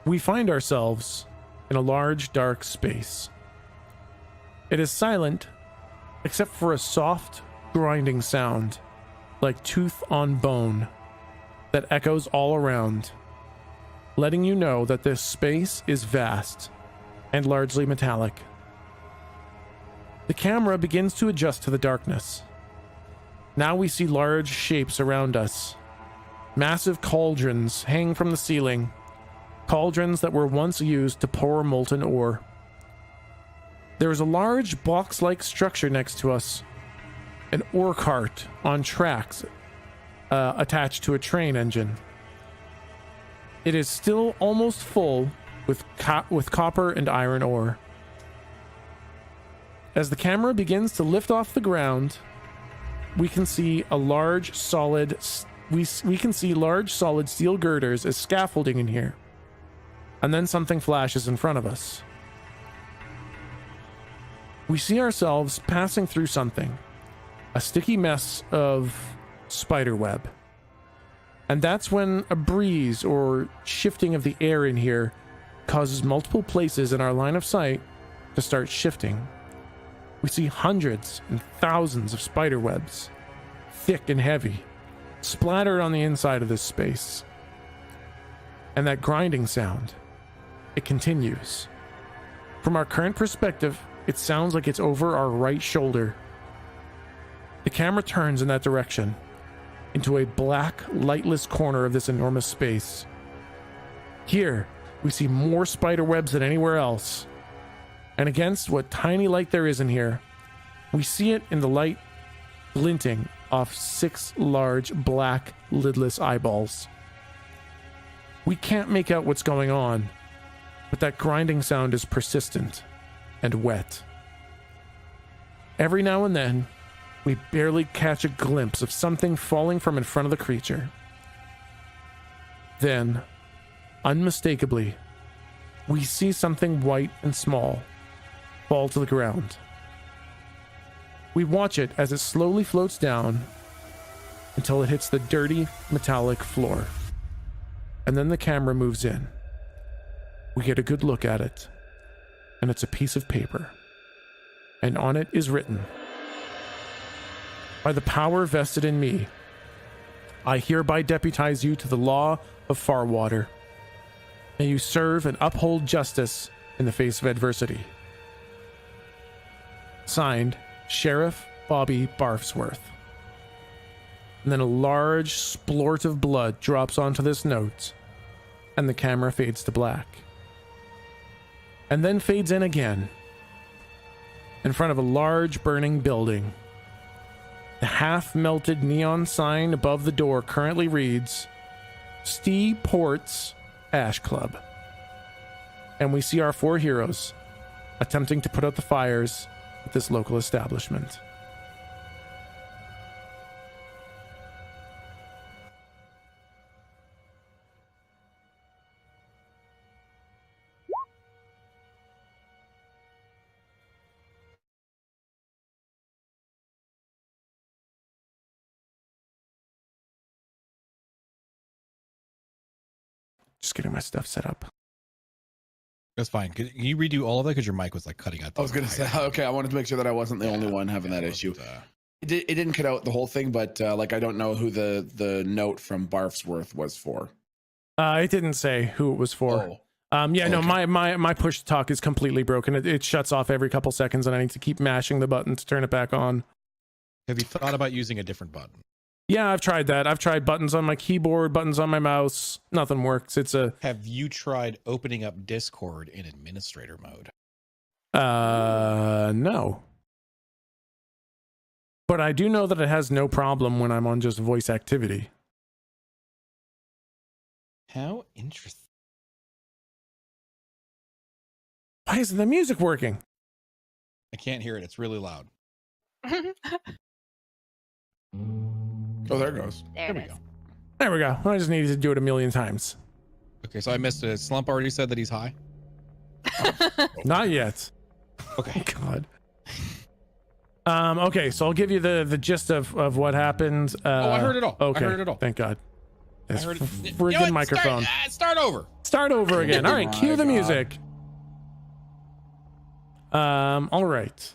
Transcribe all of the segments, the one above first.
We find ourselves in a large, dark space. It is silent, except for a soft, grinding sound, like tooth on bone, that echoes all around, letting you know that this space is vast and largely metallic. The camera begins to adjust to the darkness. Now we see large shapes around us. Massive cauldrons hang from the ceiling, cauldrons that were once used to pour molten ore. There is a large box-like structure next to us, an ore cart on tracks attached to a train engine. It is still almost full with copper and iron ore. As the camera begins to lift off the ground, we can see large solid steel girders as scaffolding in here. And then something flashes in front of us. We see ourselves passing through something, a sticky mess of spider web. And that's when a breeze or shifting of the air in here causes multiple places in our line of sight to start shifting. We see hundreds and thousands of spider webs, thick and heavy, splattered on the inside of this space. And that grinding sound, it continues. From our current perspective, it sounds like it's over our right shoulder. The camera turns in that direction, into a black, lightless corner of this enormous space. Here, we see more spider webs than anywhere else. And against what tiny light there is in here, we see it in the light glinting off 6 large, black, lidless eyeballs. We can't make out what's going on, but that grinding sound is persistent and wet. Every now and then, we barely catch a glimpse of something falling from in front of the creature. Then, unmistakably, we see something white and small fall to the ground. We watch it as it slowly floats down until it hits the dirty, metallic floor. And then the camera moves in. We get a good look at it, and it's a piece of paper. And on it is written, "By the power vested in me, I hereby deputize you to the law of Firewater. May you serve and uphold justice in the face of adversity. Signed, Sheriff Bobby Barfsworth." And then a large splort of blood drops onto this note, and the camera fades to black. And then fades in again, in front of a large burning building. The half-melted neon sign above the door currently reads, "Steve Port's Ash Club." And we see our 4 heroes attempting to put out the fires at this local establishment. Just getting my stuff set up. That's fine. Can you redo all of that? Because your mic was like cutting out. I was going to say, okay, I wanted to make sure that I wasn't the only one having that issue. It didn't cut out the whole thing, but like I don't know who the note from Barfsworth was for. It didn't say who it was for. No, my push to talk is completely broken. It shuts off every couple seconds, and I need to keep mashing the button to turn it back on. Have you thought about using a different button? Yeah, I've tried that. I've tried buttons on my keyboard, buttons on my mouse. Nothing works. Have you tried opening up Discord in administrator mode? No. But I do know that it has no problem when I'm on just voice activity. How interesting. Why isn't the music working? I can't hear it. It's really loud. Oh, there it goes. There we go. There we go. I just needed to do it a million times. Okay, so I missed it. Slump already said that he's high? Not yet. Okay. God. Okay, so I'll give you the gist of what happened. I heard it all. Okay. I heard it all. Thank God. This heard it. friggin' microphone. Start over. Start over again. All right, Oh cue my the God. music. All right.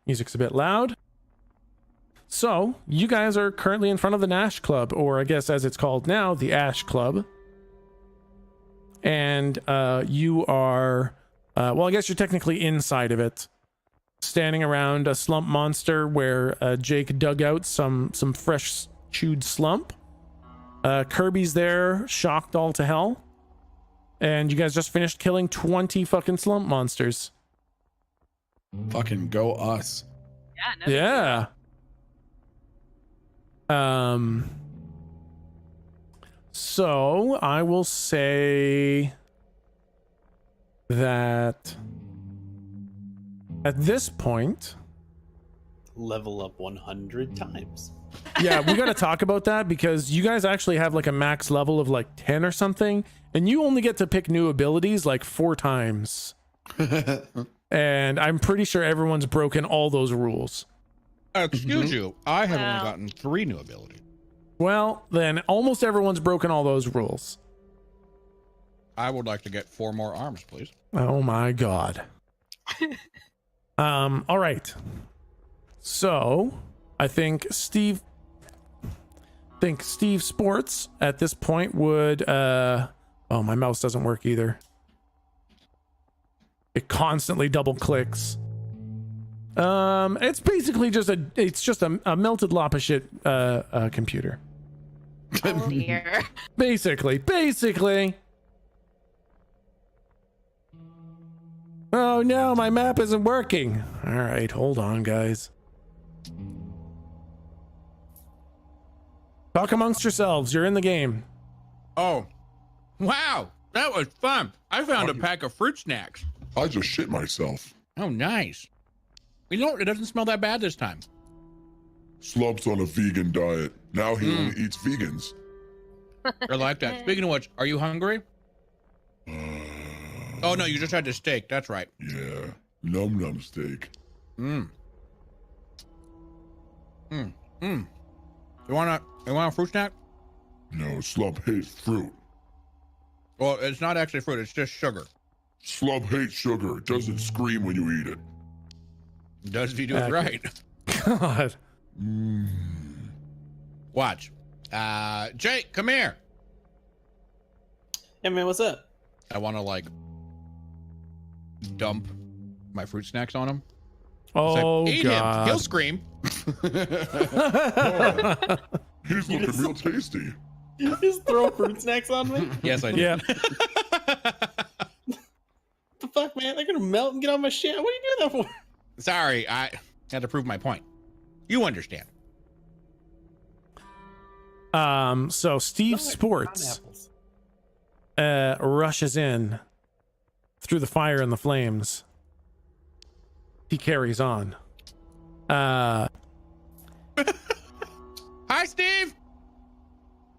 Music's a bit loud. So, you guys are currently in front of the Nash Club, or I guess as it's called now, the Ash Club. And you are, well, I guess you're technically inside of it, standing around a slump monster where Jake dug out some fresh chewed slump. Kirby's there, shocked all to hell. And you guys just finished killing 20 fucking slump monsters. Fucking go us. Yeah. No Yeah. So I will say that at this point, Level up 100 times. yeah, we got to talk about that because you guys actually have like a max level of like 10 or something, and you only get to pick new abilities like 4 times. And I'm pretty sure everyone's broken all those rules. Excuse you. I have Wow. only gotten 3 new abilities. Well, then almost everyone's broken all those rules. I would like to get 4 more arms, please. Oh my god. All right. So, I think Steve Sports at this point would oh, my mouse doesn't work either. It constantly double clicks. It's basically just a melted lop of shit computer. Oh dear. Basically. Oh no, my map isn't working. All right, hold on, guys. Talk amongst yourselves. You're in the game. Oh, wow. That was fun. I found a pack of fruit snacks. I just shit myself. Oh, nice. You know what? It doesn't smell that bad this time. Slump's on a vegan diet. Now he only eats vegans. I like that. Speaking of which, are you hungry? Oh, no, you just had the steak. That's right. Yeah. Num num steak. You want a fruit snack? No, Slump hates fruit. Well, it's not actually fruit. It's just sugar. Slump hates sugar. It doesn't scream when you eat it. It does if you do it right. God. Watch. Jake, come here. Hey man, what's up? I want to like dump my fruit snacks on him. Oh Eat him. god. He'll scream. He's looking real tasty. You just throw fruit snacks on me? Yes, I do. Yeah. The fuck, man? They're gonna melt and get on my shit. What are you doing that for? Sorry, I had to prove my point. You understand. So Steve Sports rushes in through the fire and the flames. He carries on. Hi, Steve.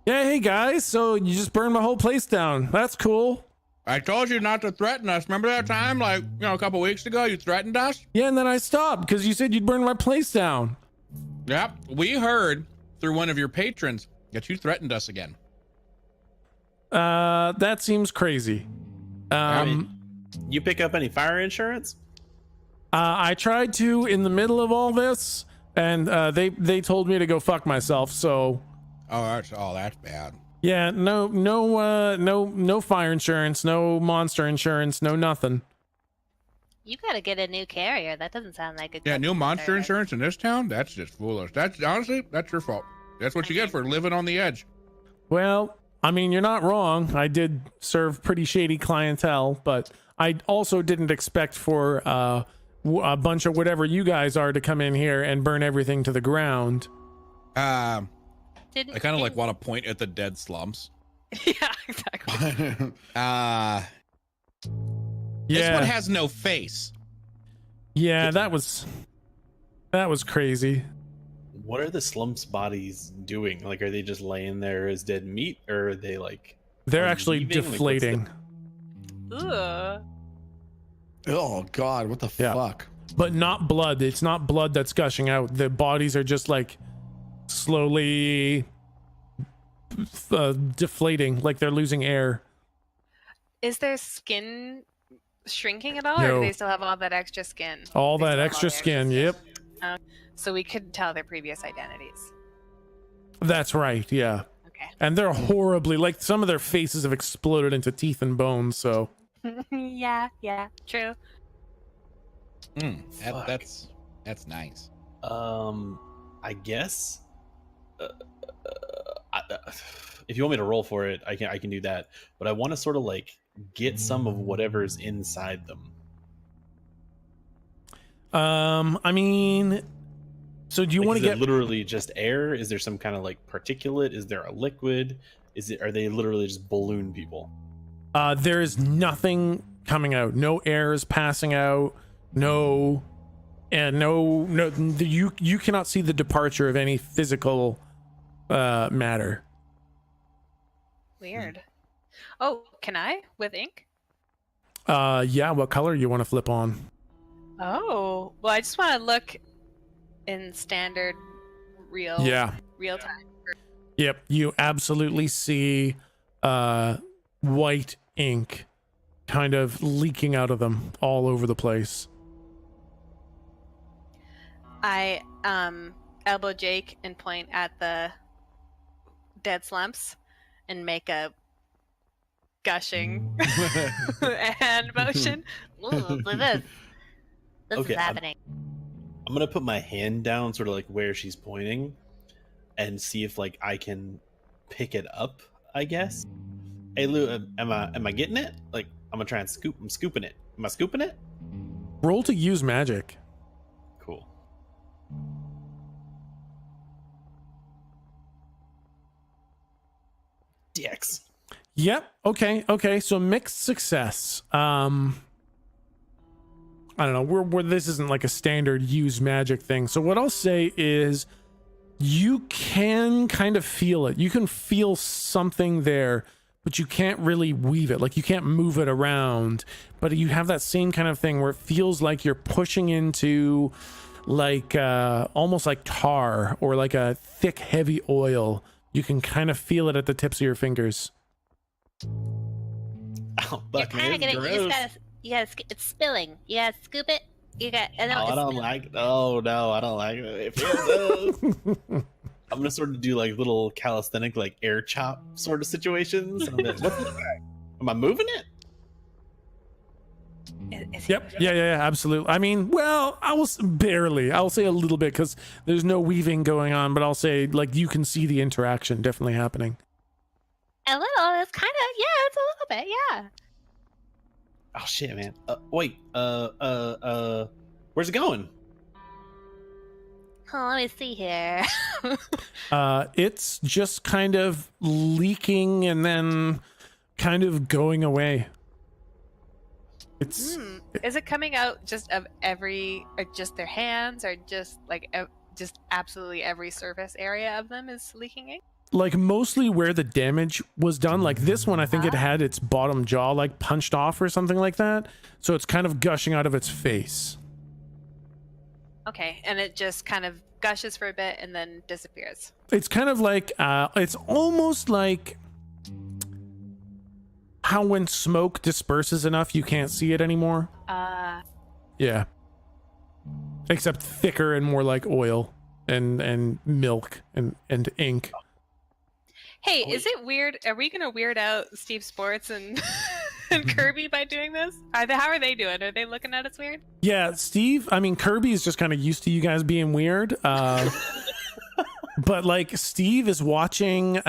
Yeah, hey guys, so you just burned my whole place down. That's cool. I told you not to threaten us. Remember that time, like, a couple weeks ago, you threatened us? Yeah, and then I stopped because you said you'd burn my place down. Yep. We heard through one of your patrons that you threatened us again. That seems crazy. You pick up any fire insurance? I tried to in the middle of all this, and they told me to go fuck myself. So Oh, that's bad. yeah, no fire insurance, no monster insurance, no nothing. You gotta get a new carrier. That doesn't sound like a Yeah, good new monster service. insurance in this town? That's just foolish. That's honestly, that's your fault. That's what you get for living on the edge. Well, I mean, you're not wrong. I did serve pretty shady clientele, but I also didn't expect for a bunch of whatever you guys are to come in here and burn everything to the ground. I Didn't, kind of like didn't- want to point at the dead slumps. Yeah, exactly. This one Yeah, has no face. yeah, that was crazy. What are the slumps bodies doing? Like, are they just laying there as dead meat, or are they like? They're Are you actually leaving? Like, what's the- deflating, Ugh. Oh god, what the Yeah. fuck? but not blood. It's not blood that's gushing out. The bodies are just like slowly deflating, like they're losing air. Is their skin shrinking at all, or No. do they still have all that extra skin? All They that still have extra the skin, yep. So we couldn't tell their previous identities. That's right, yeah. Okay. And they're horribly, like, some of their faces have exploded into teeth and bones, so. yeah, true. Fuck. That's nice. I guess. If you want me to roll for it, I can do that. But I want to sort of like get some of whatever's inside them. I mean, so do you want to Is get it literally just air? Is there some kind of like particulate? Is there a liquid? Are they literally just balloon people? there is nothing coming out. No air is passing out. No, you cannot see the departure of any physical matter. Weird. Oh, can I with ink? Yeah, what color you want to flip on? Oh, well, I just want to look in standard real time. Yep, you absolutely see white ink kind of leaking out of them all over the place. I elbow Jake and point at the dead slumps and make a gushing hand motion. Ooh, this Okay, is happening. I'm gonna put my hand down, sort of like where she's pointing, and see if like I can pick it up. I guess. Hey Lou, am I getting it? Like I'm gonna try and scoop. I'm scooping it. Am I scooping it? Roll to use magic. Cool. DX. Yep. Okay. So mixed success. I don't know. We're this isn't like a standard use magic thing. So what I'll say is, you can kind of feel it. You can feel something there, but you can't really weave it. Like you can't move it around. But you have that same kind of thing where it feels like you're pushing into, like almost like tar or like a thick, heavy oil. You can kind of feel it at the tips of your fingers. Oh, You're fuck, kind man, of gonna. It's spilling. You gotta scoop it. I don't like. Oh no, I don't like it. It feels I'm gonna sort of do like little calisthenic, like air chop sort of situations. I'm like, what's in the bag? Am I moving it? Yep. Yeah. Absolutely. I mean, well, I'll say a little bit because there's no weaving going on, but I'll say like you can see the interaction definitely happening. A little. It's kind of it's a little bit. Yeah. Oh shit, man. Wait. Where's it going? Oh, let me see here. It's just kind of leaking and then kind of going away. It's Is it coming out just of every, or just their hands, or just like just absolutely every surface area of them is leaking ink? like mostly where the damage was done. Like this one, I think it had its bottom jaw like punched off or something like that. So it's kind of gushing out of its face. Okay, and it just kind of gushes for a bit and then disappears. It's kind of like, it's almost like how when smoke disperses enough, you can't see it anymore. Yeah. Except thicker and more like oil and milk and ink. Hey, is it weird? Are we gonna weird out Steve Sports and and Kirby by doing this? How are they doing? Are they looking at us weird? Yeah, Steve, I mean, Kirby is just kind of used to you guys being weird. But like Steve is watching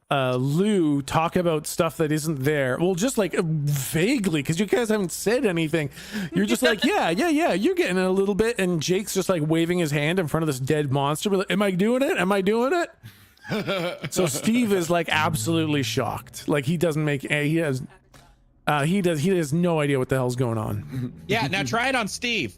Lou talk about stuff that isn't there. Well, just like vaguely, because you guys haven't said anything. You're just like, yeah, you're getting it a little bit. And Jake's just like waving his hand in front of this dead monster. Like, am I doing it? Am I doing it? So Steve is like absolutely shocked. Like he doesn't make he has no idea what the hell's going on. Yeah, now try it on Steve.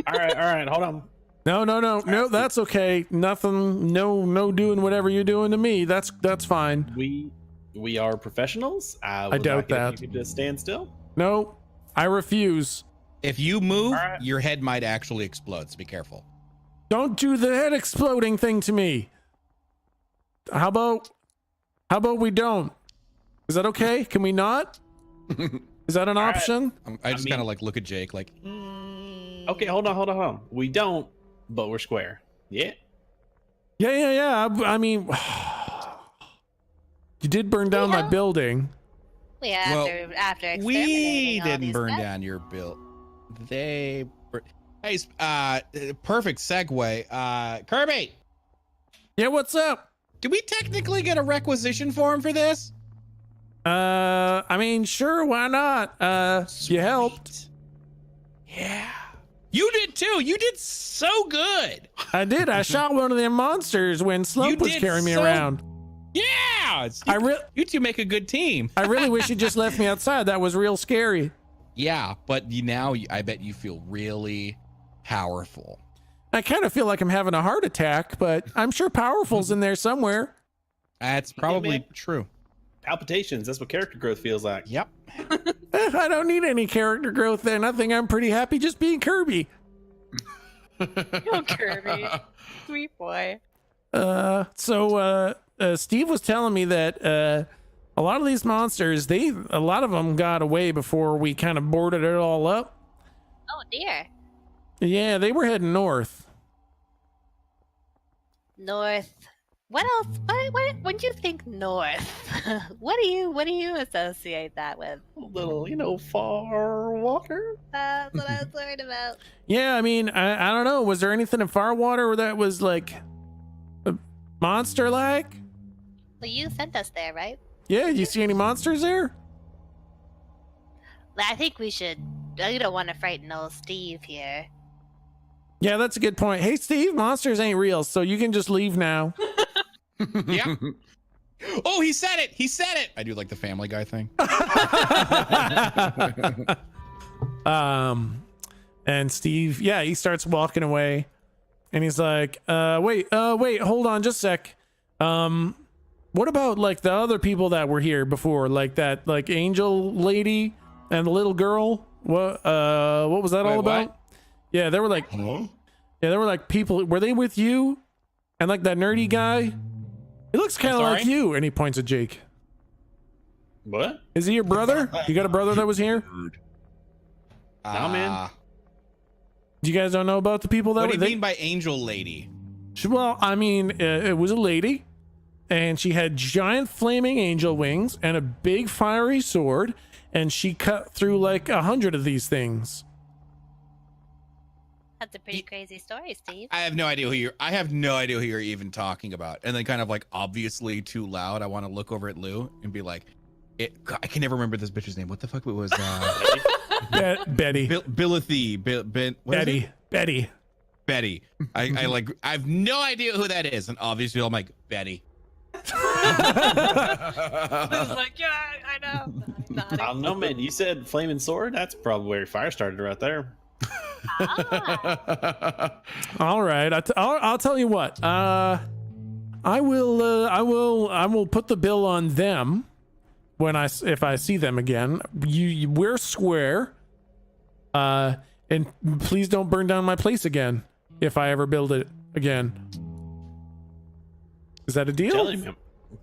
All right, hold on. No, that's okay. Nothing, no doing whatever you're doing to me. That's fine. We are professionals. I doubt that. You just stand still. No, I refuse. If you move, All right. your head might actually explode, so be careful. Don't do the head exploding thing to me. How about we don't? Is that okay? Can we not? Is that an option? I just mean- kind of like look at Jake like, Okay, hold on. We don't, but we're square. Yeah. Yeah. I mean, you did burn down my building. Yeah, Well, after we exterminating all didn't these burn guys. down your build. They, hey, perfect segue. Kirby, Yeah, what's up? do we technically get a requisition form for this? I mean, sure, why not? You helped. Yeah. You did too. You did so good. I did. I shot one of them monsters when Slump You was did carrying me so- around. Yeah. You two make a good team. I really wish you just left me outside. That was real scary. Yeah, but I bet you feel really powerful. I kind of feel like I'm having a heart attack, but I'm sure powerful's in there somewhere. That's probably man. true. Palpitations. That's what character growth feels like. Yep. I don't need any character growth then. I think I'm pretty happy just being Kirby. Oh, Kirby. Sweet boy. So Steve was telling me that a lot of these monsters, a lot of them got away before we kind of boarded it all up. Oh, dear. Yeah, they were heading north. What else? What when you think north? what do you associate that with? A little, far water. That's what I was worried about. Yeah, I mean, I don't know. Was there anything in Firewater that was like monster-like? Well, you sent us there, right? Yeah, you see any monsters there? I think we should. You don't want to frighten old Steve here. Yeah, that's a good point. Hey, Steve, monsters ain't real, so you can just leave now. Yeah. Oh, he said it. He said it. I do like the Family Guy thing. And Steve, yeah, he starts walking away, and he's like, wait, hold on just a sec. What about like the other people that were here before, like that like angel lady and the little girl? What was that all about? What? Yeah, they were like, Huh? yeah, they were like people. Were they with you? And like that nerdy guy, he looks kind of I'm like sorry? you. And he points at Jake. What? Is he your brother? You got a brother that was here? Nah, man. You guys don't know about the people that What do were you mean by angel lady? Well, I mean, it was a lady, and she had giant flaming angel wings and a big fiery sword, and she cut through like 100 of these things. That's a pretty crazy story, Steve. I have no idea who you're even talking about. And then kind of like obviously too loud, I want to look over at Lou and be like, I can never remember this bitch's name. What the fuck was Betty. Billathy, Betty. Betty. I have no idea who that is. And obviously I'm like, Betty. I was like, yeah, I know. I don't know, man. You said flaming sword? That's probably where your fire started right there. All right, I'll tell you what. I will put the bill on them if I see them again. We're square. And please don't burn down my place again if I ever build it again. Is that a deal? Telling you,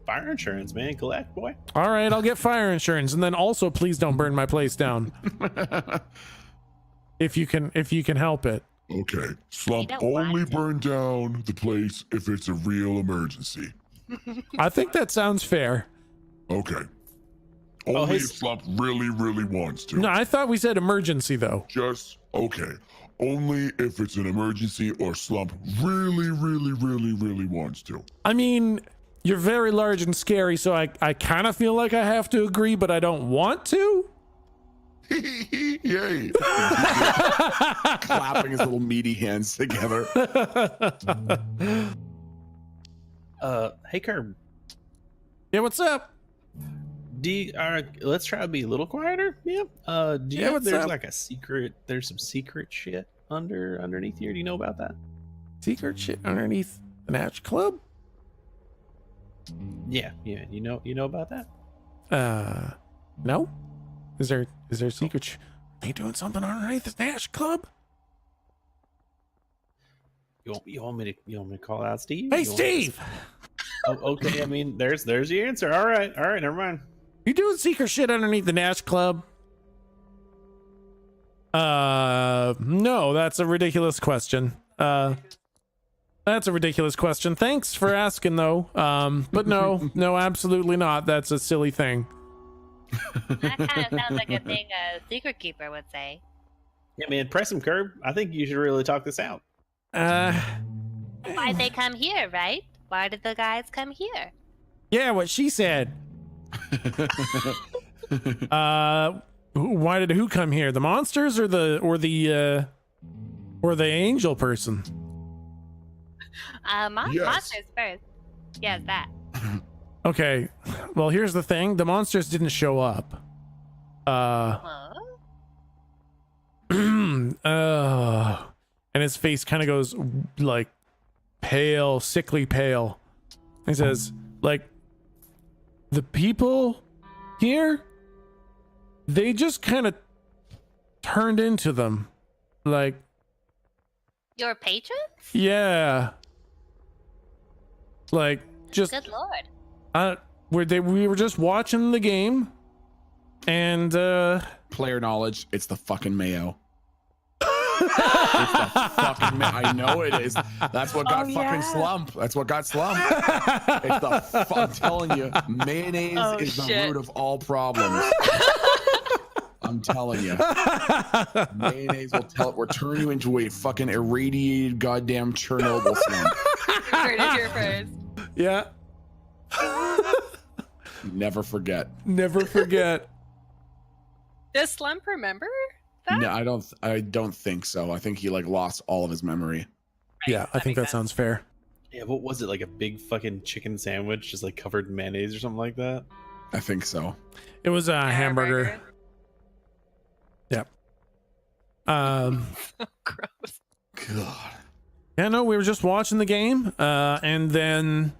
fire insurance, man. Collect, boy. All right, I'll get fire insurance, and then also please don't burn my place down. if you can help it. Okay. Slump don't want only to. burn down the place if it's a real emergency. I think that sounds fair. Okay. Only his- if Slump really, really wants to. No, I thought we said emergency though. Just okay. Only if it's an emergency or Slump really, really, really, really wants to. I mean, you're very large and scary, so I kind of feel like I have to agree, but I don't want to. Yay. Clapping his little meaty hands together. Hey, Curb. Yeah, what's up? Let's try to be a little quieter. Yeah. Do you Yeah, know what's there's up? like there's some secret shit underneath here? Do you know about that? Secret shit underneath the Natch Club? Yeah. You know about that? No? Is there secret they doing something underneath the Nash Club? You want me to call out Steve? Hey, You want me to- Steve! Oh, okay. I mean, there's your answer. All right. Never mind. You doing secret shit underneath the Nash Club? No, that's a ridiculous question. That's a ridiculous question. Thanks for asking, though. But no, absolutely not. That's a silly thing. That kind of sounds like a thing a secret keeper would say. Yeah, man, press him, Curb. I think you should really talk this out. Why'd they come here, right? Why did the guys come here? Yeah, what she said. Why did who come here? The monsters or the angel person? Yes. Monsters first. Yes, that. Okay. Well, here's the thing. The monsters didn't show up. Huh? And his face kind of goes like pale, sickly pale. He says, like, the people here, they just kind of turned into them. Like, Your patrons? yeah. Like, just Good lord. we were just watching the game, and Player knowledge. It's the fucking Mayo. It's the fucking I know it is. That's what got fucking slump. That's what got slump. It's the I'm telling you, mayonnaise is the root of all problems. I'm telling you. Mayonnaise will turn you into a fucking irradiated goddamn Chernobyl slump. You heard it here first. yeah, Never forget. never forget. Does Slump remember that? No, I don't think so. I think he like lost all of his memory. Yeah, I think that sounds fair. Yeah, what was it? Like a big fucking chicken sandwich, just like covered in mayonnaise or something like that? I think so. It was a hamburger. Yep. Gross. God. Yeah, no, we were just watching the game, and then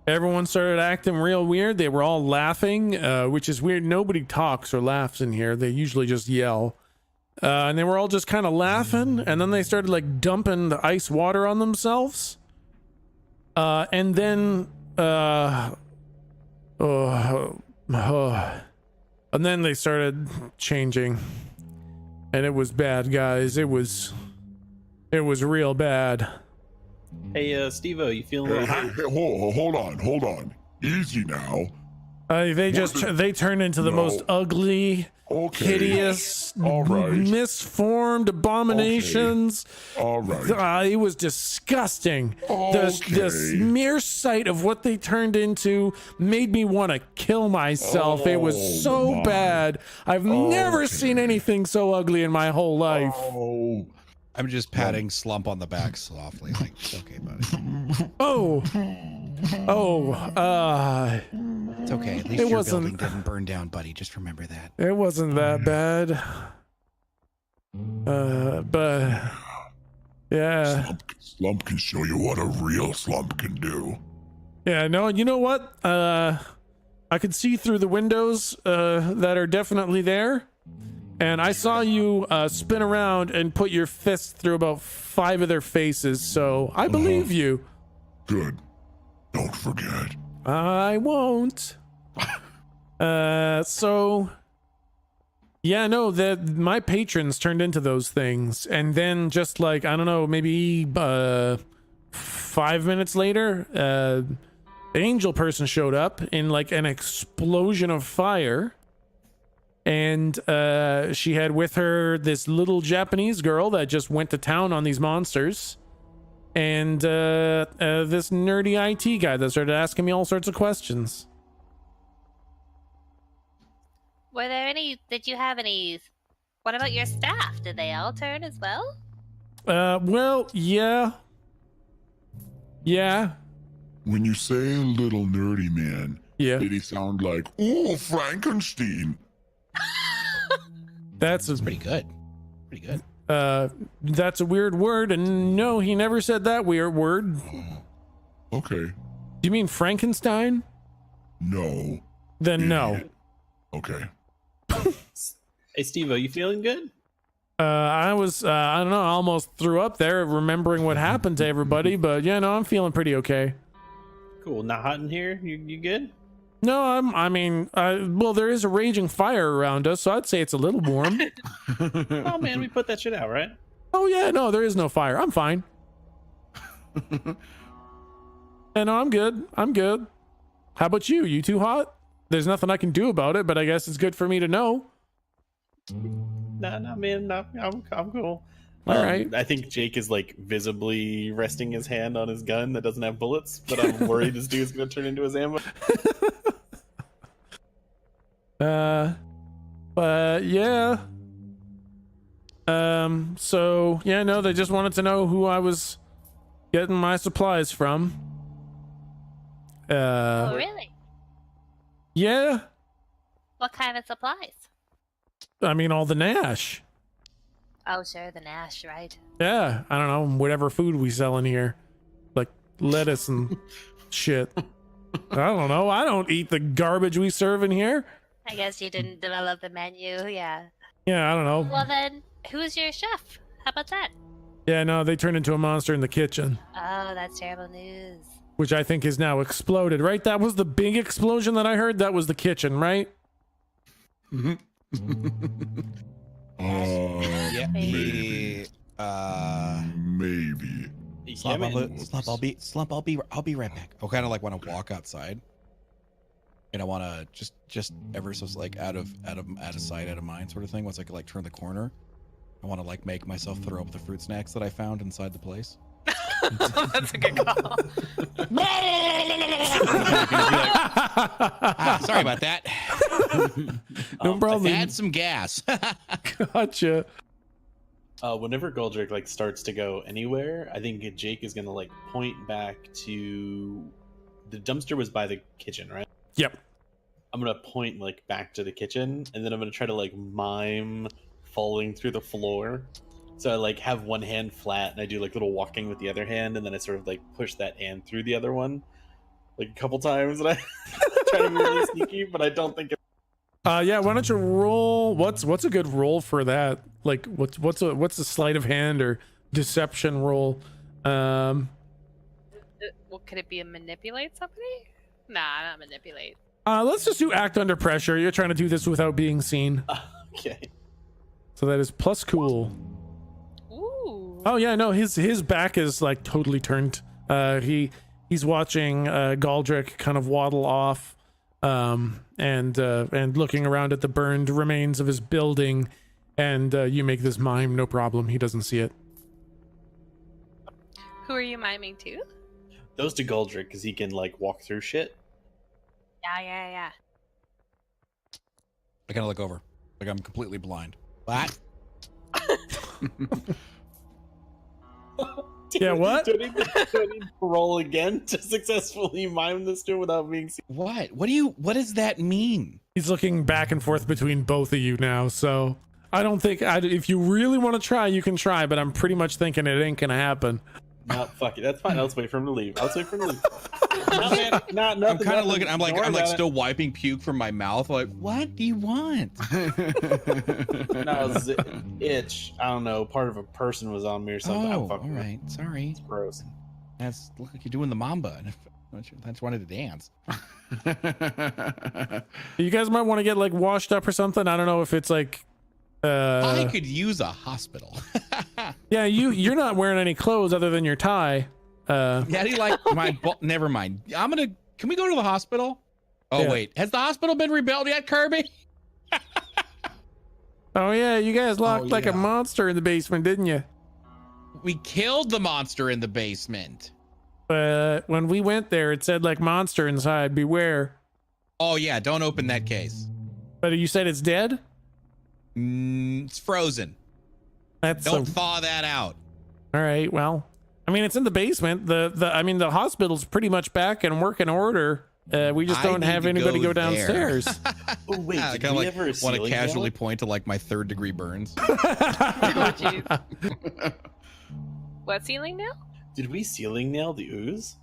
everyone started acting real weird. They were all laughing, which is weird. Nobody talks or laughs in here. They usually just yell. And they were all just kind of laughing, and then they started like dumping the ice water on themselves. And then and then they started changing. And it was bad, guys. It was real bad. Hey, Steve-O, you feeling Hey, hold on. Easy now. They turned into the No. most ugly, Okay. hideous, All right. misformed abominations. All right. It was disgusting. The Okay. mere sight of what they turned into made me want to kill myself. It was so my. bad. I've never seen anything so ugly in my whole life. Oh. I'm just patting Slump on the back softly, like, it's okay, buddy. Oh, It's okay. At least It your wasn't- building didn't burn down, buddy. Just remember that. it wasn't that bad. But yeah. Slump can show you what a real slump can do. Yeah, no, you know what? I could see through the windows that are definitely there. And I saw you spin around and put your fist through about 5 of their faces, so I believe you. Good. Don't forget. I won't. So yeah, no, my patrons turned into those things, and then just like, I don't know, maybe 5 minutes later, an angel person showed up in like an explosion of fire, and she had with her this little Japanese girl that just went to town on these monsters, and this nerdy IT guy that started asking me all sorts of questions. Were there any? Did you have any? What about your staff? Did they all turn as well? Well, yeah. When you say little nerdy man, Yeah. did he sound like, ooh, Frankenstein? That's a Pretty good. Pretty good. that's a weird word, and no, he never said that weird word. Okay. Do you mean Frankenstein? No. Then no. Okay. Hey, Steve-O, you feeling good? I was, I don't know, I almost threw up there remembering what happened to everybody, but yeah, no, I'm feeling pretty okay. Cool. Not hot in here. You good? No, well, there is a raging fire around us, so I'd say it's a little warm. Oh man, we put that shit out, right? Oh yeah, no, there is no fire. I'm fine. Yeah, no, I'm good. I'm good. How about you? You too hot? There's nothing I can do about it, but I guess it's good for me to know. Nah, man, no, I'm cool. All right. I think Jake is like visibly resting his hand on his gun that doesn't have bullets, but I'm worried this dude's gonna turn into his ammo. But yeah. So yeah, no, they just wanted to know who I was getting my supplies from. Oh, really? Yeah. What kind of supplies? I mean, all the Nash. Oh, sure, the Nash, right? Yeah, I don't know, whatever food we sell in here, like lettuce and shit. I don't know. I don't eat the garbage we serve in here. I guess you didn't develop the menu, yeah. Yeah, I don't know. Well then, who's your chef? How about that? Yeah, no, they turned into a monster in the kitchen, Oh, that's terrible news. which I think is now exploded, right? That was the big explosion that I heard. That was the kitchen, right? Yeah. Maybe. Maybe. Slump, Yeah, man. I'll be right back. I kind of like want to walk outside, and I want to just ever so like out of sight, out of mind, sort of thing. Once I could like turn the corner, I want to like make myself throw up the fruit snacks that I found inside the place. That's a good call. Sorry about that. No problem. I've had some gas. Gotcha. Whenever Goldrick like starts to go anywhere, I think Jake is gonna like point back to the dumpster was by the kitchen, right? Yep. I'm gonna point like back to the kitchen, and then I'm gonna try to like mime falling through the floor. So I like have one hand flat, and I do like little walking with the other hand, and then I sort of like push that hand through the other one, like a couple times, and I try to be really sneaky, but I don't think. Yeah, why don't you roll? What's a good roll for that? Like, what's a sleight of hand or deception roll? Well, could it be a manipulate somebody? Nah, not manipulate. Let's just do act under pressure. You're trying to do this without being seen, Okay. so that is plus cool. Ooh. Oh yeah, no, his back is like totally turned. He's watching Galdrick kind of waddle off, and looking around at the burned remains of his building, and you make this mime, no problem. He doesn't see it. Who are you miming to? Those to Goldrick because he can like walk through shit. Yeah. I kind of look over, like I'm completely blind. What? Yeah, what? Do I need to roll again to successfully mime this dude without being seen? What? What does that mean? He's looking back and forth between both of you now, so I don't think if you really want to try, you can try, but I'm pretty much thinking it ain't gonna happen. No, fuck it. That's fine. Let's wait for him to leave. Let's wait for him to leave. No, man, I'm kind of looking. I'm like still wiping puke from my mouth. Like, what do you want? No, itch. I don't know. Part of a person was on me or something. Oh, all right. Sorry. It's gross. That's look like you're doing the mamba. I just wanted to dance. You guys might want to get like washed up or something. I don't know if it's like. I could use a hospital. Yeah, you're not wearing any clothes other than your tie. Yeah, do you like my? Never mind. Can we go to the hospital? Oh Yeah. wait, has the hospital been rebuilt yet, Kirby? Oh yeah, you guys locked like a monster in the basement, didn't you? We killed the monster in the basement. When we went there, it said like monster inside. Beware. Oh yeah, don't open that case. But you said it's dead. It's frozen. That's Don't thaw that out. all right. Well, I mean, it's in the basement. The hospital's pretty much back and working order. We just don't have anybody go downstairs. Oh wait, I did kind of we like ever want to ceiling casually nail? point to like my 3rd-degree burns. Oh, jeez. What ceiling now? Did we ceiling nail the ooze?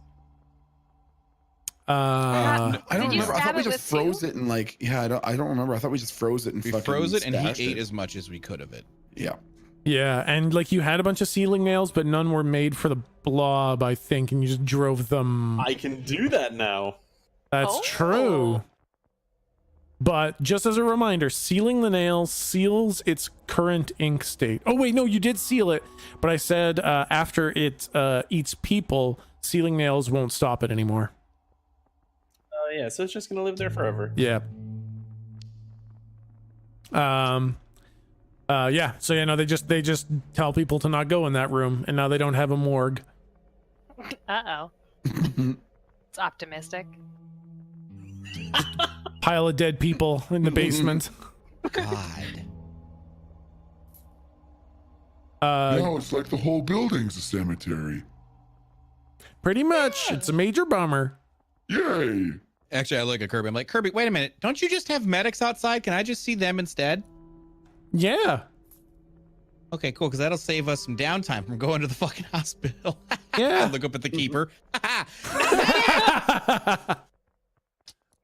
I don't Did you remember. I stab thought we it just with froze two? it and like I don't remember. I thought we just froze it and We fucking froze it and stashed he ate it. as much as we could of it. Yeah. Yeah, and like you had a bunch of sealing nails, but none were made for the blob, I think, and you just drove them. I can do that now. That's Oh. true. But just as a reminder, sealing the nails seals its current ink state. Oh wait, no, you did seal it, but I said after it eats people, sealing nails won't stop it anymore. Oh yeah, so it's just gonna live there forever. Yeah. Yeah. So yeah, no, they just tell people to not go in that room, and now they don't have a morgue. Uh-oh. It's optimistic. Pile of dead people in the basement. God. No, it's like the whole building's a cemetery. Pretty much. It's a major bummer. Yay! Actually, I look at Kirby. I'm like, Kirby, wait a minute. Don't you just have medics outside? Can I just see them instead? Yeah. Okay, cool, because that'll save us some downtime from going to the fucking hospital. Yeah. Look up at the keeper.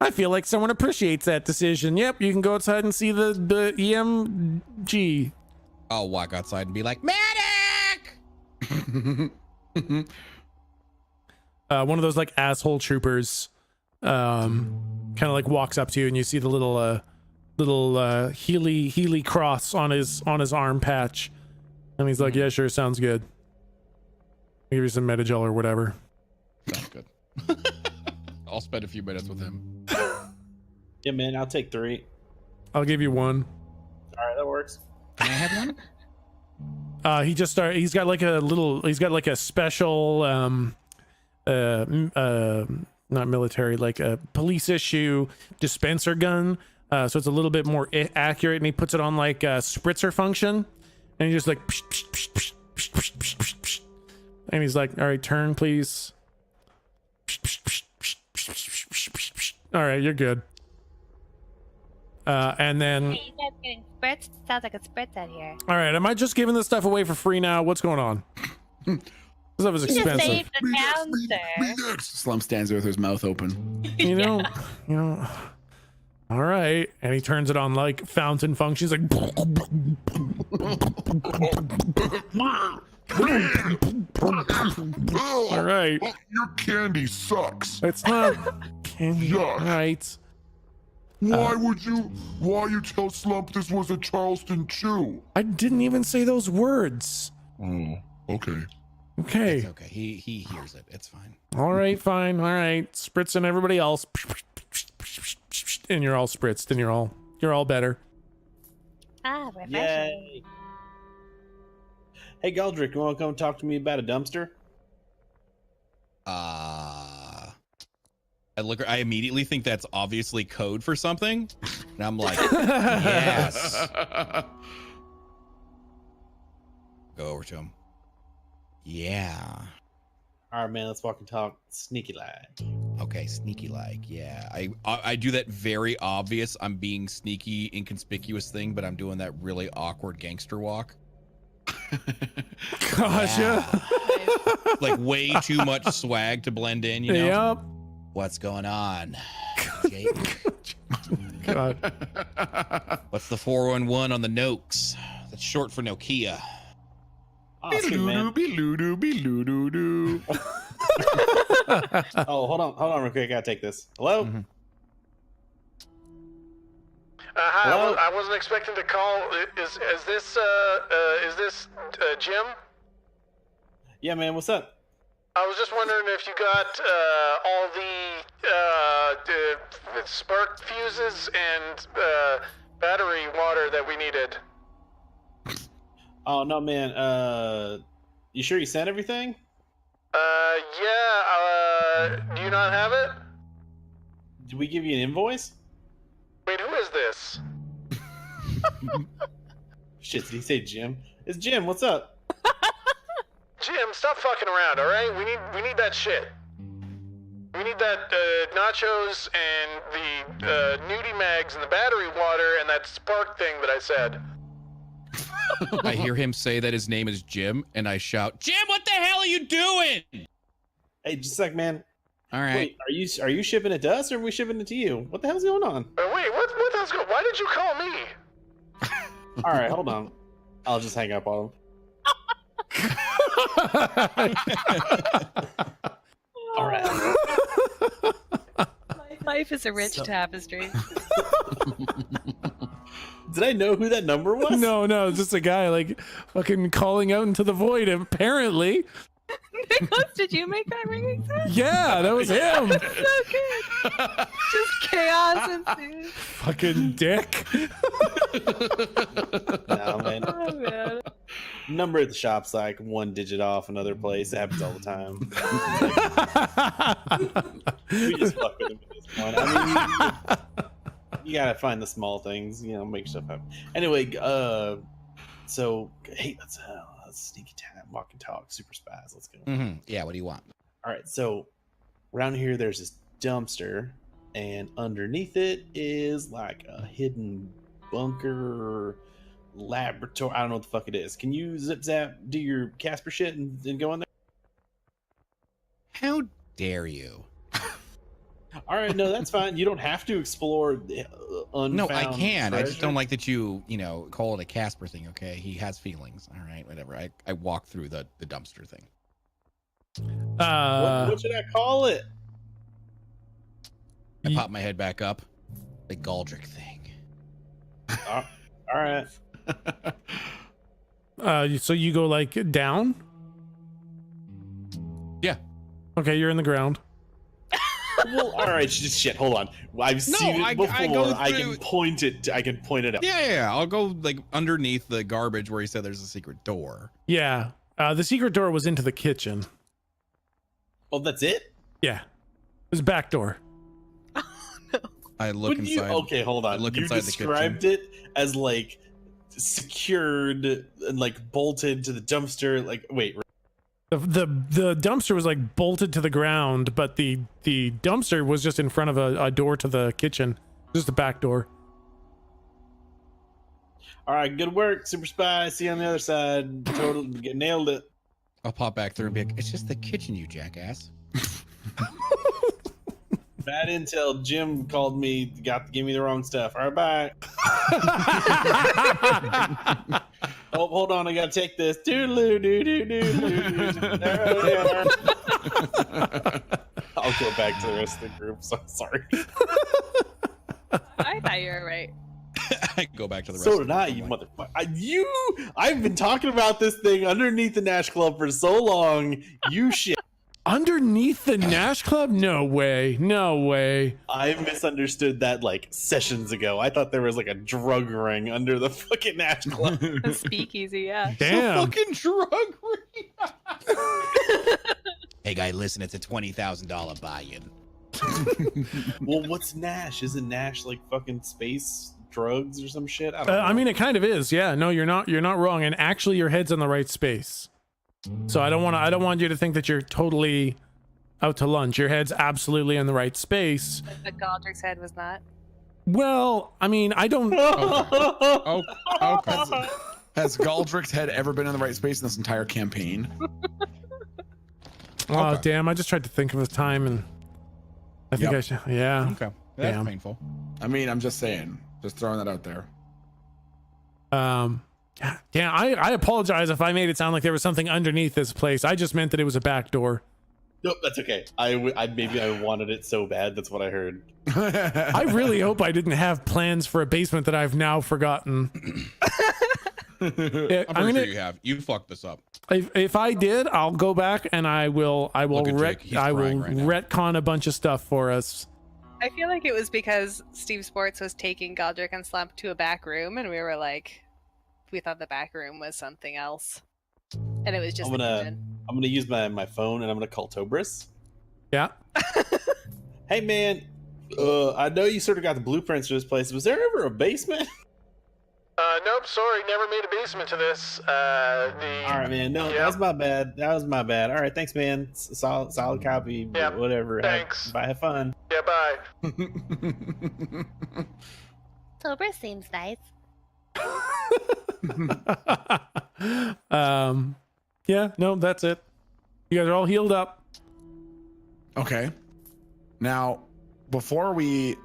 I feel like someone appreciates that decision. Yep, you can go outside and see the EMG. I'll walk outside and be like, medic! One of those like asshole troopers kind of like walks up to you, and you see the little Healy cross on his arm patch, and he's like, yeah, sure, sounds good. I'll give you some Metagel or whatever. Sounds good. I'll spend a few minutes with him. Yeah, man, I'll take 3. I'll give you 1. All right, that works. Can I have one? He just started. He's got like a special not military, like a police issue dispenser gun. So it's a little bit more accurate, and he puts it on like a spritzer function, and he just like psh, psh, psh, psh, psh, psh, psh, psh, psh. And he's like, all right, turn please. Psh, psh, psh, psh, psh, psh, psh, psh, psh. All right, you're good. And then Hey, you guys getting spritz? Sounds like a spritz out here. all right, am I just giving this stuff away for free now? What's going on? This stuff is You just expensive. saved the town, Me sir. next. Slump stands there with his mouth open. You know. All right, and he turns it on like fountain function. He's like, all right, Your candy sucks. it's not candy. Yuck. All right, Why you tell Slump this was a Charleston chew? I didn't even say those words. Oh, okay. Okay, It's okay. He hears it. It's fine. all right, fine, all right. Spritzing everybody else, and you're all spritzed, and you're all better. Ah, refreshing. Yay. Hey, Galdrick, you want to come talk to me about a dumpster? I immediately think that's obviously code for something, and I'm like, yes. Go over to him. Yeah. All right, man, let's walk and talk sneaky like. Okay, sneaky like, yeah. I do that very obvious I'm being sneaky, inconspicuous thing, but I'm doing that really awkward gangster walk. Gosh, yeah. Like way too much swag to blend in, you know? Yep. What's going on? Jake? God. What's the 411 on the Nokes? That's short for Nokia. Oh, sweet, man. Oh, hold on real quick. I gotta take this. Hello? Mm-hmm. Hi, Hello? I wasn't expecting to call. Is this Jim? Yeah, man, what's up? I was just wondering if you got all the spark fuses and battery water that we needed. Oh, no, man. You sure you sent everything? Yeah. Do you not have it? Did we give you an invoice? Wait, who is this? Shit, did he say Jim? It's Jim, what's up? Jim, stop fucking around, all right? We need that shit. We need that nachos and the nudie mags and the battery water and that spark thing that I said. I hear him say that his name is Jim, and I shout, Jim, what the hell are you doing? Hey, just a sec, man. All right. Wait, are you shipping it to us or are we shipping it to you? What the hell's going on? Wait, what the hell's going on? Why did you call me? All right, hold on. I'll just hang up on him. All right. My life is a rich tapestry. Did I know who that number was? No, it's just a guy like fucking calling out into the void. Apparently, Nicholas, did you make that ringing sound? yeah, that was him. So good. Just chaos ensues. Fucking dick. No, man. Oh, man. Number at the shop's like 1 digit off another place. It happens all the time. We just fuck with him at this point. I mean, you gotta find the small things, make stuff happen. Anyway, so hey, let's sneaky time, walk and talk, super spies. Let's go. Yeah, what do you want? All right, so around here there's this dumpster, and underneath it is like a hidden bunker laboratory. I don't know what the fuck it is. Can you zip zap do your Casper shit and go in there? How dare you? All right, no, that's fine. You don't have to explore the unfound No, I can. I just don't treasure. like that you call it a Casper thing, okay? He has feelings. All right, whatever. I walk through the dumpster thing. What should I call it? I pop my head back up. The Galdric thing. All right. So you go like down? Yeah. Okay, you're in the ground. Well, all right, just shit. Hold on. I've seen it before. I go I through- can point it. I can point it out. Yeah. I'll go like underneath the garbage where he said there's a secret door. Yeah. The secret door was into the kitchen. Oh, that's it. Yeah. It was a back door. I look But inside. Okay, hold on. I look You inside the described it as like secured and like bolted to the dumpster. Like, wait. The dumpster was like bolted to the ground, but the dumpster was just in front of a door to the kitchen. Just the back door. All right, good work, super spy. See you on the other save. Totally nailed it. I'll pop back through and be like, it's just the kitchen, you jackass. Bad intel. Jim called me. Gave me the wrong stuff. All right, bye. Oh, hold on. I gotta take this. Doodaloo, I'll go back to the rest of the group. So sorry. I thought you were right. I go back to the rest. So of did the I, group. you I'm like, motherfucker. I've been talking about this thing underneath the Nash Club for so long. You shit. Underneath the Nash Club? No way. No way. I misunderstood that like sessions ago. I thought there was like a drug ring under the fucking Nash Club. A speakeasy, yeah. Damn. fucking drug ring. Hey guy, listen, it's a $20,000 buy-in. Well, what's Nash? Isn't Nash like fucking space drugs or some shit? I don't know. I mean, it kind of is. Yeah. No, you're not wrong. And actually, your head's in the right space. So I don't want you to think that you're totally out to lunch. Your head's absolutely in the right space. But Galdric's head was not. Well, I mean, I don't. Oh, okay. Has Galdric's head ever been in the right space in this entire campaign? Oh, Okay. damn. I just tried to think of a time and I think Yep. I should. Yeah. Okay. That's Damn. painful. I mean, I'm just saying. Just throwing that out there. Yeah, I apologize if I made it sound like there was something underneath this place. I just meant that it was a back door. Nope, that's okay. Maybe I wanted it so bad. That's what I heard. I really hope I didn't have plans for a basement that I've now forgotten. I'm pretty sure you have. You fucked this up. If I did, I'll go back and I will Look at Jake. He's crying right now. retcon a bunch of stuff for us. I feel like it was because Steve Sports was taking Galdric and Slump to a back room, and we were like, we thought the back room was something else, and it was just I'm the gonna kitchen. use my phone and I'm gonna call Tobris. Yeah. Hey man, I know you sort of got the blueprints for this place. Was there ever a basement? Nope, sorry, never made a basement to this. All right, man. No, that was my bad. That was my bad. All right, thanks, man. Solid copy. Yep, Whatever. thanks. Have fun. Yeah, bye. Tobris seems nice. Yeah, no, that's it. You guys are all healed up. Okay. Now, before we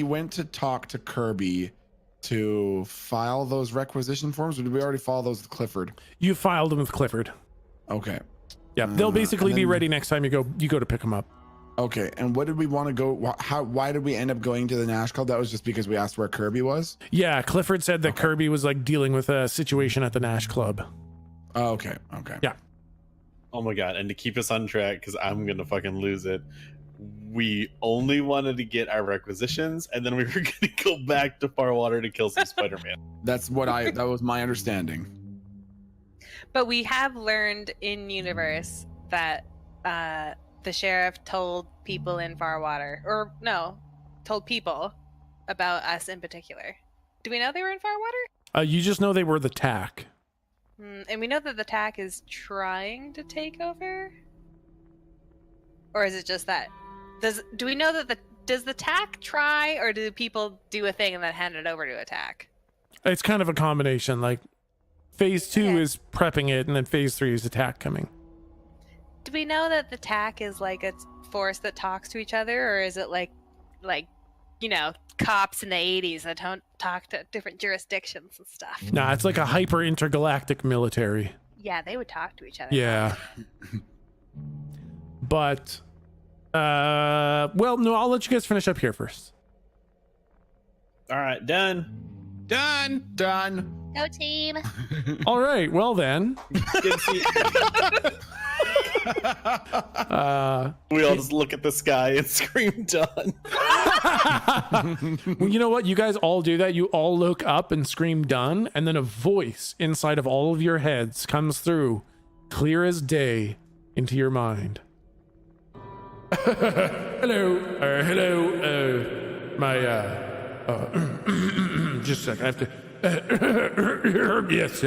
went to talk to Kirby to file those requisition forms, or did we already file those with Clifford? You filed them with Clifford. Okay. Yeah, they'll basically and be then- ready next time you go to pick them up. Okay, and what did we want to go? Why did we end up going to the Nash Club? That was just because we asked where Kirby was. Yeah, Clifford said that Kirby was like dealing with a situation at the Nash Club. Oh, okay. Yeah. Oh my god! And to keep us on track, because I'm gonna fucking lose it. We only wanted to get our requisitions, and then we were gonna go back to Firewater to kill some Spider-Man. That was my understanding. But we have learned in universe that the sheriff told people in Firewater, or no, told people about us in particular. Do we know they were in Firewater? You just know they were the TAC. And we know that the TAC is trying to take over? Or is it just that? Do we know that does the TAC try, or do people do a thing and then hand it over to a TAC? It's kind of a combination. Like phase 2 Okay. is prepping it, and then phase 3 is attack coming. Do we know that the TAC is like a force that talks to each other, or is it like cops in the 80s that don't talk to different jurisdictions and stuff? Nah, it's like a hyper intergalactic military. Yeah, they would talk to each other. Yeah. But well, no, I'll let you guys finish up here first. All right, done. Done. Go team. All right, well then. Good to see- we all just look at the sky and scream done. Well, you know what? You guys all do that. You all look up and scream done, and then a voice inside of all of your heads comes through, clear as day, into your mind. Hello, my, just a second, I have to, yes,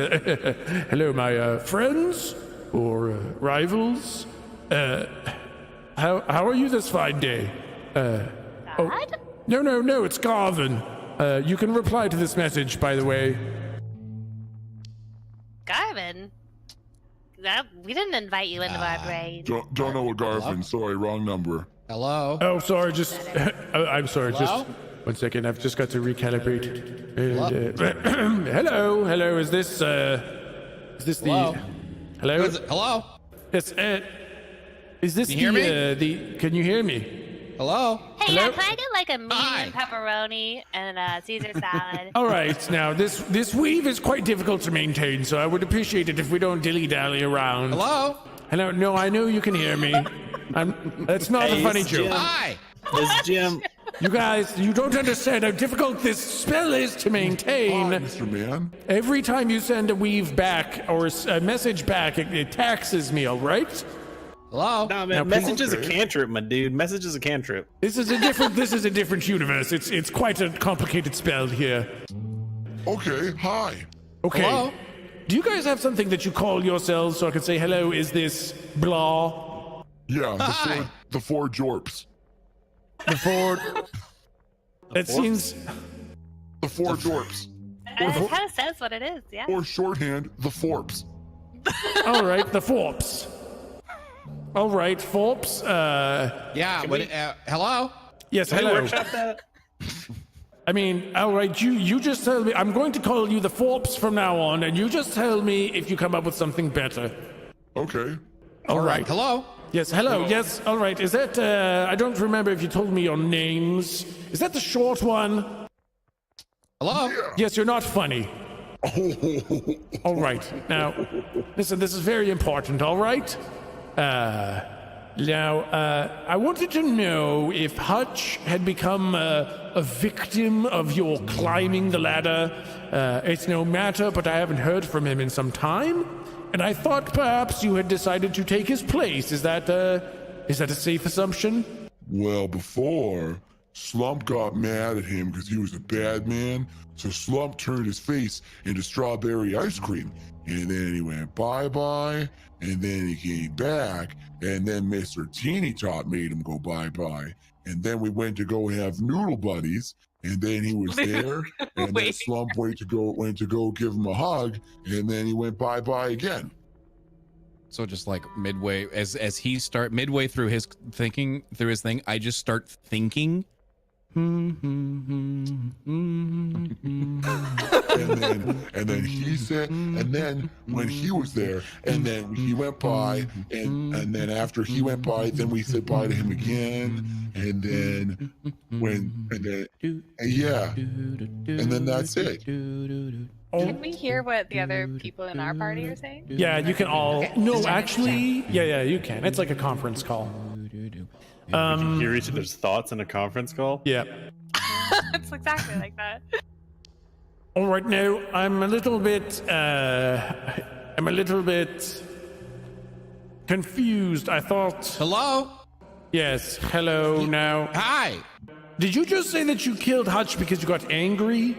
hello, my, friends, or, rivals, how are you this fine day? God? No, it's Garvin. You can reply to this message, by the way. Garvin? We didn't invite you into our brain. Don't know what Garvin. Sorry, wrong number. Hello? Oh, sorry, just, I'm sorry, Hello? just 1 second, I've just got to recalibrate. And, hello, is this Hello? the, hello? Hello? Yes, is this Can you hear can you hear me? Hello? Hey, Hello? yeah, can I do like a Hi. medium pepperoni and Caesar salad? All right, now this weave is quite difficult to maintain, so I would appreciate it if we don't dilly-dally around. Hello? Hello, no, I know you can hear me. That's not a Hey, funny it's joke. Jim. Hi. It's Jim. You guys, you don't understand how difficult this spell is to maintain. Hi, Mr. Man. Every time you send a weave back or a message back, it taxes me, all right? Hello? Nah, Now, man, message is a okay. cantrip, my dude. Message is a cantrip. This is a different universe. It's quite a complicated spell here. Okay, hi. Okay. Hello? Do you guys have something that you call yourselves so I can say hello? Is this blah? Yeah, Hi. the four jorps. The Ford. That seems. The four jorps. It kind of says what it is, yeah. Or shorthand, the forps. All right, the Forps. All right, Forps. Yeah, but hello. Yes, Can we hello. workshop that? I mean, all right, you just tell me. I'm going to call you the Forps from now on, and you just tell me if you come up with something better. Okay. All right. Hello? Yes, hello. Yes, all right. Is that, I don't remember if you told me your names. Is that the short one? Hello? Yes, you're not funny. All right. Now, listen, this is very important, all right? Now, I wanted to know if Hutch had become a victim of your climbing the ladder. It's no matter, but I haven't heard from him in some time, and I thought perhaps you had decided to take his place. Is that a safe assumption? Well, before, Slump got mad at him because he was a bad man, so Slump turned his face into strawberry ice cream. And then he went bye-bye, and then he came back, and then Mr. Teeny Tot made him go bye-bye. And then we went to go have noodle buddies, and then he was there, and then Wait. Slump went to go give him a hug, and then he went bye-bye again. So just like midway, as he midway through his thing, I just start thinking, and then he said, and then when he was there, and then he went by, and then after he went by, then we said bye to him again, and then yeah, and then that's it. Can we hear what the other people in our party are saying? Yeah, you can all. No, actually, yeah, you can. It's like a conference call. We can hear each other's thoughts in a conference call. Yeah. It's exactly like that. All right, now I'm a little bit confused. I thought. Hello? Yes. Hello. Now. Hi. Did you just say that you killed Hutch because you got angry?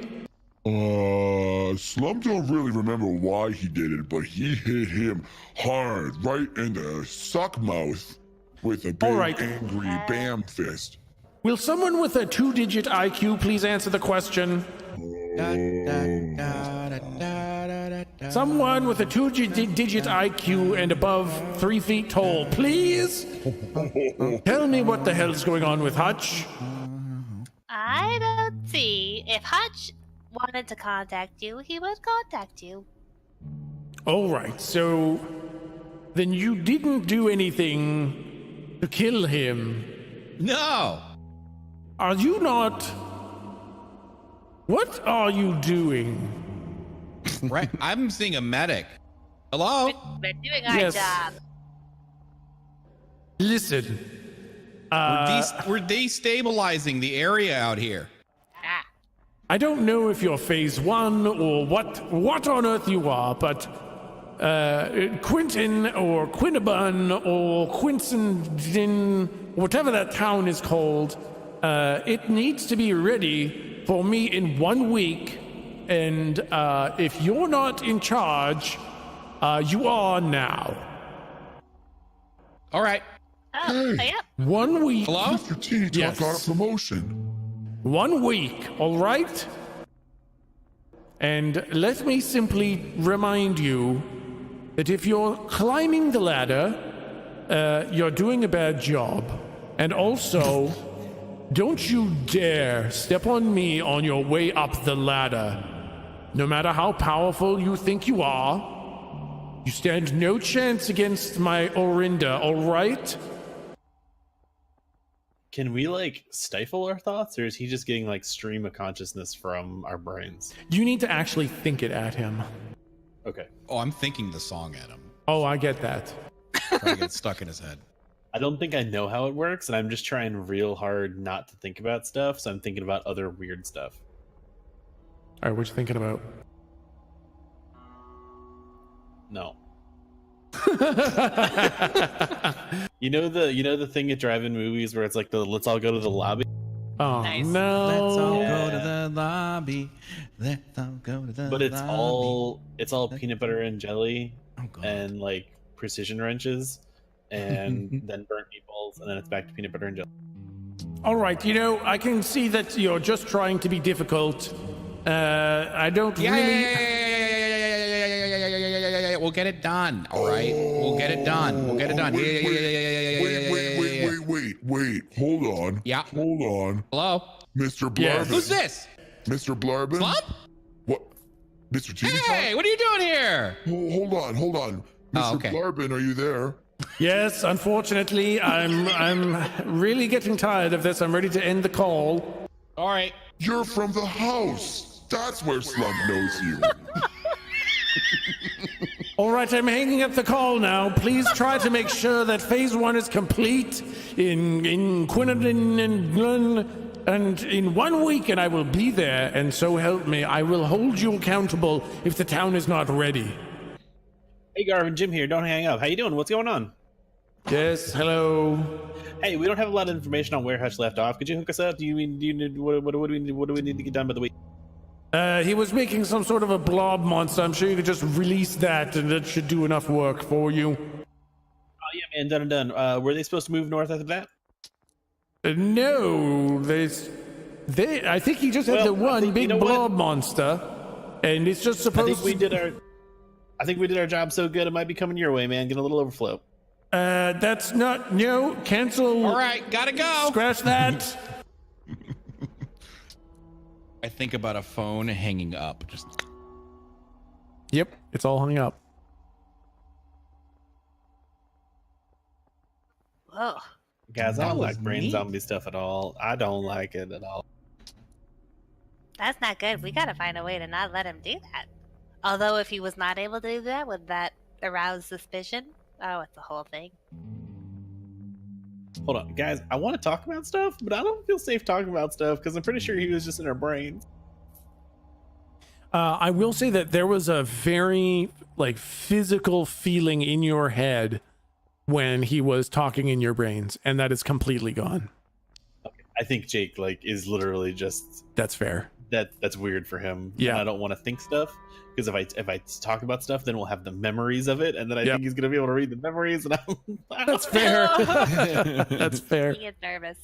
Slump don't really remember why he did it, but he hit him hard right in the suck mouth with a big angry bam fist. Will someone with a 2-digit IQ please answer the question? Someone with a 2-digit IQ and above 3 feet tall, please? Tell me what the hell's going on with Hutch. I don't see. If Hutch wanted to contact you, he would contact you. All right, so then you didn't do anything to kill him. No. Are you not? What are you doing? Right. I'm seeing a medic. Hello? We're doing our Yes. job. Listen. We're destabilizing the area out here. Ah. I don't know if you're phase 1 or what on earth you are, but Quinton or Quinnabun or Quinsendin, whatever that town is called, it needs to be ready for me in 1 week. And if you're not in charge, you are now. All right. Oh, yep. 1 week. Hello? Mr. Teeny Talk Yes. got a promotion. 1 week, all right? And let me simply remind you that if you're climbing the ladder, you're doing a bad job. And also, don't you dare step on me on your way up the ladder. No matter how powerful you think you are, you stand no chance against my Orinda, all right? Can we like stifle our thoughts, or is he just getting like stream of consciousness from our brains? You need to actually think it at him. Okay. Oh, I'm thinking the song at him. Oh, I get that. Trying to get stuck in his head. I don't think I know how it works, and I'm just trying real hard not to think about stuff, so I'm thinking about other weird stuff. All right, what you thinking about? No. You know the thing at drive-in movies where it's like the let's all go to the lobby? Oh, Nice. no. Let's all Yeah. go to the lobby. Let's all go to the But it's lobby. all peanut butter and jelly Oh, God. and like precision wrenches and then burnt meatballs, and then it's back to peanut butter and jelly. All right, you know, I can see that you're just trying to be difficult. I don't really... Yeah. We'll get it done. All right. We'll get it done. We'll get it done. Wait, hold on. Yeah. Hold on. Hello? Mr. Blarbin. Yes. Who's this? Mr. Blarbin? Slump? What? Mr. Teeny Hey, what are you doing here? Hold on. Mr. Oh, okay. Blarbin, are you there? Yes, unfortunately, I'm really getting tired of this. I'm ready to end the call. All right. You're from the house. That's where Slump knows you. All right, I'm hanging up the call now. Please try to make sure that phase 1 is complete in Quinnabin and Glun, and in 1 week, and I will be there, and so help me, I will hold you accountable if the town is not ready. Hey Garvin, Jim here. Don't hang up. How you doing? What's going on? Yes, hello. Hey, we don't have a lot of information on where Hutch left off. Could you hook us up? Do you need what do we need to get done by the week? He was making some sort of a blob monster. I'm sure you could just release that, and that should do enough work for you. Oh yeah, man, done and done. Were they supposed to move north after that? No, I think he just had the one big blob monster, and it's just I supposed think we did our job so good it might be coming your way, man. Getting a little overflow. That's not, no, cancel. All right. Gotta go. Scratch that. I think about a phone hanging up. Just Yep, it's all hung up. Whoa. Guys, I That don't was like brain neat. zombie stuff at all. I don't like it at all. That's not good. We gotta find a way to not let him do that. Although, if he was not able to do that, would that arouse suspicion? Oh, it's the whole thing. Hold on, guys. I want to talk about stuff, but I don't feel safe talking about stuff because I'm pretty sure he was just in our brains. I will say that there was a very like physical feeling in your head when he was talking in your brains, and that is completely gone. I think Jake like is literally just That's fair. that's weird for him. Yeah. And I don't want to think stuff because if I talk about stuff, then we'll have the memories of it, and then I Yep. think he's gonna be able to read the memories, and I don't That's fair. That's fair. He gets nervous.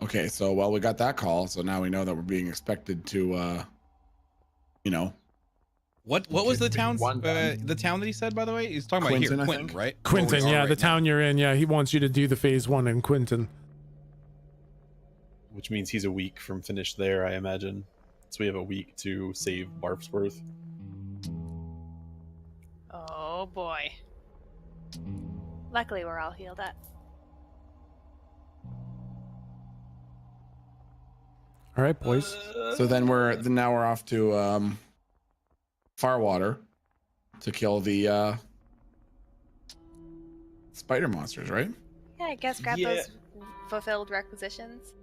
Okay, so well, we got that call, so now we know that we're being expected to, you know, what was the town? One time. The town that he said, by the way, he's talking Quinton, about I here, Quinton, think. right? Quinton, Where we yeah, are the right now. town you're in. Yeah, he wants you to do the phase 1 in Quinton. Which means he's a week from finish there, I imagine. So we have a week to save Barf's worth. Oh boy. Luckily, we're all healed up. All right, boys. So then now we're off to Firewater to kill the spider monsters, right? Yeah, I guess grab Yeah. those fulfilled requisitions.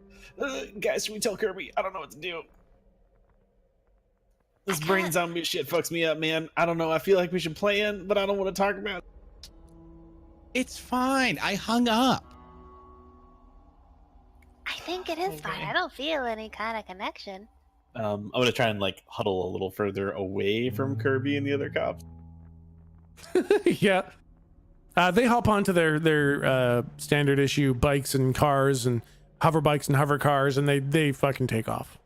Guys, should we tell Kirby? I don't know what to do. This I brain can't. zombie shit fucks me up, man. I don't know. I feel like we should plan, but I don't want to talk about it. It's fine. I hung up. I think it is fine. Okay. I don't feel any kind of connection. I'm gonna try and like huddle a little further away from Kirby and the other cops. Yeah. They hop onto their standard issue bikes and cars and hover bikes and hover cars, and they fucking take off.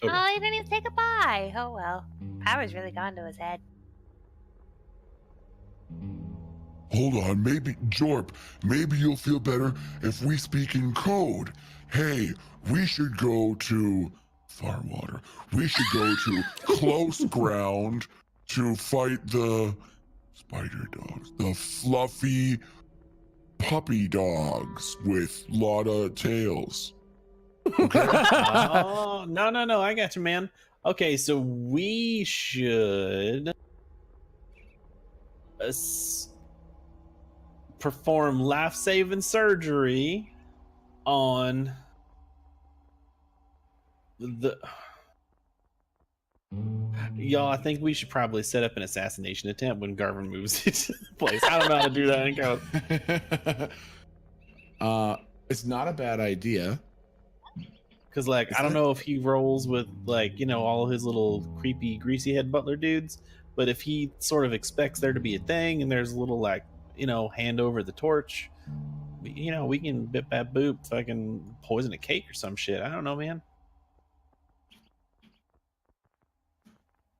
Okay. Oh, he didn't even say goodbye. Oh well. Power's really gone to his head. Hold on, maybe, Jorp, maybe you'll feel better if we speak in code. Hey, we should go to Firewater. We should go to close ground to fight the spider dogs, the fluffy puppy dogs with lot of tails. Okay? Oh, no, I got you, man. Okay, so we should perform life-saving surgery on the... Y'all, I think we should probably set up an assassination attempt when Garvin moves into the place. I don't know how to do that in code. It's not a bad idea. Because, like, I don't know if he rolls with, like, you know, all his little creepy, greasy head butler dudes, but if he sort of expects there to be a thing and there's a little, like, you know, hand over the torch, you know, we can bip bap boop fucking poison a cake or some shit. I don't know, man.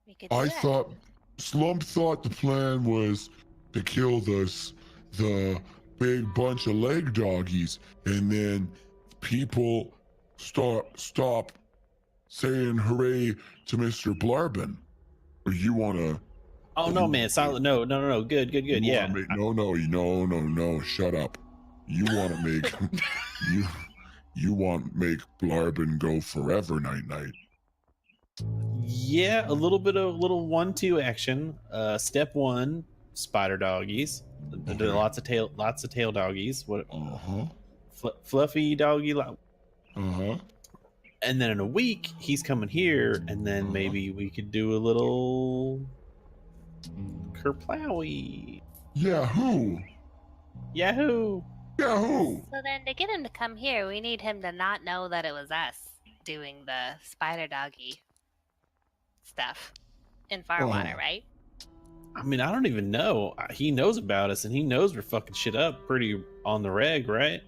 We could do I that. thought, Slump thought the plan was to kill the big bunch of leg doggies, and then people stop saying hooray to Mr. Blarbin. Or you wanna Oh, no, man. Silent. No. Good. you Yeah. wanna make, no, shut up. You wanna make you want make Blarbin go forever night. Yeah, a little 1-2 action. Step 1, spider doggies. Okay. Lots of tail doggies. What fluffy doggy. And then in a week, he's coming here, and then maybe we could do a little kerplowy. Yahoo! Yahoo! Yahoo! So then, to get him to come here, we need him to not know that it was us doing the spider doggy stuff in Firewater, Oh. right? I mean, I don't even know. He knows about us, and he knows we're fucking shit up pretty on the reg, right?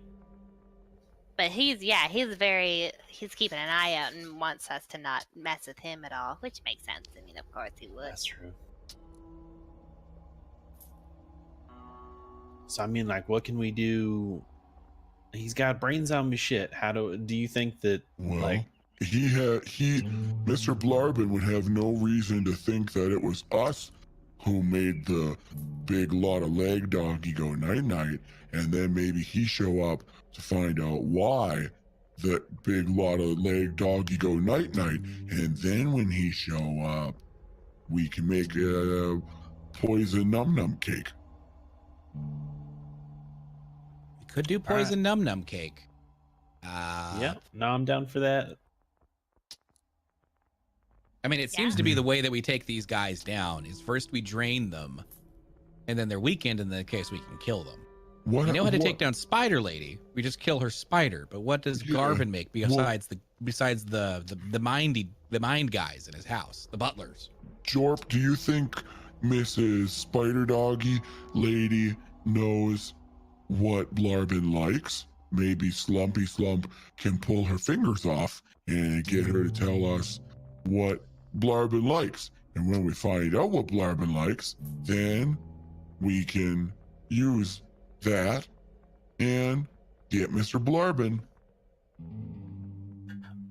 But he's keeping an eye out and wants us to not mess with him at all, which makes sense. I mean, of course he would. That's true. So I mean, like, what can we do? He's got brain zombie shit. How do you think that? Well, like, Mr. Blarbin would have no reason to think that it was us who made the big lot of leg doggy go night night, and then maybe he show up to find out why that big lot of leg doggy go night night, and then when he show up, we can make a poison num num cake. We could do poison num num cake. yeah, no, I'm down for that. I mean, it seems to be the way that we take these guys down is first we drain them, and then they're weakened in the case we can kill them. What, We know how to take down Spider Lady. We just kill her spider. But what does Garvin make besides the mind guys in his house, the butlers? Jorp, do you think Mrs. Spider Doggy Lady knows what Blarbin likes? Maybe Slumpy Slump can pull her fingers off and get her to tell us what Blarbin likes. And when we find out what Blarbin likes, then we can use that and get Mr. Blarbin.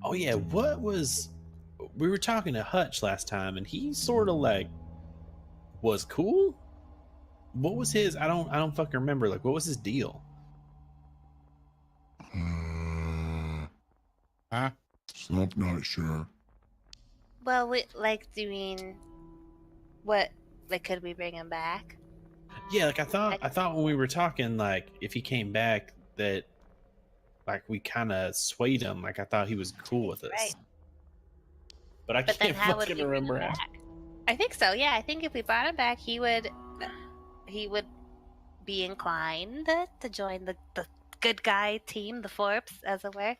Oh yeah, we were talking to Hutch last time, and he sort of like was cool. What was his? I don't fucking remember. Like, what was his deal? Slump not sure. Well, we like. Do you mean what? Like, could we bring him back? Yeah, like I thought when we were talking, like if he came back, that like we kind of swayed him. Like I thought he was cool with us. Right. But I But then can't how would fucking we bring him remember. back? I think so. Yeah, I think if we brought him back, he would be inclined to join the good guy team, the Forbes, as it were.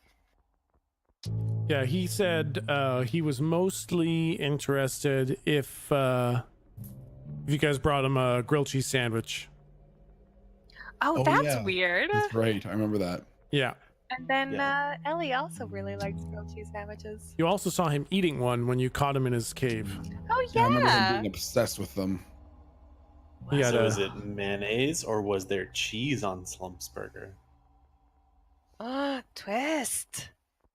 Yeah, he said he was mostly interested if you guys brought him a grilled cheese sandwich. Oh, Oh, that's yeah. weird. That's right. I remember that. Yeah. And then Yeah. Ellie also really likes grilled cheese sandwiches. You also saw him eating one when you caught him in his cave. Oh I remember him yeah. being obsessed with them. He had So a- is it mayonnaise or was there cheese on Slump's burger? Oh, twist.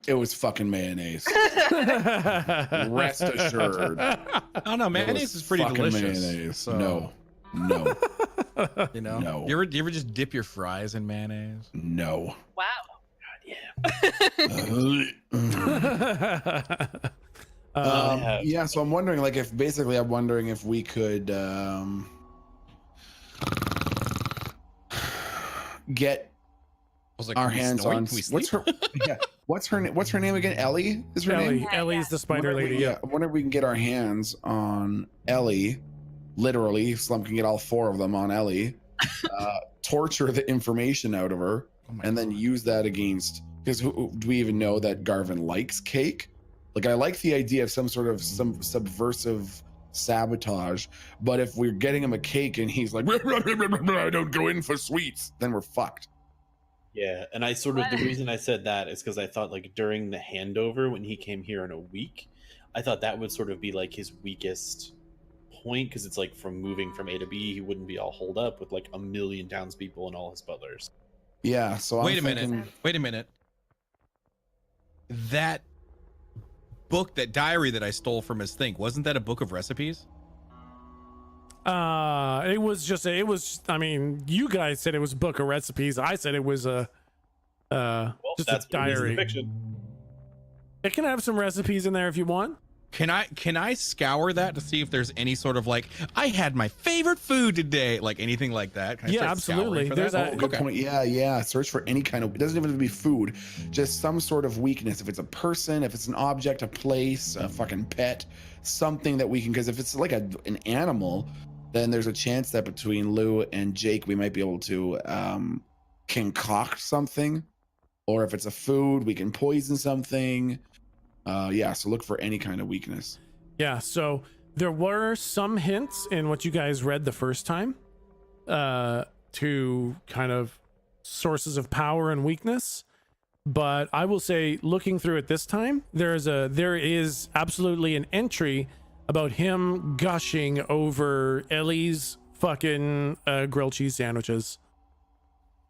It was fucking mayonnaise. Rest assured. Oh no, mayonnaise is pretty fucking delicious. Mayonnaise. So, No. you know, No. you ever just dip your fries in mayonnaise? No. Wow. Yeah, so I'm wondering, like, if basically I'm wondering if we could get I was like, our can we hands snort? on Can we what's sleep? her yeah, what's her name again? Ellie is her Ellie. name? Ellie's the spider Wonder if we- lady. yeah, I wonder if we can get our hands on Ellie. Literally, Slump can get all four of them on Ellie. Torture the information out of her, Oh my and then God. use that against. Because do we even know that Garvin likes cake? Like, I like the idea of some subversive sabotage, but if we're getting him a cake and he's like, I don't go in for sweets, then we're fucked. Yeah, and I sort of the reason I said that is because I thought like during the handover when he came here in a week, I thought that would sort of be like his weakest point because it's like from moving from A to B, he wouldn't be all holed up with like 1 million townspeople and all his butlers. Yeah. So Wait I'm a minute. thinking, Wait a minute. That book, that diary that I stole from his thing, wasn't that a book of recipes? I mean, you guys said it was a book of recipes. I said it was a just a That's the reason diary. fiction. It can have some recipes in there if you want. Can I scour that to see if there's any sort of like, I had my favorite food today, like anything like that? Can I Yeah, start scouring absolutely. for There's that? a- good point. Yeah. Search for any kind of. It doesn't even have to be food. Just some sort of weakness. If it's a person, if it's an object, a place, a fucking pet, something that we can. Because if it's like an animal, then there's a chance that between Lou and Jake, we might be able to concoct something. Or if it's a food, we can poison something. Yeah. So look for any kind of weakness. Yeah, so there were some hints in what you guys read the first time to kind of sources of power and weakness. But I will say, looking through it this time, there is absolutely an entry about him gushing over Ellie's fucking grilled cheese sandwiches.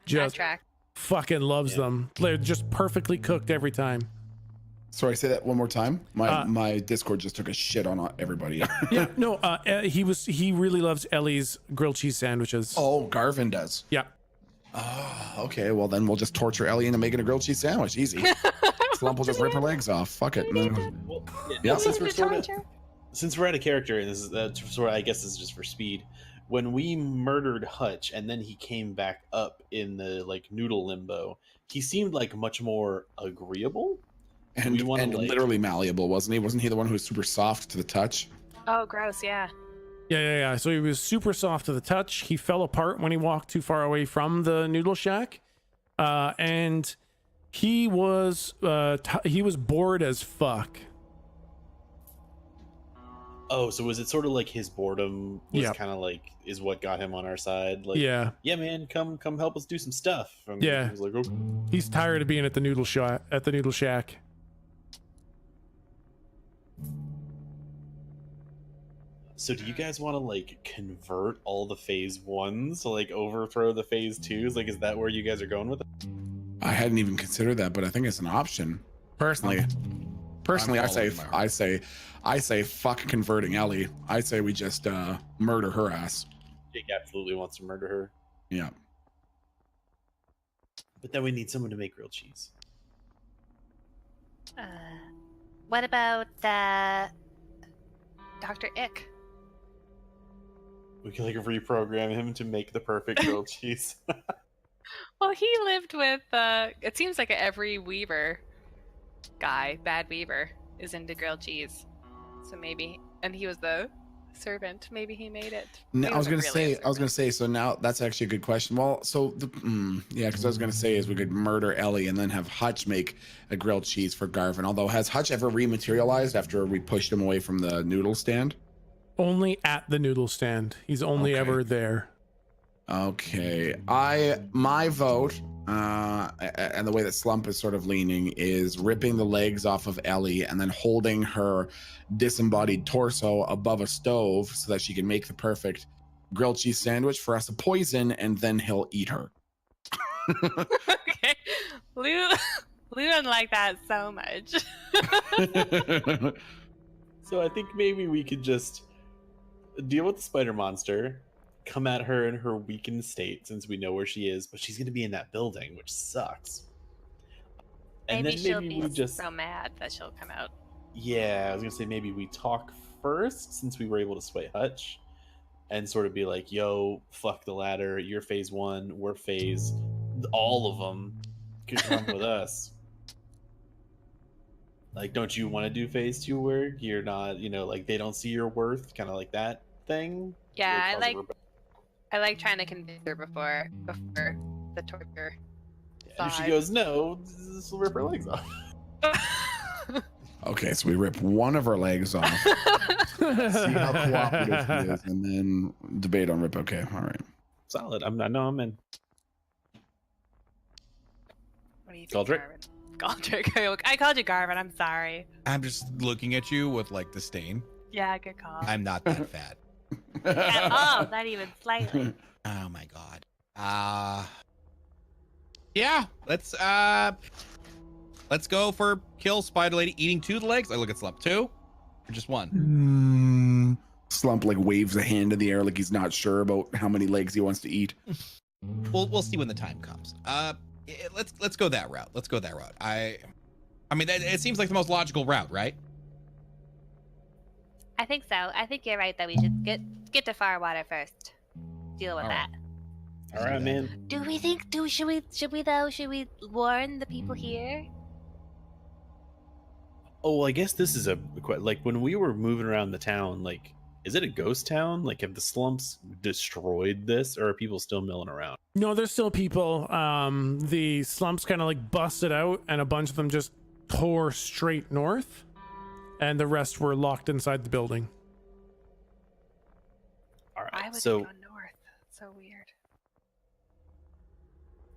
just track. fucking loves them. They're just perfectly cooked every time. Sorry, say that one more time. My Discord just took a shit on everybody. Yeah, no, he really loves Ellie's grilled cheese sandwiches. Oh, Garvin does. Yeah. Oh, okay. Well, then we'll just torture Ellie into making a grilled cheese sandwich. Easy. Slump will just rip her legs off. Fuck it. Well, Yeah. Since we're out of character, and this is sort of, I guess this is just for speed. When we murdered Hutch, and then he came back up in the like noodle limbo, he seemed like much more agreeable. And literally malleable, wasn't he? Wasn't he the one who was super soft to the touch? Oh, gross! Yeah. Yeah. So he was super soft to the touch. He fell apart when he walked too far away from the noodle shack, and he was bored as fuck. Oh, so was it sort of like his boredom was kind of like is what got him on our side? Like, yeah, man, come help us do some stuff. And yeah, he was like, okay. He's tired of being at the noodle shack. So do you guys want to like convert all the phase 1s to like overthrow the phase 2s? Like, is that where you guys are going with it? I hadn't even considered that, but I think it's an option. Personally, I say fuck converting Ellie. I say we just murder her ass. Jake absolutely wants to murder her. Yeah. But then we need someone to make grilled cheese. What about Dr. Ick. We can like reprogram him to make the perfect grilled cheese. Well, he lived with. It seems like every Weaver guy, bad Weaver, is into grilled cheese. So maybe, and he was the servant. Maybe he made it. No, I was gonna say. So now that's actually a good question. Well, so because I was gonna say is we could murder Ellie and then have Hutch make a grilled cheese for Garvin. Although, has Hutch ever rematerialized after we pushed him away from the noodle stand? Only at the noodle stand. He's only ever there. Okay, my vote, and the way that Slump is sort of leaning is ripping the legs off of Ellie and then holding her disembodied torso above a stove so that she can make the perfect grilled cheese sandwich for us to poison, and then he'll eat her. Okay, Lou didn't like that so much. So I think maybe we could just deal with the spider monster, come at her in her weakened state since we know where she is, but she's going to be in that building, which sucks. And maybe then she'll maybe be we just so mad that she'll come out. Yeah, I was going to say maybe we talk first since we were able to sway Hutch and sort of be like, yo, fuck the ladder, you're phase 1, we're phase, all of them could come with us. Like, don't you want to do phase 2 where you're not, like they don't see your worth, kind of like that thing? Yeah, I like trying to convince her before the torture. And if she goes no, this will rip her legs off. Okay, so we rip one of her legs off, see how cooperative she is, and then debate on rip. Okay, all right. Solid. I'm in. What do you think, Galdrick? Garvin? Galdrick. I called you Garvin. I'm sorry. I'm just looking at you with like disdain. Yeah, good call. I'm not that fat. at all? Not even slightly. Oh my god. Yeah, let's go for kill Spider Lady eating 2 of the legs. I look at Slump 2 or just 1. Slump like waves a hand in the air like he's not sure about how many legs he wants to eat. We'll see when the time comes. Let's go that route. I mean it seems like the most logical route, right? I think so. I think you're right that we should get to Firewater first. Deal with that. All right, man. Should we warn the people here? Oh, well, I guess this is like when we were moving around the town, like, is it a ghost town? Like, have the slumps destroyed this, or are people still milling around? No, there's still people. The slumps kind of like busted out, and a bunch of them just tore straight north, and the rest were locked inside the building. All right, Why would so they go north? That's so weird.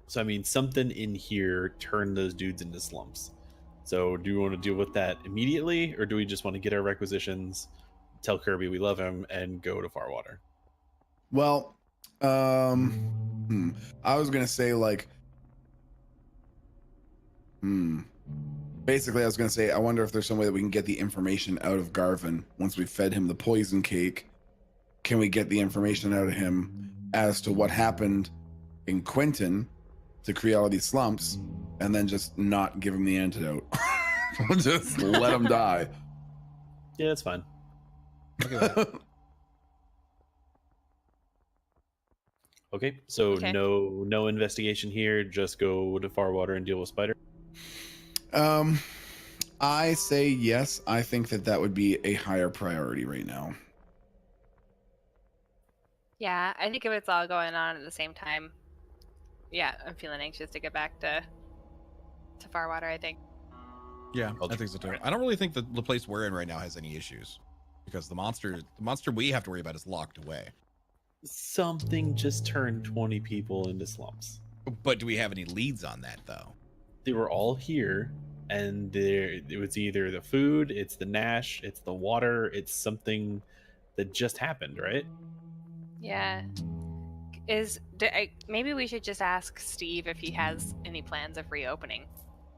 So, I mean, something in here turned those dudes into slumps. So, do you want to deal with that immediately, or do we just want to get our requisitions, tell Kirby we love him, and go to Firewater? Well, I was gonna say like, basically I was gonna say I wonder if there's some way that we can get the information out of Garvin once we fed him the poison cake. Can we get the information out of him as to what happened in Quentin to create all these slumps, and then just not give him the antidote? Just let him die. Yeah, that's fine. Okay, so Okay. no investigation here. Just go to Firewater and deal with Spider. I say yes. I think that would be a higher priority right now. Yeah, I think if it's all going on at the same time, yeah, I'm feeling anxious to get back to Firewater, I think. Yeah, I think so too. I don't really think that the place we're in right now has any issues because the monster we have to worry about is locked away. Something just turned 20 people into slumps. But do we have any leads on that though? They were all here, and it was either the food, it's the Nash, it's the water, it's something that just happened, right? Yeah. Maybe we should just ask Steve if he has any plans of reopening.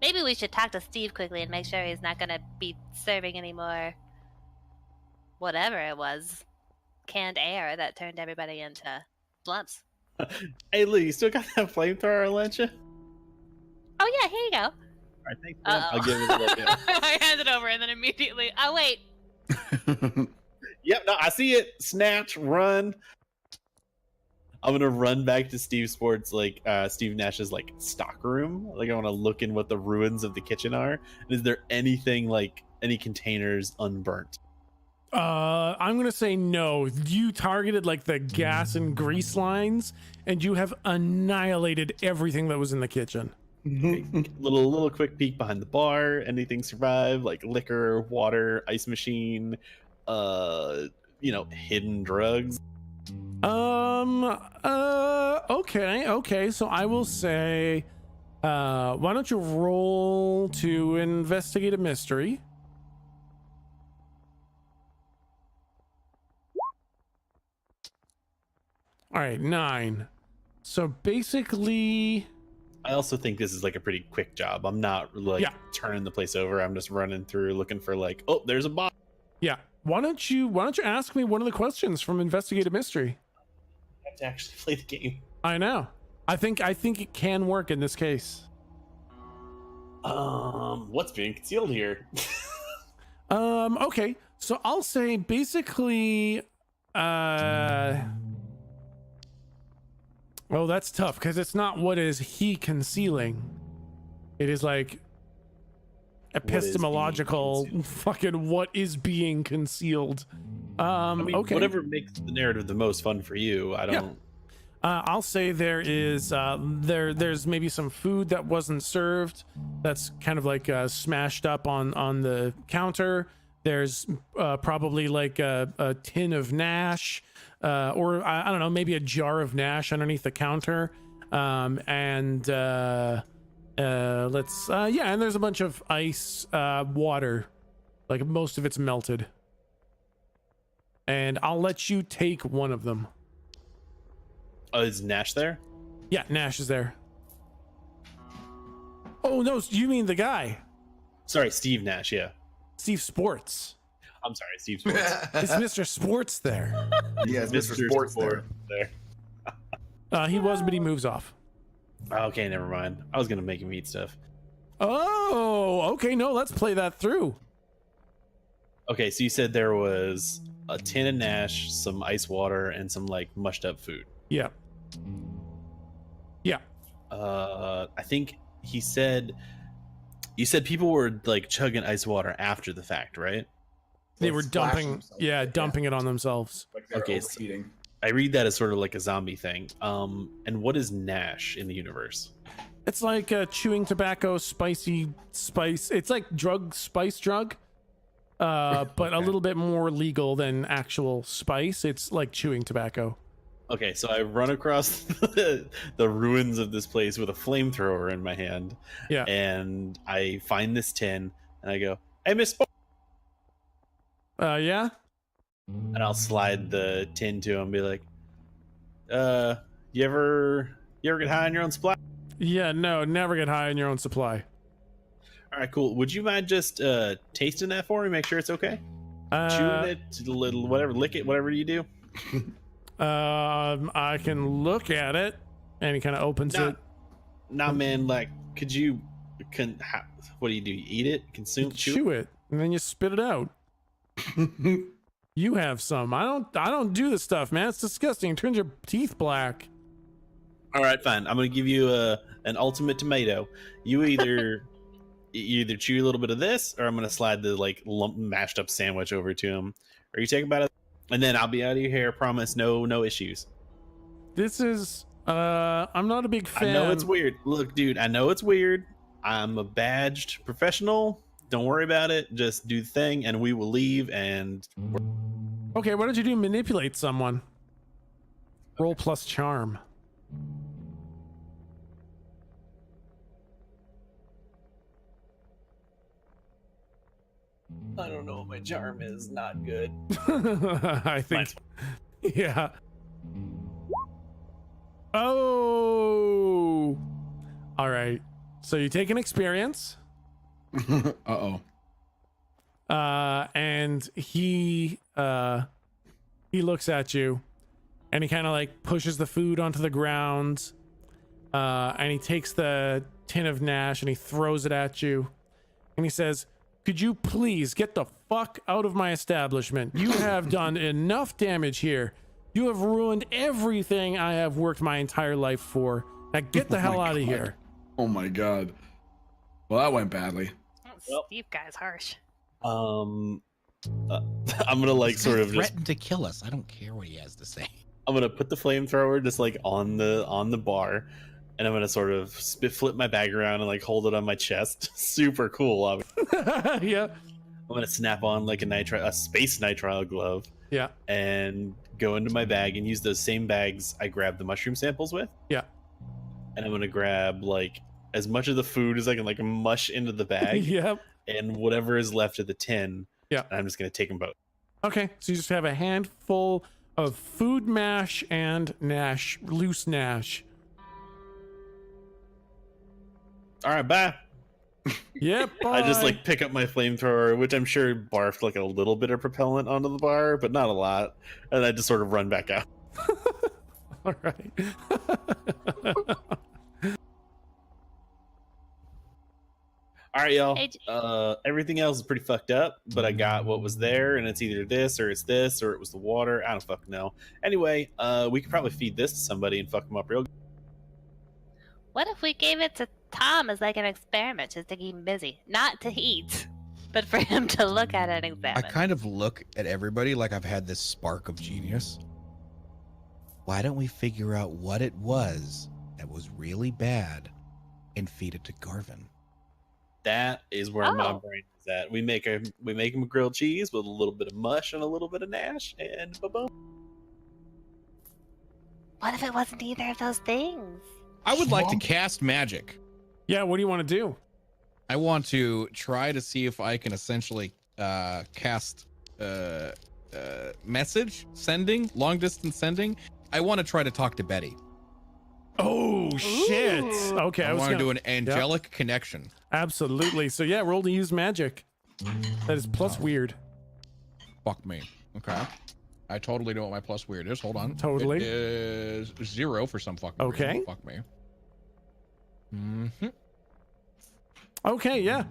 Maybe we should talk to Steve quickly and make sure he's not gonna be serving any more whatever it was, canned air that turned everybody into slumps. Hey, Lou, you still got that flamethrower, Lencha? Oh yeah, here you go. All right, thanks. Man. Uh-oh. I'll give it a look. Yeah. I hand it over and then immediately, oh wait. Yep, no, I see it. Snatch, run. I'm gonna run back to Steve Sports, like Steve Nash's like stock room. Like I want to look in what the ruins of the kitchen are. And is there anything like any containers unburnt? I'm gonna say no. You targeted like the gas and grease lines, and you have annihilated everything that was in the kitchen. little quick peek behind the bar. Anything survive? Like liquor, water, ice machine, hidden drugs. Okay. So I will say, why don't you roll to investigate a mystery? All right, 9. So basically, I also think this is like a pretty quick job. I'm not like turning the place over. I'm just running through looking for like, oh, there's a box. yeah. Why don't you ask me one of the questions from investigate a mystery? I have to actually play the game. I know. I think it can work in this case. What's being concealed here? Okay. So I'll say basically, well, that's tough because it's not what is he concealing. It is like epistemological fucking what is being concealed. I mean, okay. whatever makes the narrative the most fun for you. I don't. I'll say there is there's maybe some food that wasn't served that's kind of like smashed up on the counter. There's probably like a tin of Nash, or I don't know, maybe a jar of Nash underneath the counter. And there's a bunch of ice, water, like most of it's melted. And I'll let you take one of them. Oh, is Nash there? Yeah, Nash is there. Oh no, you mean the guy? Sorry, Steve Nash. Yeah. Steve Sports. I'm sorry, Steve Sports. It's Mr. Sports there. Yeah, it's Mr. Sports there. He was, but he moves off. Okay, never mind. I was gonna make him eat stuff. Oh, okay. No, let's play that through. Okay, so you said there was a tin of Nash, some ice water, and some like mushed up food. Yeah. Yeah. I think you said people were like chugging ice water after the fact, right? They were dumping it on themselves. Like they're Okay, overfeeding. I read that as sort of like a zombie thing. And what is Nash in the universe? It's like chewing tobacco, spicy spice. It's like spice drug, but a little bit more legal than actual spice. It's like chewing tobacco. Okay, so I run across the ruins of this place with a flamethrower in my hand. Yeah. And I find this tin and I go, "Hey, Miss Sp-" Yeah. And I'll slide the tin to him and be like, you ever You ever get high on your own supply? Yeah, no, never get high on your own supply. All right, cool. Would you mind just tasting that for me? Make sure it's okay. Chewing it, a little, whatever, lick it, whatever you do. I can look at it, and he kind of opens it. Nah, man. Like, could you? What do? You eat it? Consume? Chew it, and then you spit it out. You have some. I don't do this stuff, man. It's disgusting. It turns your teeth black. All right, fine. I'm gonna give you an ultimate tomato. You either chew a little bit of this, or I'm gonna slide the like lump mashed up sandwich over to him. Or you take a bite of, and then I'll be out of your hair. Promise, no issues. This is I'm not a big fan. I know it's weird. Look, dude, I know it's weird. I'm a badged professional. Don't worry about it. Just do the thing, and we will leave. And okay, why don't you do manipulate someone? Roll plus charm. I don't know what my charm is. Not good. I think. Yeah. Oh. All right. So you take an experience. Uh-oh. And he looks at you, and he kind of like pushes the food onto the ground, and he takes the tin of Nash and he throws it at you, and he says, "Could you please get the fuck out of my establishment? You have done enough damage here. You have ruined everything I have worked my entire life for. Now get the hell out of here." Oh my god. Well, that went badly. Steve guy's harsh. I'm gonna like sort of just threaten to kill us. I don't care what he has to say. I'm gonna put the flamethrower just like on the bar, and I'm gonna sort of flip my bag around and like hold it on my chest. Super cool. Yeah. I'm gonna snap on like a space nitrile glove. Yeah. And go into my bag and use those same bags I grabbed the mushroom samples with. Yeah. And I'm gonna grab like as much of the food as I can like mush into the bag. Yep. And whatever is left of the tin. Yeah. And I'm just gonna take them both. Okay, so you just have a handful of food mash and Nash, loose Nash. All right, bye. Yep. I just like pick up my flamethrower, which I'm sure barfed like a little bit of propellant onto the bar, but not a lot, and I just sort of run back out. All right. All right, y'all. Hey, Everything else is pretty fucked up, but I got what was there, and it's either this, or it's this, or it was the water. I don't fucking know. Anyway, we could probably feed this to somebody and fuck them up real good. What if we gave it to Tom as like an experiment, just to keep him busy? Not to eat, but for him to look at it and I examine. kind of look at everybody like I've had this spark of genius. Why don't we figure out what it was that was really bad and feed it to Garvin? That is where my Oh. brain is at. We make him a grilled cheese with a little bit of mush and a little bit of Nash, and boom. What if it wasn't either of those things? I would like to cast magic. Yeah, what do you want to do? I want to try to see if I can essentially cast message sending, long distance sending. I want to try to talk to Betty. Oh, shit. Ooh. Okay, I was want to gonna... do an angelic connection. Absolutely. So yeah, roll to use magic. That is plus weird. Fuck me. Okay. I totally know what my plus weird is. Hold on. Totally. It is 0 for some fucking Okay. reason. Fuck me. Mm-hmm. Okay, yeah.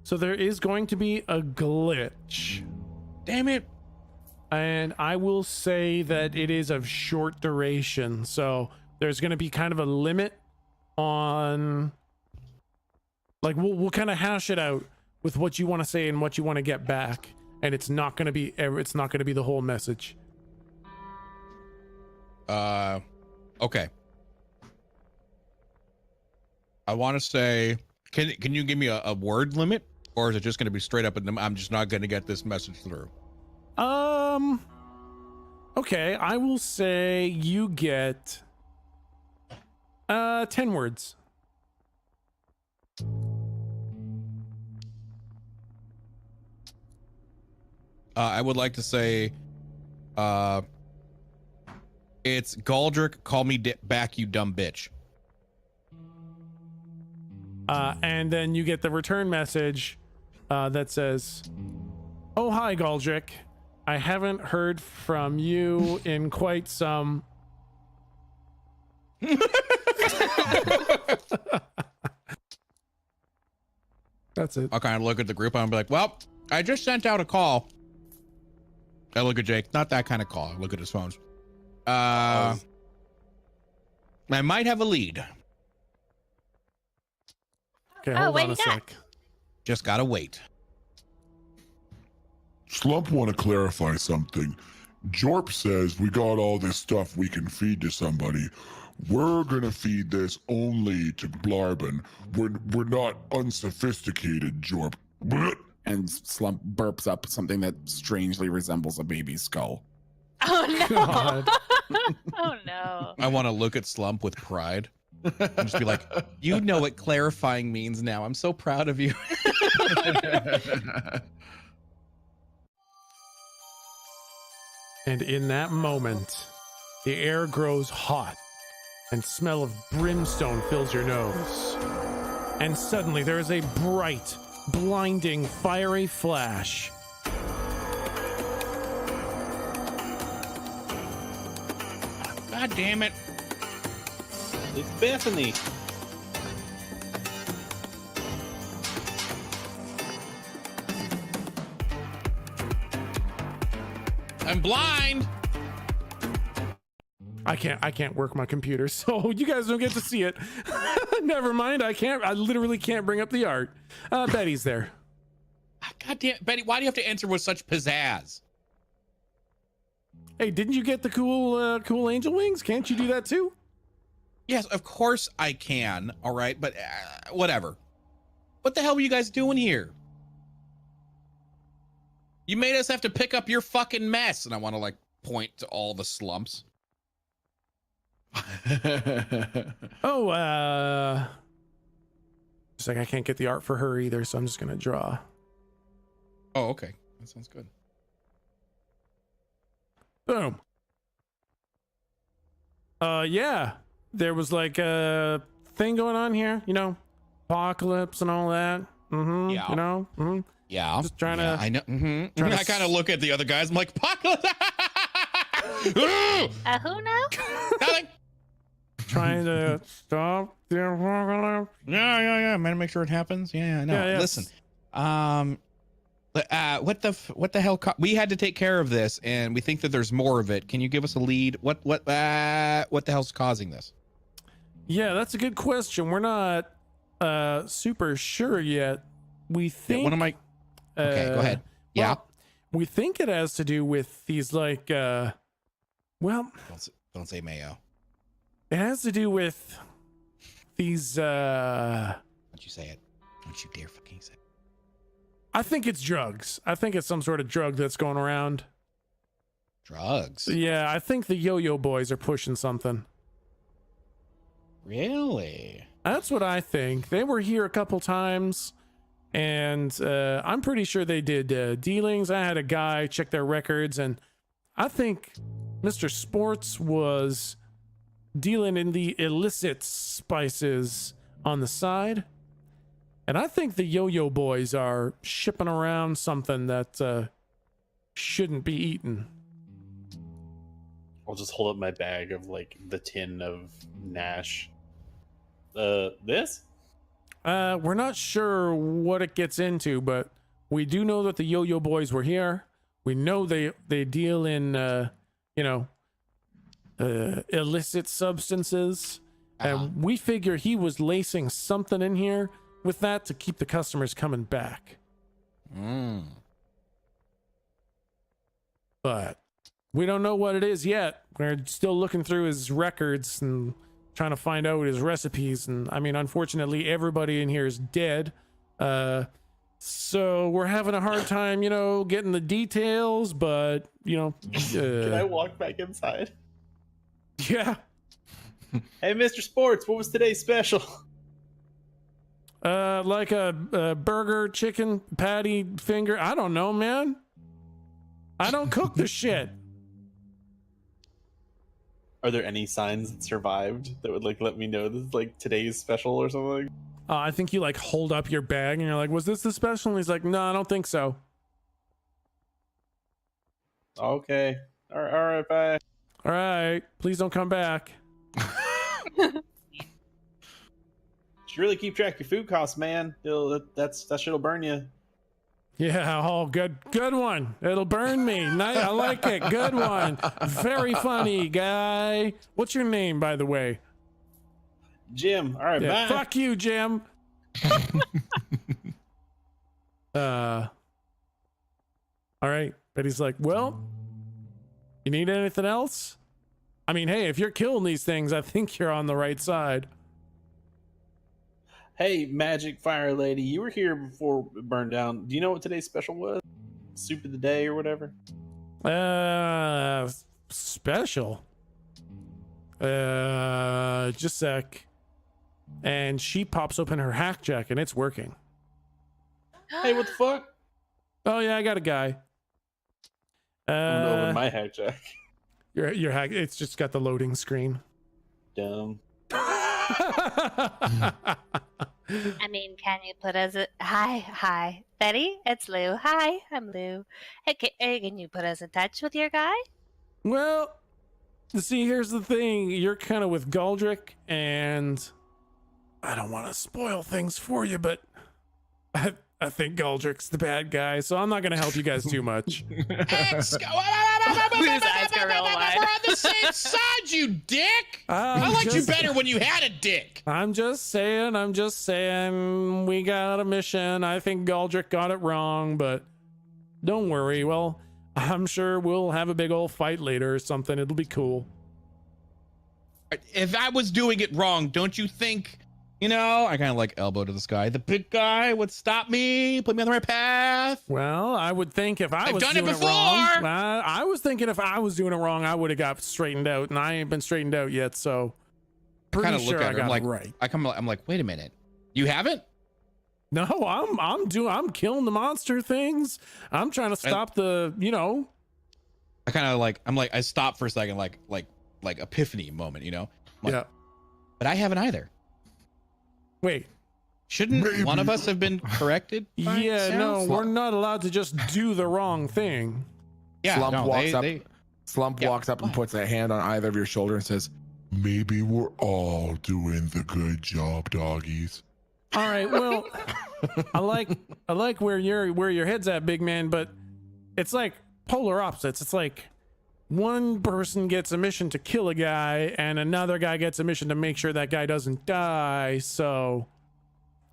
So there is going to be a glitch. Damn it. And I will say that it is of short duration. So there's going to be kind of a limit on, like, we'll kind of hash it out with what you want to say and what you want to get back. And it's not going to be the whole message. Okay. I want to say, can you give me a word limit, or is it just going to be straight up and I'm just not going to get this message through? Okay, I will say you get 10 words. I would like to say, It's Galdrick, call me back, you dumb bitch. And then you get the return message that says, "Oh, hi, Galdrick. I haven't heard from you in quite some..." That's it. I'll kind of look at the group and I'll be like, well, I just sent out a call. I look at Jake, not that kind of call. I look at his phones. I might have a lead. Okay, Oh, hold what on a you got? sec. Just gotta wait. Slump want to clarify something. Jorp says we got all this stuff we can feed to somebody. We're gonna feed this only to Blarben. We're not unsophisticated, Jorp. And Slump burps up something that strangely resembles a baby's skull. Oh no! God. Oh no! I want to look at Slump with pride and just be like, you know what clarifying means now. I'm so proud of you. And in that moment, the air grows hot and smell of brimstone fills your nose. And suddenly there is a bright, blinding, fiery flash. God damn it. It's Bethany. I'm blind. I can't work my computer, so you guys don't get to see it. Never mind, I literally can't bring up the art. Betty's there. God damn, Betty, why do you have to answer with such pizzazz? Hey, didn't you get the cool angel wings? Can't you do that too? Yes, of course I can. All right, but whatever. What the hell were you guys doing here? You made us have to pick up your fucking mess. And I want to like point to all the slumps. Oh, just like I can't get the art for her either, so I'm just gonna draw. Oh, okay. That sounds good. Boom. Yeah, there was like a thing going on here, you know, apocalypse and all that. Mm-hmm. Yeah. You know. Mm-hmm. Yeah. Just trying to. I know. Mm-hmm. trying to I kind of look at the other guys. I'm like, apocalypse. Who now? Nothing. Trying to stop the apocalypse. Yeah. I'm gonna make sure it happens. Yeah. No. Yeah, Listen. What the hell? We had to take care of this, and we think that there's more of it. Can you give us a lead? What the hell's causing this? Yeah, that's a good question. We're not super sure yet. We think. What am I? Okay, go ahead. Yeah. Well, we think it has to do with these like well, Don't say Mayo. it has to do with these Don't you say it? Don't you dare fucking say it. I think it's drugs. I think it's some sort of drug that's going around. Drugs? Yeah, I think the Yo-Yo Boys are pushing something. Really? That's what I think. They were here a couple times, and I'm pretty sure they did dealings. I had a guy check their records, and I think Mr. Sports was dealing in the illicit spices on the side. And I think the Yo-Yo Boys are shipping around something that shouldn't be eaten. I'll just hold up my bag of like the tin of Nash. This? We're not sure what it gets into, but we do know that the Yo-Yo Boys were here. We know they deal in illicit substances, and we figure he was lacing something in here with that to keep the customers coming back. But we don't know what it is yet. We're still looking through his records and trying to find out his recipes. And I mean, unfortunately, everybody in here is dead. So we're having a hard time, getting the details, but Can I walk back inside? Yeah. Hey, Mr. Sports, what was today's special? Like a burger, chicken, patty, finger. I don't know, man. I don't cook the shit. Are there any signs that survived that would like let me know this is like today's special or something? I think you like hold up your bag and you're like, was this the special? And he's like, no, I don't think so. Okay. All right, bye. All right, please don't come back. Should really keep track of your food costs, man. That shit'll burn you. Yeah, oh, good one. It'll burn me. I like it. Good one. Very funny, guy. What's your name, by the way? Jim. All right, Yeah, bye. fuck you, Jim. All right. Betty's like, well, you need anything else? I mean, hey, if you're killing these things, I think you're on the right side. Hey, Magic Fire Lady, you were here before it burned down. Do you know what today's special was? Soup of the day or whatever? Special. Just a sec. And she pops open her hack jack and it's working. Hey, what the fuck? Oh yeah, I got a guy. I'm gonna open my hack jack. Your hack, it's just got the loading screen. Dumb. I mean, can you put us hi, Betty? It's Lou. Hi, I'm Lou. Hey, can you put us in touch with your guy? Well, see, here's the thing. You're kind of with Galdrick, and I don't want to spoil things for you, but I think Galdrick's the bad guy, so I'm not going to help you guys too much. His eyes go real wide. We're on the same side, you dick. I liked you better when you had a dick. I'm just saying, we got a mission. I think Galdrick got it wrong, but don't worry. Well, I'm sure we'll have a big old fight later or something. It'll be cool. If I was doing it wrong, don't you think, you know, I kind of like elbow to the sky, the big guy would stop me, put me on the right path? Well, I would think if I I've was done it doing it before. wrong, I was thinking if I was doing it wrong, I would have got straightened out, and I ain't been straightened out yet, so pretty Kind of sure look I at her. got I'm like, it right. I'm like, wait a minute, you haven't? No, I'm killing the monster things. I'm trying to stop the, you know. I kind of like, I stop for a second, like epiphany moment, you know? I'm like, Yeah. But I haven't either. Wait. Shouldn't Maybe. one of us have been corrected? by Yeah, now? no, we're not allowed to just do the wrong thing. Yeah, Slump no, walks they- up. they- Slump Yeah. walks up and puts a hand on either of your shoulder and says, Maybe we're all doing the good job, doggies. All right, well, I like where your head's at, big man, but it's like polar opposites. It's like one person gets a mission to kill a guy and another guy gets a mission to make sure that guy doesn't die. So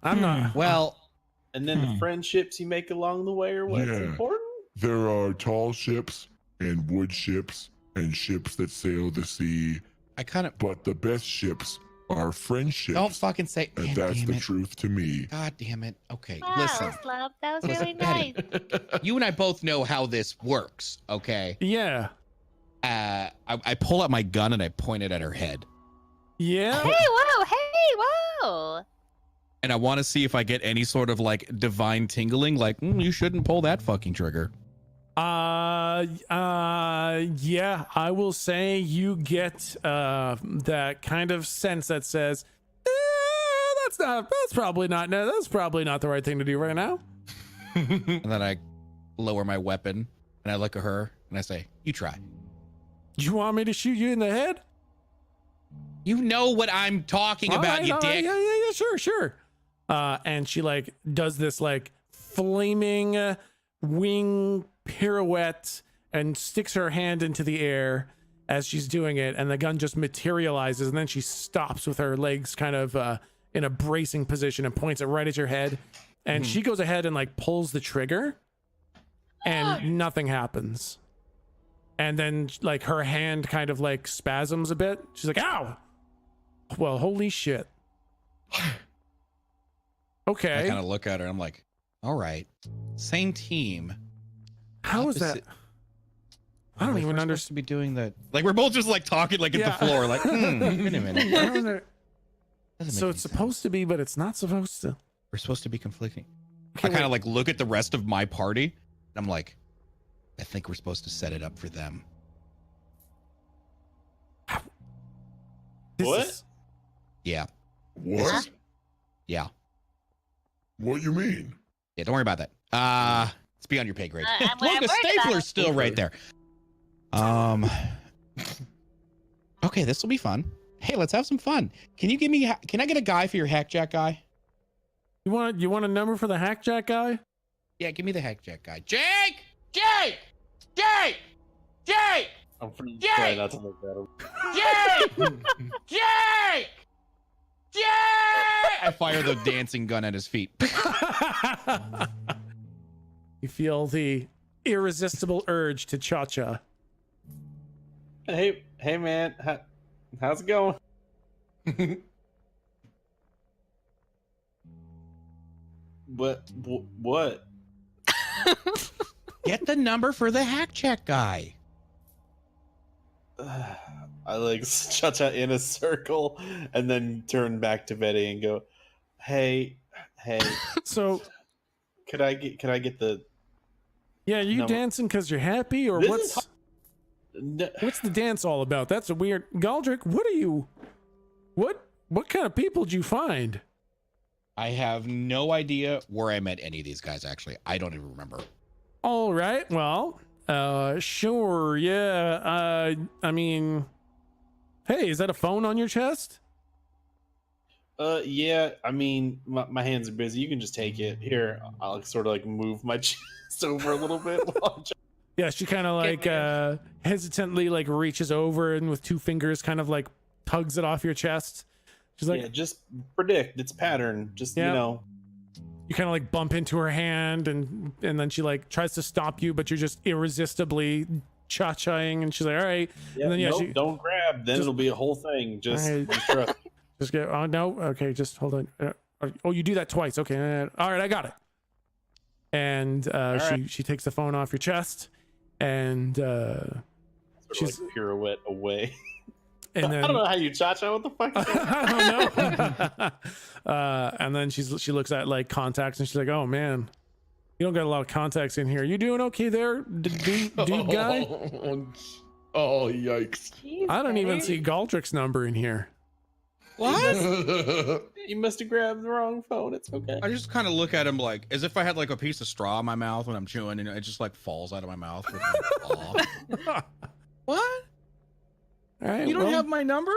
I'm not. Well, And then the friendships you make along the way are what's Yeah. important? There are tall ships and wood ships and ships that sail the sea, I kind of but the best ships are friendships. don't fucking say. and Man, that's damn the it. truth to me. God damn it. Okay, Wow, listen. Slump, that was Listen, really nice. Betty. You and I both know how this works, okay? Yeah. I pull out my gun and I point it at her head, Yeah. Hey, whoa, hey, whoa. and I want to see if I get any sort of like divine tingling, like you shouldn't pull that fucking trigger. Yeah, I will say you get that kind of sense that says, that's probably not the right thing to do right now. And then I lower my weapon and I look at her and I say, "You try." You want me to shoot you in the head? You know what I'm talking about, Alright, you alright, dick. yeah, sure. And she like does this like flaming wing pirouette and sticks her hand into the air as she's doing it, and the gun just materializes, and then she stops with her legs kind of in a bracing position and points it right at your head. And she goes ahead and like pulls the trigger, and nothing happens. And then like her hand kind of like spasms a bit. She's like, "Ow!" Well, holy shit. Okay. I kind of look at her and I'm like, all right, same team. How is that? opposite- I don't We're even supposed understand. to be doing that. Like we're both just like talking like Yeah. at the floor, like, wait a minute. Doesn't So make it's any supposed sense. to be, but it's not supposed to. We're supposed to be conflicting. Okay, I kind wait. of like look at the rest of my party and I'm like, I think we're supposed to set it up for them. Yeah. What? Yeah. What you mean? Yeah. Don't worry about that. It's beyond your pay grade. I'm Look, worried the about stapler's it. still right there. Okay, this will be fun. Hey, let's have some fun. Can you give me? Can I get a guy for your hackjack guy? You want a number for the hackjack guy? Yeah, give me the hackjack guy. Jake! Jake! Jake! Jake! I'm pretty Jake! trying not to look at him. Jake! Jake! Jake! I fire the dancing gun at his feet. You feel the irresistible urge to cha-cha. Hey man, how's it going? What? Get the number for the hackjack guy. I like cha-cha in a circle and then turn back to Betty and go, hey, So, could I get the yeah, you number? dancing because you're happy, or This is what's the dance all about? That's a weird. Galdrick, what kind of people did you find? I have no idea where I met any of these guys, actually. I don't even remember. All right, well, sure, yeah. I mean, hey, is that a phone on your chest? Yeah, I mean, my hands are busy. You can just take it. Here, I'll sort of like move my chest over a little bit. Yeah, she kind of like hesitantly like reaches over and with two fingers kind of like tugs it off your chest. She's like, yeah, just predict its pattern. Just, Yeah. you know. you kind of like bump into her hand and then she like tries to stop you, but you're just irresistibly cha-chaing and she's like, all right. Yeah, And then, yeah, nope, she- don't grab. Then just- it'll be a whole thing. Just, Alright. just trust me. Just get, oh no, okay, just hold on. Oh, you do that twice. Okay, all right, I got it. And she takes the phone off your chest and Sort she's of like pirouette away. and then I don't know how you cha-cha. What the fuck? Is that? I don't know. And then she looks at like contacts and she's like, "Oh man, you don't got a lot of contacts in here. You doing okay there, dude guy?" Oh, yikes. I don't even see Galdrick's number in here. What? You must have grabbed the wrong phone. It's okay. I just kind of look at him like as if I had like a piece of straw in my mouth when I'm chewing and it just like falls out of my mouth. With my claw. What? All right, You don't well, have my number?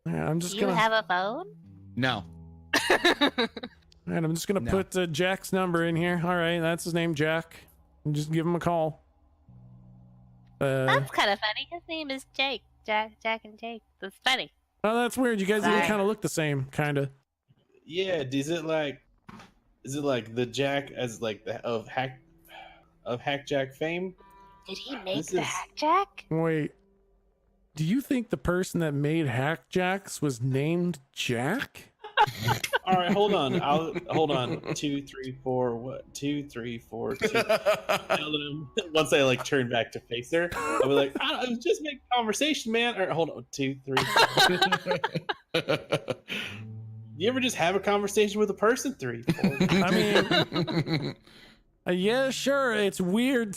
yeah, I'm just You gonna. have a phone? No. All right, I'm just gonna No. put Jack's number in here. All right, that's his name, Jack. And just give him a call. That's kind of funny. His name is Jake. Jack and Jake. That's funny. Oh, that's weird. You guys even Sorry. kind of look the same, kind of. Yeah. Is it like the Jack as like the of Hackjack fame? Did he make This the is- hack jack? Wait, do you think the person that made Hack Jacks was named Jack? All right, hold on. Hold on. 2, 3, 4. What? 2, 3, 4. 2. Once I like turn back to face her, I'll be like, I was just making conversation, man. All right, hold on. 2, 3. 4. You ever just have a conversation with a person? 3, 4. I mean, yeah, sure. It's weird.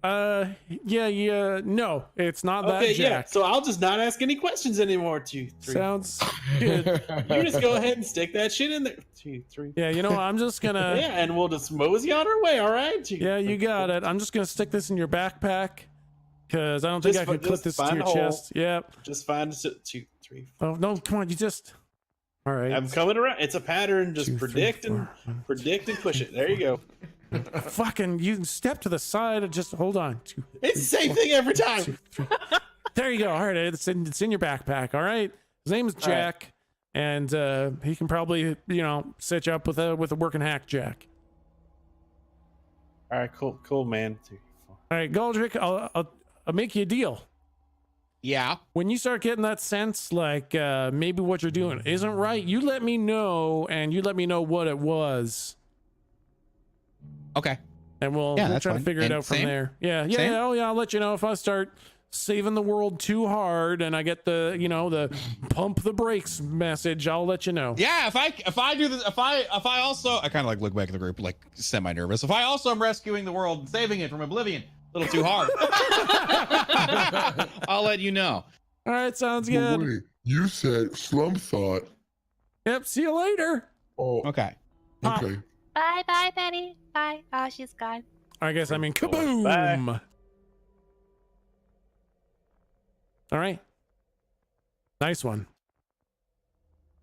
Yeah. No, it's not that Okay, yeah. Jack. So I'll just not ask any questions anymore. 2, 3. Sounds good. You just go ahead and stick that shit in there. 2, 3. Yeah, you know what? I'm just gonna. Yeah, and we'll just mosey on our way. All right. 2, Yeah, you 3, got 4. it. I'm just gonna stick this in your backpack because I don't think Just I can fi- clip just this to find your a hole. chest. Yep. Just find 2, 3, 4. Oh no, come on, you just. All right. I'm coming around. It's a pattern. Just 2, 3, predict 4. and push it. There you go. Fucking, you step to the side and just hold on. 2, It's the same thing every time. 2, 3. There you go. All right, it's in your backpack. All right. His name is All right. Jack, and he can probably set you up with a working hack Jack. All right, cool, man. 2, 4. All right, Galdrick, I'll make you a deal. Yeah. When you start getting that sense, like maybe what you're doing isn't right, you let me know, and you let me know what it was, Okay. and we'll that's try to fine. figure it And out from same? there. Yeah. Same? Oh yeah, I'll let you know if I start saving the world too hard and I get the the pump the brakes message. I'll let you know. Yeah, if I do this, if I also, I kind of like look back at the group like semi nervous. If I also am rescuing the world and saving it from oblivion, a little too hard, I'll let you know. All right, sounds But good. wait, You said Slump thought. Yep. See you later. Oh, Okay. okay. Bye, bye, Betty. Bye. Oh, she's gone. I guess I mean Bye. kaboom. All right. Nice one.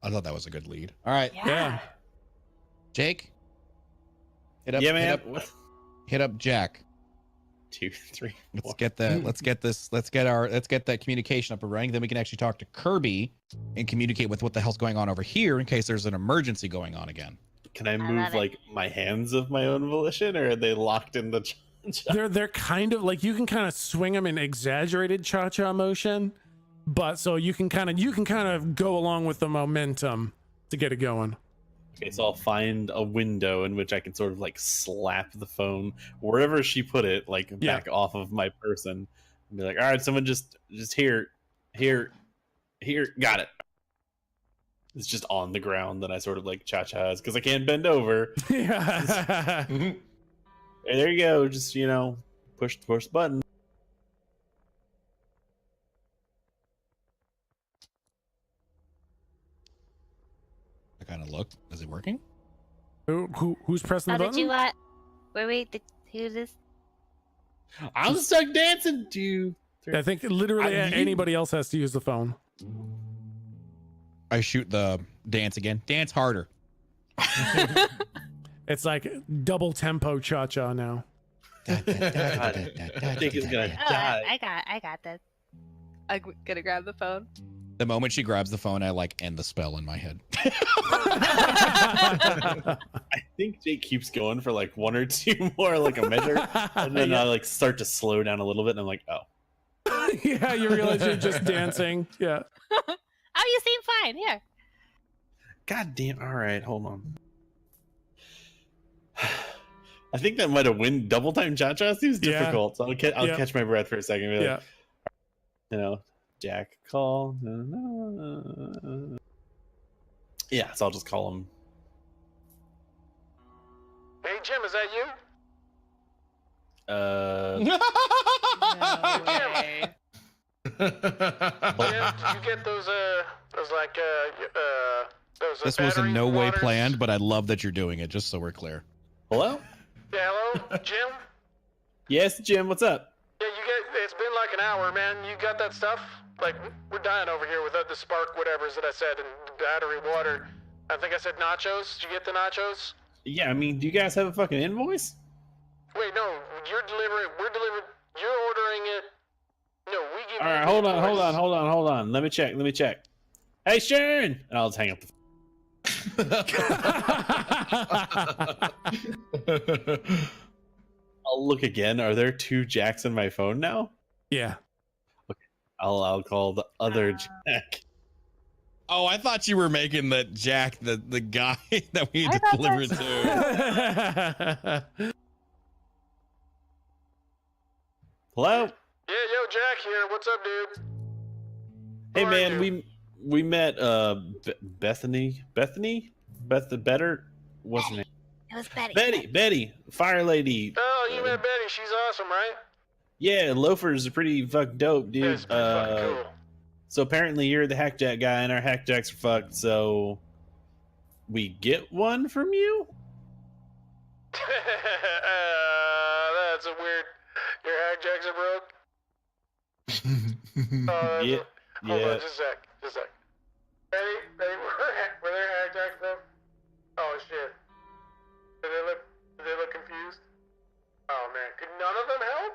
I thought that was a good lead. All right, Yeah. Jake. Hit up, Yeah, hit man. up, hit up Jack. 2, 3, 4. Let's get that communication up and running. Then we can actually talk to Kirby and communicate with what the hell's going on over here in case there's an emergency going on again. Can I love move it. like my hands of my own volition, or are they locked in the? They're kind of like you can kind of swing them in exaggerated cha-cha motion, but so you can kind of go along with the momentum to get it going. Okay, so I'll find a window in which I can sort of like slap the phone wherever she put it, like back off of my person, and be like, "All right, someone just here, got it." It's just on the ground that I sort of like cha-chas because I can't bend over. Yeah. Hey, there you go. Just push the button. I kind of look. Is it working? Who's pressing Oh, the did button? you want? Wait, who this? I'm stuck dancing. 2, 3. I think literally I mean- anybody else has to use the phone. I shoot the dance again. Dance harder. It's like double tempo cha-cha now. I think it's gonna Oh, die. I got this. I'm gonna grab the phone. The moment she grabs the phone, I like end the spell in my head. I think Jake keeps going for like 1 or 2 more, like a measure, and then I like start to slow down a little bit, and I'm like, oh. Yeah, you realize you're just dancing. Yeah. Oh, you seem fine. Here. God damn. All right, hold on. I think that might have win double time cha-cha seems Yeah. difficult. So I'll catch my breath for a second. And be like, Yeah. Jack, call. Yeah, so I'll just call him. Hey Jim, is that you? No way. Jim, did you get those This was in battery no way waters? planned, but I love that you're doing it, just so we're clear. Hello? Yeah, hello, Jim. Yes, Jim. What's up? Yeah, it's been like an hour, man. You got that stuff? Like, we're dying over here without the spark whatevers that I said and battery water. I think I said nachos. Did you get the nachos? Yeah, I mean, do you guys have a fucking invoice? Wait, no, you're ordering it. No, we give All you right, the hold invoice. on. Let me check. Hey, Sharon! And I'll just hang up the phone. I'll look again. Are there 2 Jacks in my phone now? Yeah. I'll call the other Jack. Oh, I thought you were making that Jack the guy that we had to deliver to. Hello? Yeah, yo, Jack here. What's up, dude? Hey, Who are man, you? we met Bethany? Beth the Better? What's her name? It was Betty. Betty, Fire Lady. Oh, you met Betty. She's awesome, right? Yeah, loafers are pretty fucking dope, dude. Yeah, it's pretty fucking cool. So apparently you're the hackjack guy, and our hackjacks are fucked. So we get one from you? That's a weird. Your hackjacks are broke. Yeah, Hold yeah. on, just a sec. Betty, were there hackjacks broke? Oh shit. Did they look confused? Oh man, could none of them help?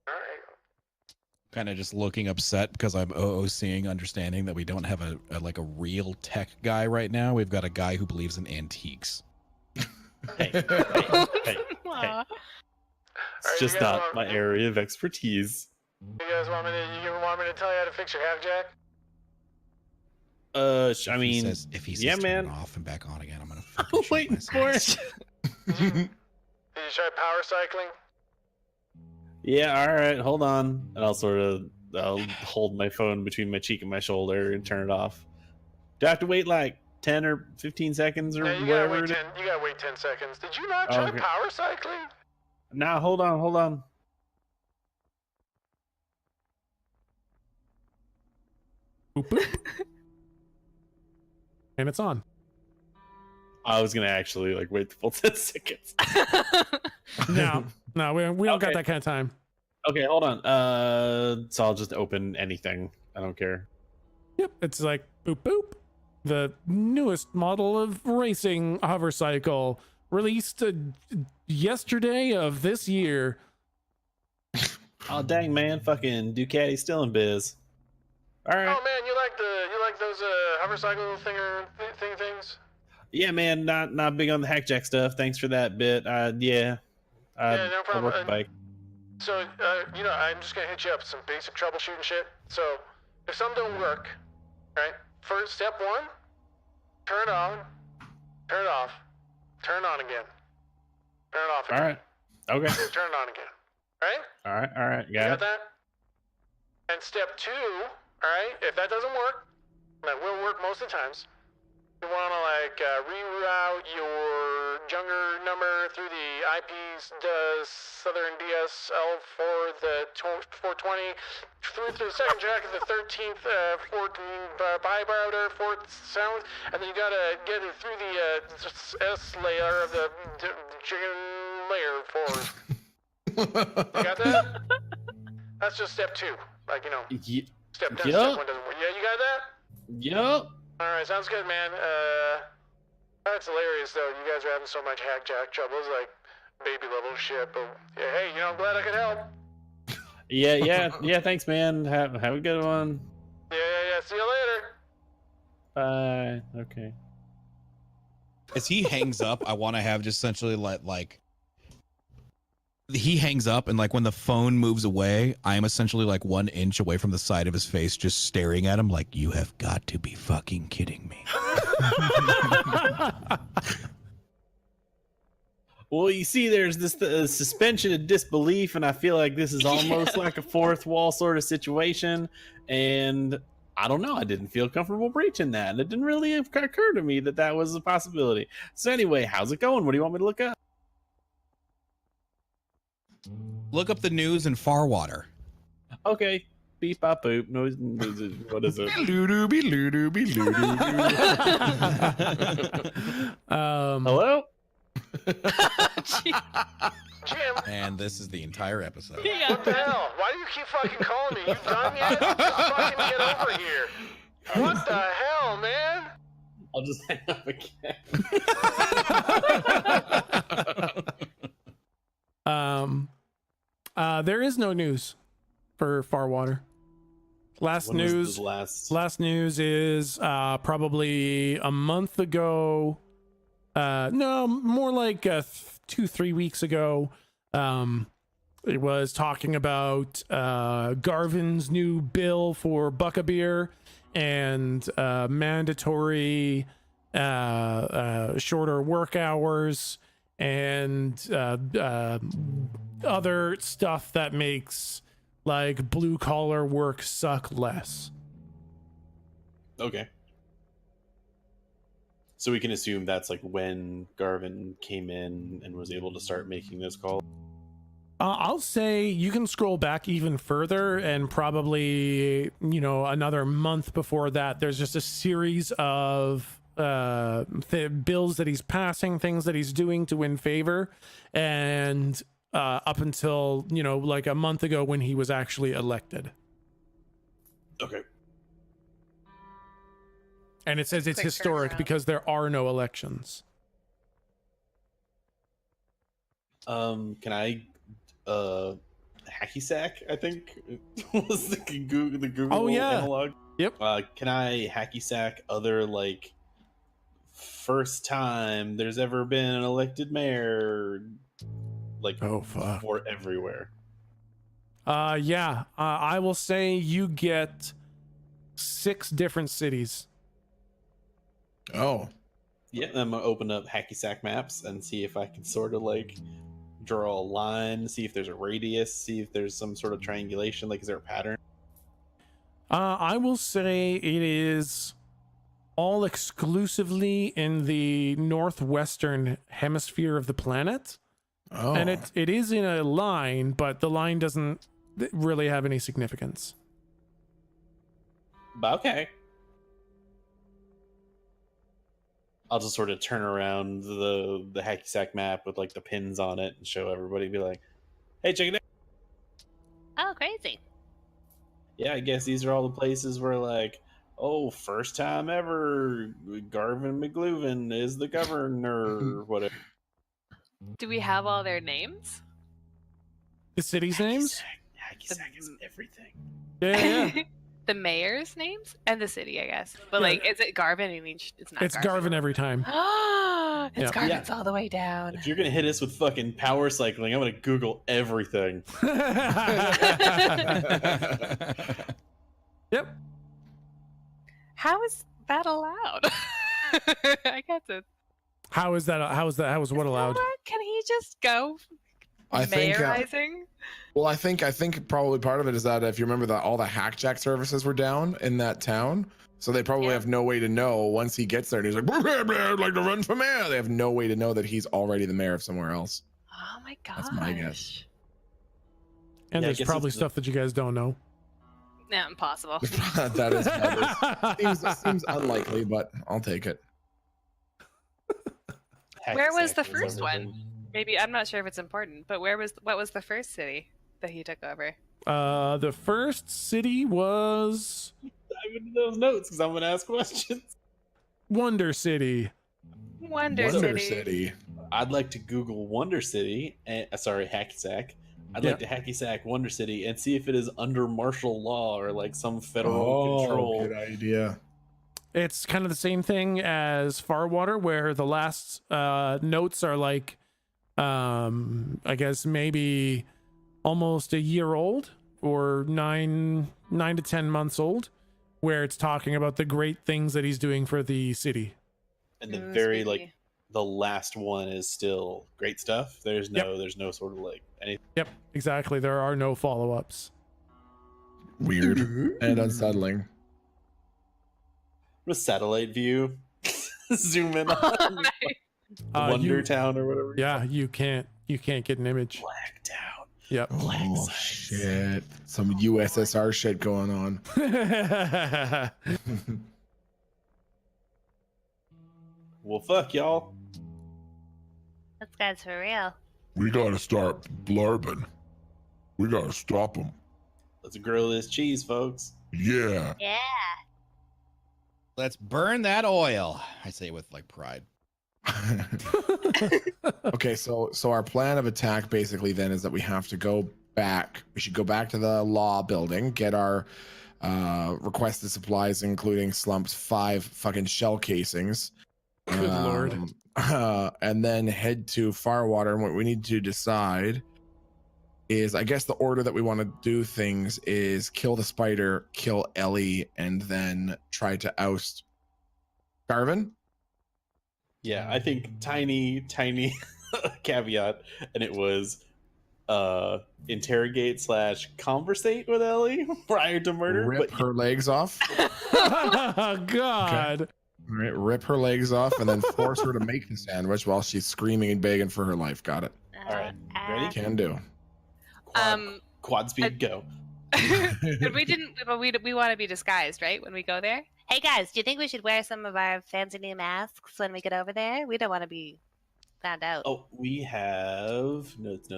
All right. Kind of just looking upset because I'm OOCing, understanding that we don't have a real tech guy right now. We've got a guy who believes in antiques. Hey. Aw. It's you just guys not want- my area of expertise. You guys want me to tell you how to fix your hackjack? I mean, if he says yeah, turn man. it off and back on again, I'm gonna fucking shoot Waiting for myself. it. Did you try power cycling? Yeah, all right, hold on. And I'll hold my phone between my cheek and my shoulder and turn it off. Do I have to wait like 10 or 15 seconds or Yeah, you gotta whatever? wait 10. You gotta wait 10 seconds. Did you not try Okay. power cycling? Now, hold on. Boop, boop. And it's on. I was gonna actually like wait the full 10 seconds. No, we don't got that kind of time. Okay, hold on. So I'll just open anything. I don't care. Yep, it's like boop boop. The newest model of racing hover cycle released yesterday of this year. Oh dang man, fucking Ducati still in biz. All right. Oh man, you like those hover cycle things? Yeah, man, not big on the hackjack stuff. Thanks for that bit. Yeah, no problem. I work the bike. So, I'm just gonna hit you up with some basic troubleshooting shit. So, if something don't work, right? First, step one, turn it on, turn it off, turn it on again, turn it off again. All right. Okay. Turn it on again. Right? All right. You got that? And step two, all right? If that doesn't work, that will work most of the times. You want to reroute your Junger number through the IP's Southern DSL for the 420 through the second jack of the 13th 14 router, 4th sound, and then you gotta get it through the S layer of the chicken layer 4. You got that? That's just step two. Step down, step one doesn't work. Yeah, you got that? Yep. Alright, sounds good, man. That's hilarious, though. You guys are having so much hackjack trouble. It's like baby level shit, but yeah, hey, I'm glad I could help. Yeah, thanks, man. Have a good one. Yeah. See you later. Bye. Okay. As he hangs up, I want to have just essentially like he hangs up, and like when the phone moves away, I am essentially like 1 inch away from the side of his face, just staring at him like, you have got to be fucking kidding me. Well, you see, there's this suspension of disbelief, and I feel like this is almost like a fourth wall sort of situation. And I don't know, I didn't feel comfortable breaching that. And it didn't really occur to me that was a possibility. So anyway, how's it going? What do you want me to look up? Look up the news in Firewater. Okay. Beep, bop, boop. No, what is it? Hello? Jim, And this is the entire episode. what the hell? Why do you keep fucking calling me? You done yet? Just fucking get over here. What the hell, man? I'll just hang up again. There is no news for Firewater. Last news is probably a month ago. No, more like 2-3 weeks ago. It was talking about Garvin's new bill for Buckabeer and mandatory shorter work hours and other stuff that makes like blue collar work suck less. Okay. So we can assume that's like when Garvin came in and was able to start making this call. I'll say you can scroll back even further and probably, another month before that, there's just a series of bills that he's passing, things that he's doing to win favor. And up until, like a month ago when he was actually elected. Okay. And it says it's historic because there are no elections. Can I hacky sack, I think was the Google analog. Yep. Can I hacky sack other like first time there's ever been an elected mayor for everywhere? Yeah. I will say you get 6 different cities. Oh. Yeah, I'm gonna open up hacky sack maps and see if I can sort of like draw a line, see if there's a radius, see if there's some sort of triangulation, like is there a pattern? I will say it is all exclusively in the northwestern hemisphere of the planet. Oh. And it is in a line, but the line doesn't really have any significance. But okay. I'll just sort of turn around the hacky sack map with like the pins on it and show everybody. Be like, "Hey, check it out! Oh, crazy. Yeah, I guess these are all the places where like, oh, first time ever, Garvin McLuhan is the governor, or whatever." Do we have all their names? The city's names? Hacky sack is everything. Yeah. The mayor's names and the city, I guess. But Yeah. like, is it Garvin? I mean, it's not. It's Garvin every time. It's Yeah. Garvin's all the way down. If you're gonna hit us with fucking power cycling, I'm gonna Google everything. Yep. How is that allowed? I guess it's. How is what allowed? Can he just go I think. mayorizing? Well, I think probably part of it is that if you remember that all the hackjack services were down in that town, so they probably have no way to know once he gets there and he's like, blah, blah, I'd like to run for mayor. They have no way to know that he's already the mayor of somewhere else. Oh my gosh. That's my guess. And Yeah, I there's guess probably it's the- stuff that you guys don't know. No, impossible. that seems unlikely, but I'll take it. Where was the Hacky sack is first one? everything. Maybe I'm not sure if it's important, but what was the first city that he took over? The first city was I'm in those notes because I'm gonna ask questions. Wonder City. Wonder City. I'd like to Google Wonder City. Sorry, hacky sack. I'd like to hacky sack Wonder City and see if it is under martial law or like some federal control. Good idea. It's kind of the same thing as Firewater, where the last notes are like, I guess maybe almost a year old or 9 to 10 months old, where it's talking about the great things that he's doing for the city. And the last one is still great stuff. There's no sort of like anything. Yep, exactly. There are no follow-ups. Weird and unsettling. A satellite view. Zoom in on Wonder Town or whatever. Yeah, you can't get an image. Black Town. Yep. Oh shit! Some USSR shit going on. Well, fuck y'all. This guy's for real. We gotta start blurbing. We gotta stop them. Let's grill this cheese, folks. Yeah. Yeah. Let's burn that oil. I say with like pride. Okay, so our plan of attack basically then is that we have to go back. We should go back to the law building, get our requested supplies, including Slump's 5 fucking shell casings. Good lord. And then head to Firewater. And what we need to decide is, I guess the order that we want to do things is kill the spider, kill Ellie, and then try to oust Garvin. Yeah, I think tiny caveat, and it was interrogate / conversate with Ellie prior to murder. Rip her legs off. God. Okay. All right, rip her legs off and then force her to make the sandwich while she's screaming and begging for her life. Got it. All right, ready? Can do. Quad speed, go. But we want to be disguised, right? When we go there. Hey guys, do you think we should wear some of our fancy new masks when we get over there? We don't want to be found out. Oh, we have notes.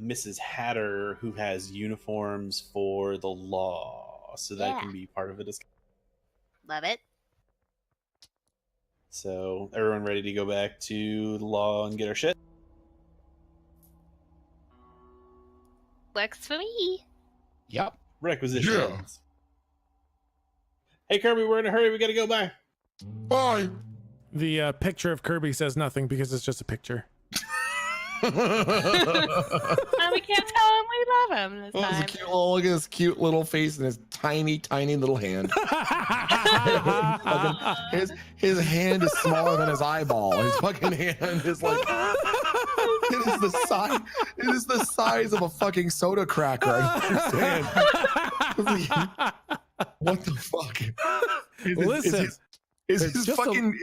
Mrs. Hatter, who has uniforms for the law, so that Yeah. can be part of it. Love it. So, everyone ready to go back to the law and get our shit? Works for me. Yep. Requisitions. Yeah. Hey, Kirby, we're in a hurry. We gotta go by. Bye. The picture of Kirby says nothing because it's just a picture. We can't tell him we love him this Oh, time. look at this cute little face and his tiny little hand. his hand is smaller than his eyeball. His fucking hand is like it is the size of a fucking soda cracker. I don't understand. What the fuck? Listen, is it's his just fucking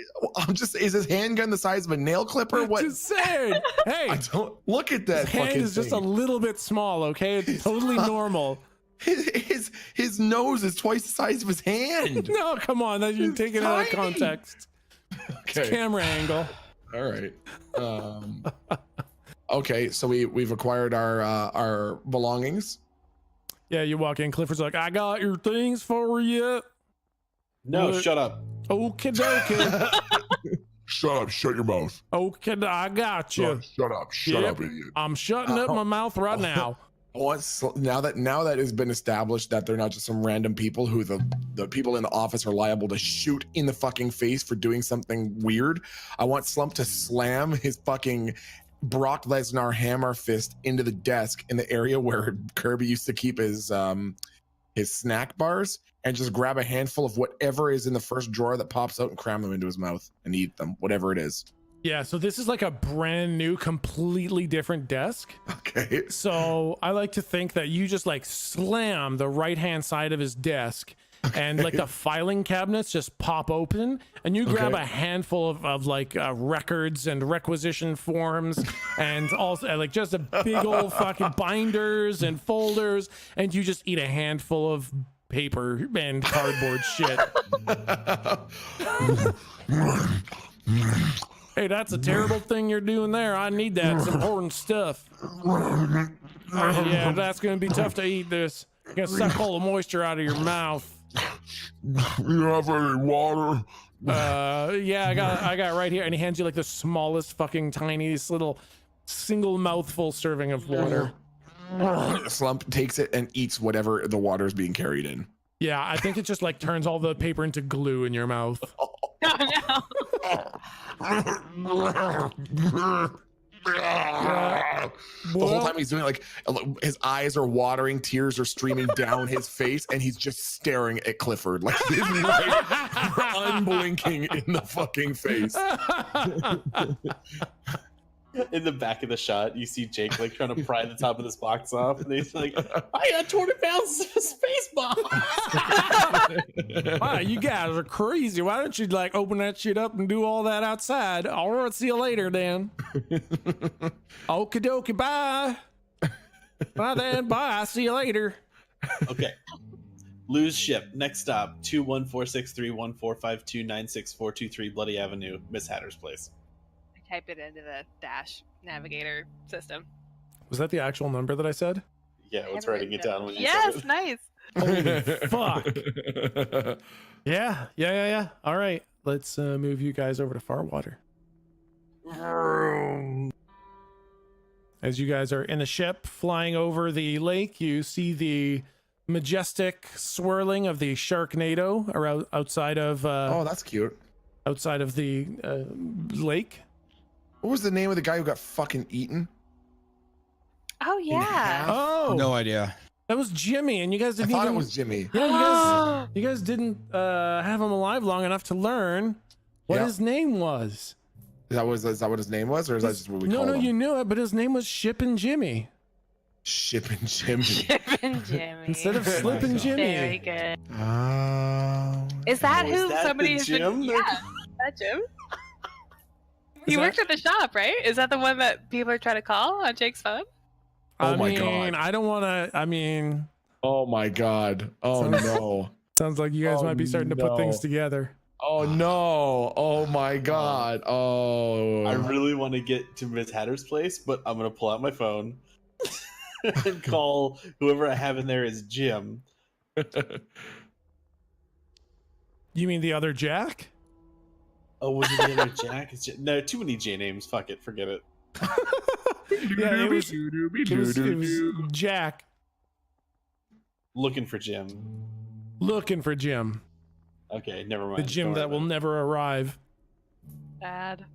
is his handgun the size of a nail clipper? What? Just saying. Hey, I don't look at that. his hand fucking is just a thing. little bit small, okay? It's totally normal. His nose is twice the size of his hand. No, come on, that you're taking it out of tiny. context. It's Okay. camera angle. All right. Okay, so we've acquired our belongings. Yeah, you walk in. Clifford's like, I got your things for you. No, What? shut up. Okay, dokie. Shut up. Shut your mouth. Okay, I got you. Shut up. Shut Yep. up, idiot. I'm shutting up my mouth right now. Now that has been established that they're not just some random people who the people in the office are liable to shoot in the fucking face for doing something weird, I want Slump to slam his fucking Brock Lesnar hammer fist into the desk in the area where Kirby used to keep his snack bars, and just grab a handful of whatever is in the first drawer that pops out and cram them into his mouth and eat them, whatever it is. Yeah, so this is like a brand new, completely different desk. Okay. So I like to think that you just like slam the right-hand side of his desk, and like the filing cabinets just pop open, and you grab Okay. a handful of like records and requisition forms, and also like just a big old fucking binders and folders, and you just eat a handful of paper and cardboard shit. Hey, that's a terrible thing you're doing there. I need that. It's important stuff. Yeah, that's gonna be tough to eat this. You're gonna suck all the moisture out of your mouth. You don't have any water? Yeah, I got right here. And he hands you like the smallest fucking tiniest little single mouthful serving of water. Slump takes it and eats whatever the water is being carried in. Yeah, I think it just like turns all the paper into glue in your mouth. Oh no. The whole time he's doing it, like his eyes are watering, tears are streaming down his face, and he's just staring at Clifford like this, like unblinking in the fucking face. In the back of the shot, you see Jake like trying to pry the top of this box off, and he's like, "I got 200 pounds of space bomb." Wow, you guys are crazy. Why don't you like open that shit up and do all that outside? All right, see you later, then. Okie dokie, bye. Bye then, bye. See you later. Okay. Lose ship. Next stop: 214631452964223 Bloody Avenue, Miss Hatter's place. Type it into the dash navigator system. Was that the actual number that I said? Yeah, I was writing it down when you Yes, said it. nice. Holy fuck. Yeah. All right, let's move you guys over to Firewater. As you guys are in the ship flying over the lake, you see the majestic swirling of the Sharknado around outside of Oh, that's cute. outside of the lake. What was the name of the guy who got fucking eaten? Oh yeah. Oh, No idea. that was Jimmy, and you guys I didn't thought even. it was Jimmy. Yeah, you guys didn't have him alive long enough to learn what Yeah. his name was. Is that what his name was, or is that just what we No, call him? you knew it, but his name was Shippin' Jimmy Shipping Jimmy. Shipping Jimmy. instead of Slippin' Very Jimmy. good. Oh. Is that Oh, who is that somebody the has Jim? been? Yeah, is that Jim? He Is worked at the shop, right? Is that the one that people are trying to call on Jake's phone? Oh I my mean, God. I don't want to. I mean, Oh my God. Oh Sounds- no. sounds like you guys Oh, might be starting to put things no. together. Oh no. Oh my God. Oh. I really want to get to Miss Hatter's place, but I'm gonna pull out my phone and call whoever I have in there is Jim. You mean the other Jack? Oh, was it the other Jack? No, too many J names. Fuck it, forget it. Yeah, it was Jack Looking for Jim. looking for Jim, Okay, never mind. the Jim Don't that worry will never arrive. Bad.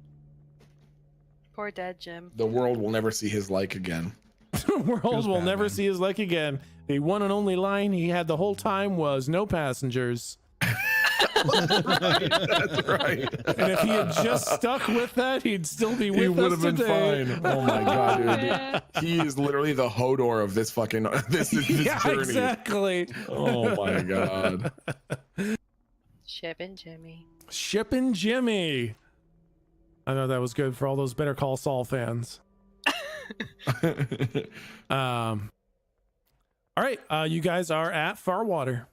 Poor dead Jim. The world will never see his like again. The world Feels will bad, never man. see his like again. The one and only line he had the whole time was "no passengers." That's right. And if he had just stuck with that, he'd still be with He would us have been today. fine. Oh my God, dude. Yeah. He is literally the Hodor of this fucking this Yeah, journey. exactly. Oh my God. Shipping Jimmy. Shipping Jimmy. I know that was good for all those Better Call Saul fans. All All right, you guys are at Firewater,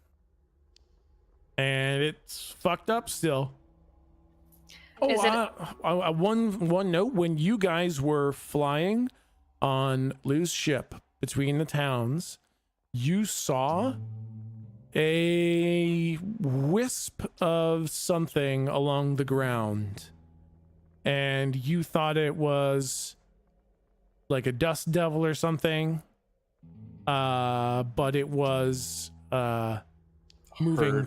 and it's fucked up still. Oh, Is it- one note: when you guys were flying on Lou's ship between the towns, you saw a wisp of something along the ground, and you thought it was like a dust devil or something. But it was Herd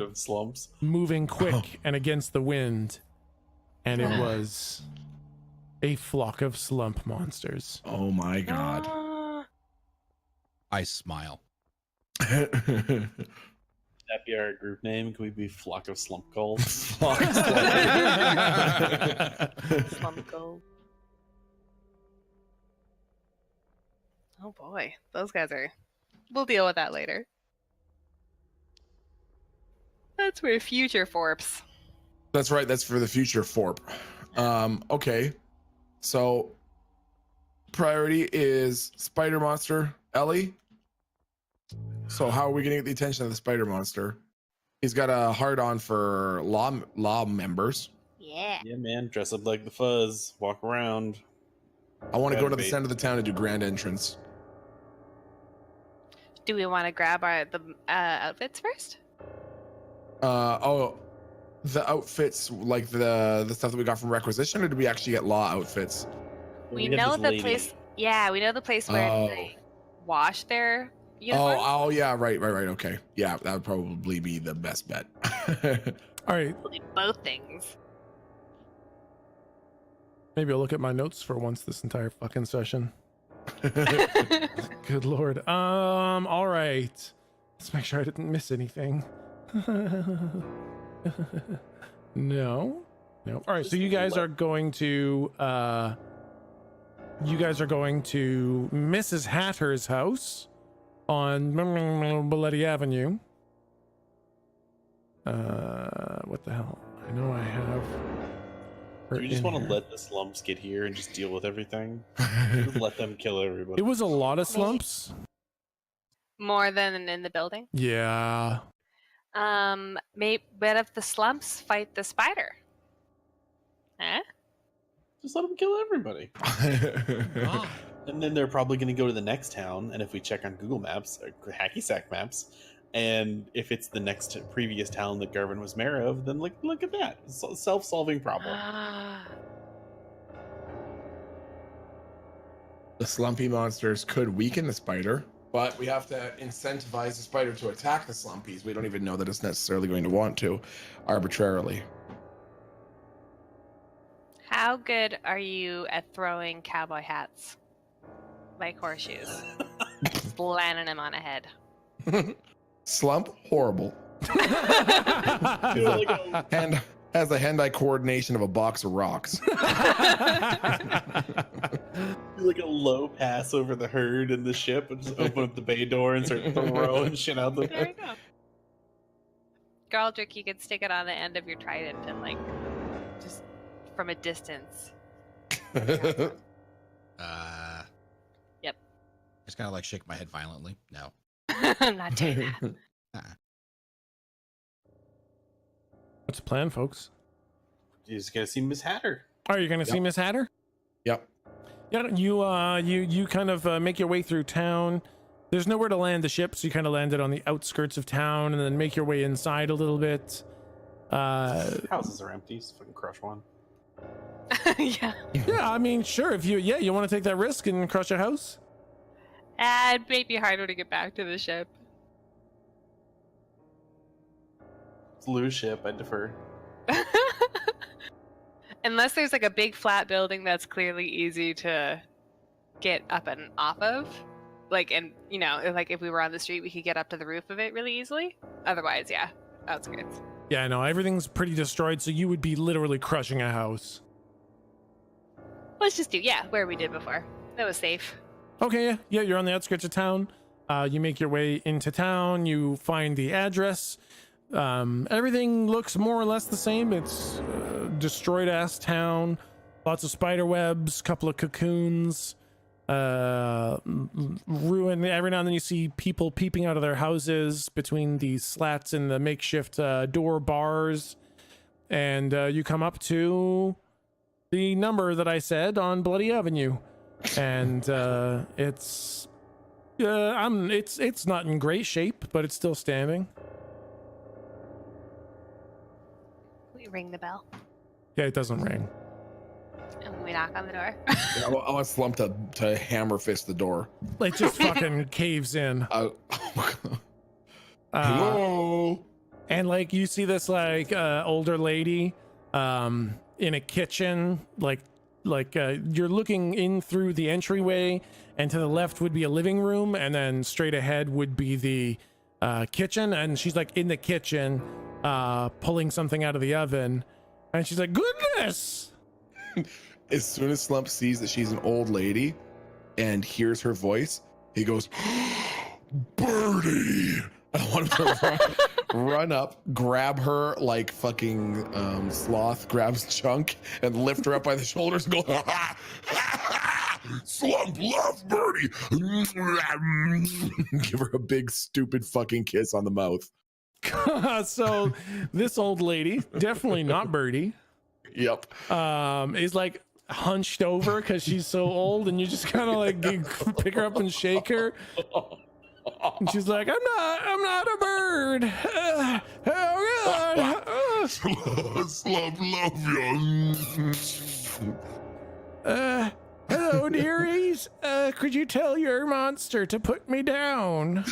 of slumps. moving quick and against the wind, and it was a flock of slump monsters. Oh my god. I smile. That be our group name? Can we be Flock of Slump Gold? Slump gold. Oh boy, those guys are. We'll deal with that later. That's where future Forps. That's right. That's for the future Forp. Okay. So priority is spider monster, Ellie. So how are we going to get the attention of the spider monster? He's got a hard on for law members. Yeah. Yeah, man. Dress up like the Fuzz. Walk around. I want to go to the Motivate. center of the town and do grand entrance. Do we want to grab the outfits first? The outfits like the stuff that we got from requisition, or did we actually get law outfits? We have know this the lady. place. Yeah, we know the place where Oh. they wash their uniforms. Oh yeah, right. Okay. Yeah, that would probably be the best bet. All right, We'll do both things. maybe I'll look at my notes for once this entire fucking session. Good lord. All right, let's make sure I didn't miss anything. No. All right, so you guys are going to Mrs. Hatter's house on Bloody Avenue. What the hell? I know I have her Do we just Mm-hmm. in want to here. let the slumps get here and just deal with everything? Just let them kill everybody. It was a lot of slumps. More than in the building. Yeah. Maybe what if the slumps fight the spider? Huh? Just let them kill everybody. And then they're probably going to go to the next town. And if we check on Google Maps, or Hacky Sack Maps, and if it's the next previous town that Garvin was mayor of, then look at that. It's a self-solving problem. The slumpy monsters could weaken the spider, but we have to incentivize the spider to attack the slumpies. We don't even know that it's necessarily going to want to arbitrarily. How good are you at throwing cowboy hats? Like horseshoes. Just landing him on a head. Slump, horrible. And has the hand-eye coordination of a box of rocks. Do like a low pass over the herd and the ship and just open up the bay door and start throwing shit out the There you go. Galdrick, you could stick it on the end of your trident and just from a distance. Yep. Just kind of shake my head violently. No. I'm not doing that. What's the plan, folks? You just gotta see Miss Hatter. Are you going to see Yep. Miss Hatter? Yep. Yeah, you kind of make your way through town. There's nowhere to land the ship, so you kind of land it on the outskirts of town and then make your way inside a little bit. Houses are empty, so fucking crush one. Yeah. Yeah, I mean, sure. If you want to take that risk and crush a house. It may be harder to get back to the ship. It's Lou's ship, I defer. Unless there's a big flat building that's clearly easy to get up and off of. If we were on the street, we could get up to the roof of it really easily. Otherwise, yeah, outskirts. Yeah, no, everything's pretty destroyed, so you would be literally crushing a house. Let's just do, where we did before. That was safe. Okay, yeah, you're on the outskirts of town. You make your way into town. You find the address. Everything looks more or less the same. It's a destroyed ass town. Lots of spider webs, couple of cocoons. ruin. Every now and then you see people peeping out of their houses between the slats and the makeshift door bars, and you come up to the number that I said on Bloody Avenue, and it's not in great shape, but it's still standing. We ring the bell Yeah, it doesn't ring. and we knock on the door. Yeah, I want Slump to hammer fist the door. It just fucking caves in. Hello. And like you see this like older lady in a kitchen, like you're looking in through the entryway, and to the left would be a living room, and then straight ahead would be the kitchen, and she's like in the kitchen pulling something out of the oven, and she's like, goodness. As soon as Slump sees that she's an old lady and hears her voice, he goes, Birdie. I want him to run up, grab her like fucking sloth grabs Chunk, and lift her up by the shoulders and go, Slump love Birdie. give her a big stupid fucking kiss on the mouth. So this old lady, definitely not Birdie, Yep. is like hunched over because she's so old, and you just kind of like pick her up and shake her, and she's like, I'm not a bird. Oh God. Slump love you. Hello, dearies. Could you tell your monster to put me down?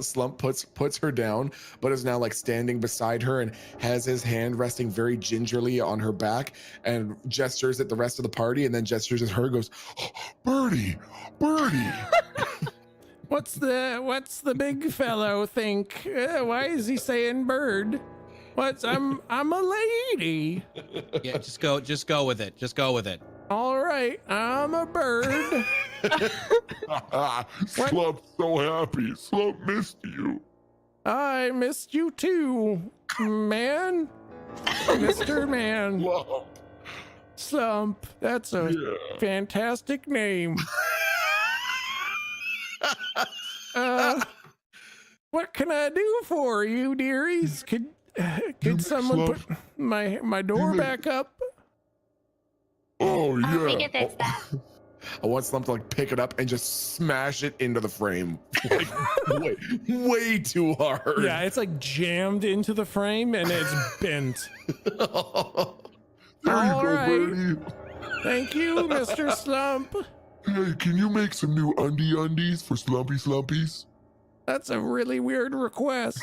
Slump puts her down, but is now like standing beside her and has his hand resting very gingerly on her back and gestures at the rest of the party, and then gestures at her, goes, Birdie. What's the big fellow think? Why is he saying bird? I'm a lady. Yeah, just go with it. Just go with it. All right, I'm a bird. Slump's so happy. Slump missed you. I missed you too, man. Mr. Man. Slump. Slump. That's a fantastic name. What can I do for you, dearies? Could someone put my door back up? Oh, We yeah. can fix that. I want Slump to like pick it up and just smash it into the frame. Like, way too hard. Yeah, it's like jammed into the frame and it's bent. There you All go, right. Birdie. Thank you, Mr. Slump. Hey, can you make some new undies for Slumpy Slumpies? That's a really weird request.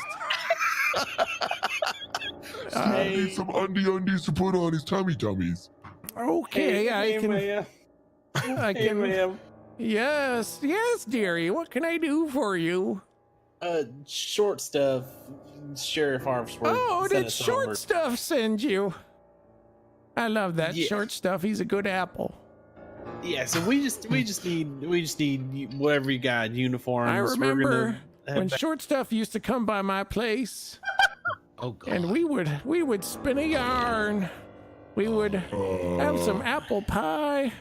I need some undies to put on his tummies. Okay, I can. Hey, ma'am. Yes, dearie. What can I do for you? Short stuff. Sheriff Harmsworth. Oh, sent did us Short homework. Stuff send you? I love that Yeah. Short Stuff. He's a good apple. Yeah, so we just need whatever you got. Uniforms. I We're remember gonna head when back- Short Stuff used to come by my place, Oh God. and we would spin a yarn. We would have some apple pie,